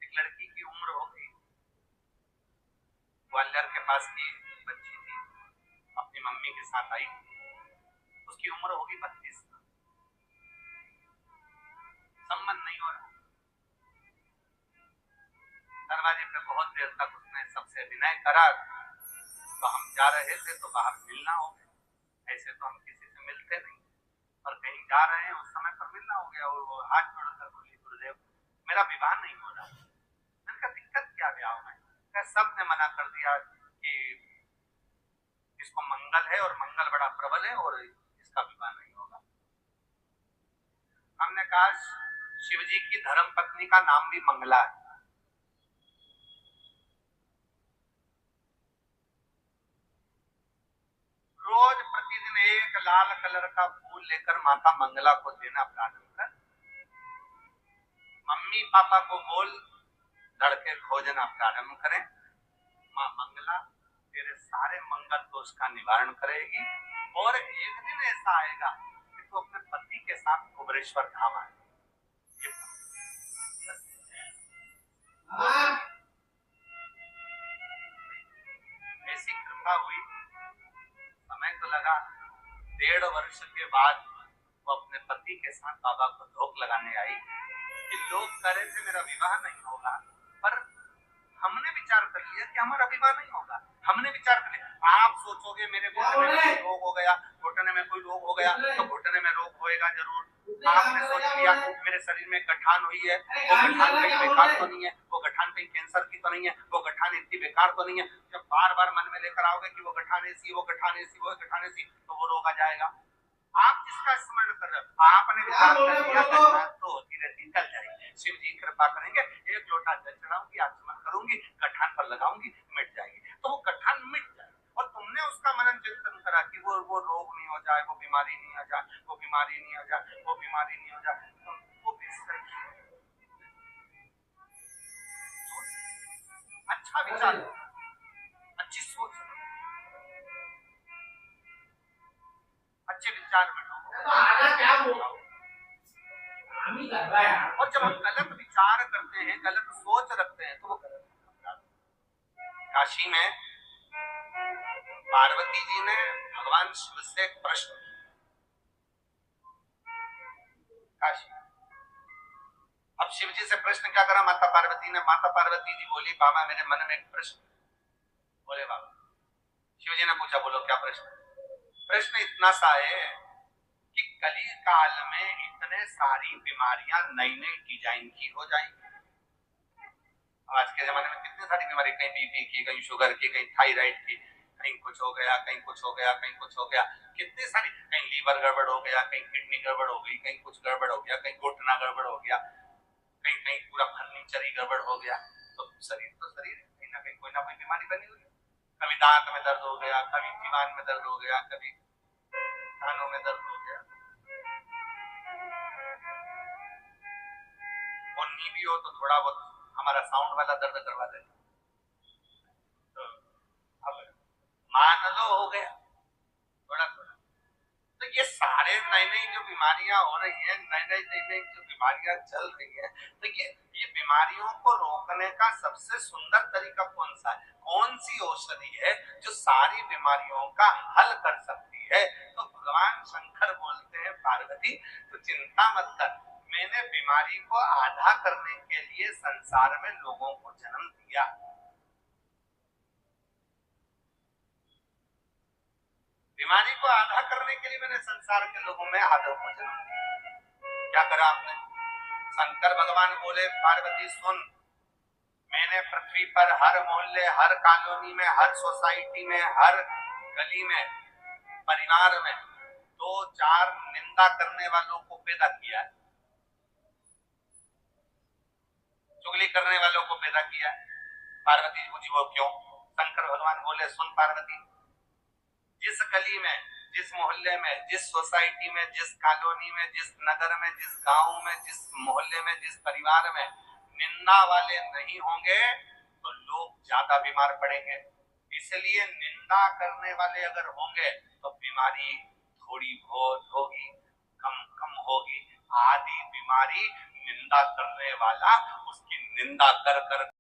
एक लड़की की उम्र होगी, ग्वालियर के पास की बच्ची थी, अपनी मम्मी के साथ आई, उसकी उम्र होगी 32 साल, संबंध नहीं हो रहा, दरवाजे पे बहुत देर तक उसने सबसे विनय करा, तो हम जा रहे थे तो बाहर मिलना हो गया, ऐसे तो हम किसी से मिलते नहीं, और कहीं जा रहे हैं उस समय पर मिलना हो गया, और वो हाथ जोड़कर बोली गुरुदेव मेरा विवाह नहीं हो रहा। मैंने कहा दिक्कत क्या ब्याह में? सब ने मना कर दिया कि इसको मंगल है और मंगल बड़ा प्रबल है और इसका विवाह नहीं होगा। हमने कहा शिवजी की धर्म पत्नी का नाम भी मंगला है, रोज प्रतिदिन एक लाल कलर का फूल लेकर माता मंगला को देना प्रारंभ कर, मम्मी पापा को बोल लड़के खोजना प्रारंभ करें, माँ मंगला तेरे सारे मंगल दोष का निवारण करेगी और एक दिन ऐसा आएगा कि तू अपने पति के साथ कुबरेश्वर धाम आए। ये ऐसी कृपा हुई, समय तो लगा। 1.5 वर्ष के बाद वो अपने पति के साथ बाबा को धोख लगाने आई कि लोग कह रहे थे मेरा विवाह नहीं होगा, पर हमने विचार कर लिया कि हमारा विवाह नहीं होगा। हमने विचार कर लिया। आप सोचोगे मेरे घुटने में कोई रोग हो गया, घुटने में कोई रोग हो गया तो घुटने में रोग होएगा जरूर। आपने सोच लिया मेरे शरीर में गठान हुई है, वो गठान कहीं बेकार तो नहीं है, वो गठान कहीं कैंसर की तो नहीं है, वो गठान इतनी बेकार तो नहीं है। जब बार बार मन में लेकर आओगे कि वो गठान ऐसी, वो गठान ऐसी, वो गठान ऐसी, तो वो रोग आ जाएगा। आप जिसका स्मरण कर रहे हो, आपने विचार कर लिया गठान तो होती रहती, टल जाएगी। शिव जी कृपा करेंगे, एक लोटा जल चढ़ाऊंगी, आचमन करूंगी, गठान पर लगाऊंगी, मिट जाएगी। तो वो गठान मिट जाए और तुमने उसका मनन चिंतन करा कि वो रोग नहीं हो जाए, वो बीमारी नहीं आ जाए, वो बीमारी नहीं आ जाए, वो बीमारी नहीं हो जाए, तो वो अच्छा विचार, अच्छी सोच, अच्छे विचार में और जब हम गलत विचार करते हैं, गलत सोच रखते हैं तो वो गलत होता है। काशी में पार्वती जी ने भगवान शिव से एक प्रश्न, काशी, अब शिव जी से प्रश्न क्या करा माता पार्वती ने? माता पार्वती जी बोली बाबा मेरे मन में एक प्रश्न। बोले बाबा। शिव जी ने पूछा बोलो क्या प्रश्न? प्रश्न इतना सा है कि कली काल में इतने सारी बीमारियां नई नई डिजाइन की हो जाएंगी। आज के जमाने में कितनी सारी बीमारी, कहीं बीपी की, कहीं शुगर की, कहीं थायराइड की, कहीं कुछ हो गया, कहीं कुछ हो गया, कहीं कुछ हो गया, कितनी सारी, कहीं लीवर गड़बड़ हो गया, कहीं किडनी गड़बड़ हो गई, कहीं कुछ गड़बड़ हो गया, कहीं घुटना गड़बड़ हो गया, कहीं कहीं पूरा फर्नीचर ही गड़बड़ हो गया। तो शरीर कहीं ना कहीं कोई ना कोई बीमारी बनी हुई है। कभी दांत में दर्द हो गया, कभी जीवान में दर्द हो गया, कभी कानों में दर्द हो गया, और नी भी हो तो थोड़ा बहुत हमारा साउंड वाला दर्द करवा देता। तो अब मान लो हो गया थोड़ा थोड़ा। तो ये सारे नई नई जो बीमारियां हो रही है, नई नई जो बीमारियां चल रही है, तो ये बीमारियों को रोकने का सबसे सुंदर तरीका कौन सा है? कौन सी औषधि है जो सारी बीमारियों का हल कर सकती है? तो भगवान शंकर बोलते हैं पार्वती तो चिंता मत कर, मैंने बीमारी को आधा करने के लिए संसार में लोगों को जन्म दिया। बीमारी को आधा करने के लिए मैंने संसार के लोगों में आधा को जन्म दिया। क्या करा आपने? शंकर भगवान बोले पार्वती सुन, मैंने पृथ्वी पर हर मोहल्ले, हर कॉलोनी में, हर सोसाइटी में, हर गली में, परिवार में 2-4 निंदा करने वालों को पैदा किया है, चुगली करने वालों को पैदा किया है। पार्वती जी पूछी वो क्यों? शंकर भगवान बोले सुन पार्वती, जिस गली में, जिस मोहल्ले में, जिस सोसाइटी में, जिस कॉलोनी में, जिस नगर में, जिस गांव में, जिस मोहल्ले में, जिस परिवार में निंदा वाले नहीं होंगे तो लोग ज्यादा बीमार पड़ेंगे। इसलिए निंदा करने वाले अगर होंगे तो बीमारी थोड़ी बहुत होगी, कम कम होगी। आधी बीमारी निंदा करने वाला उसकी निंदा कर कर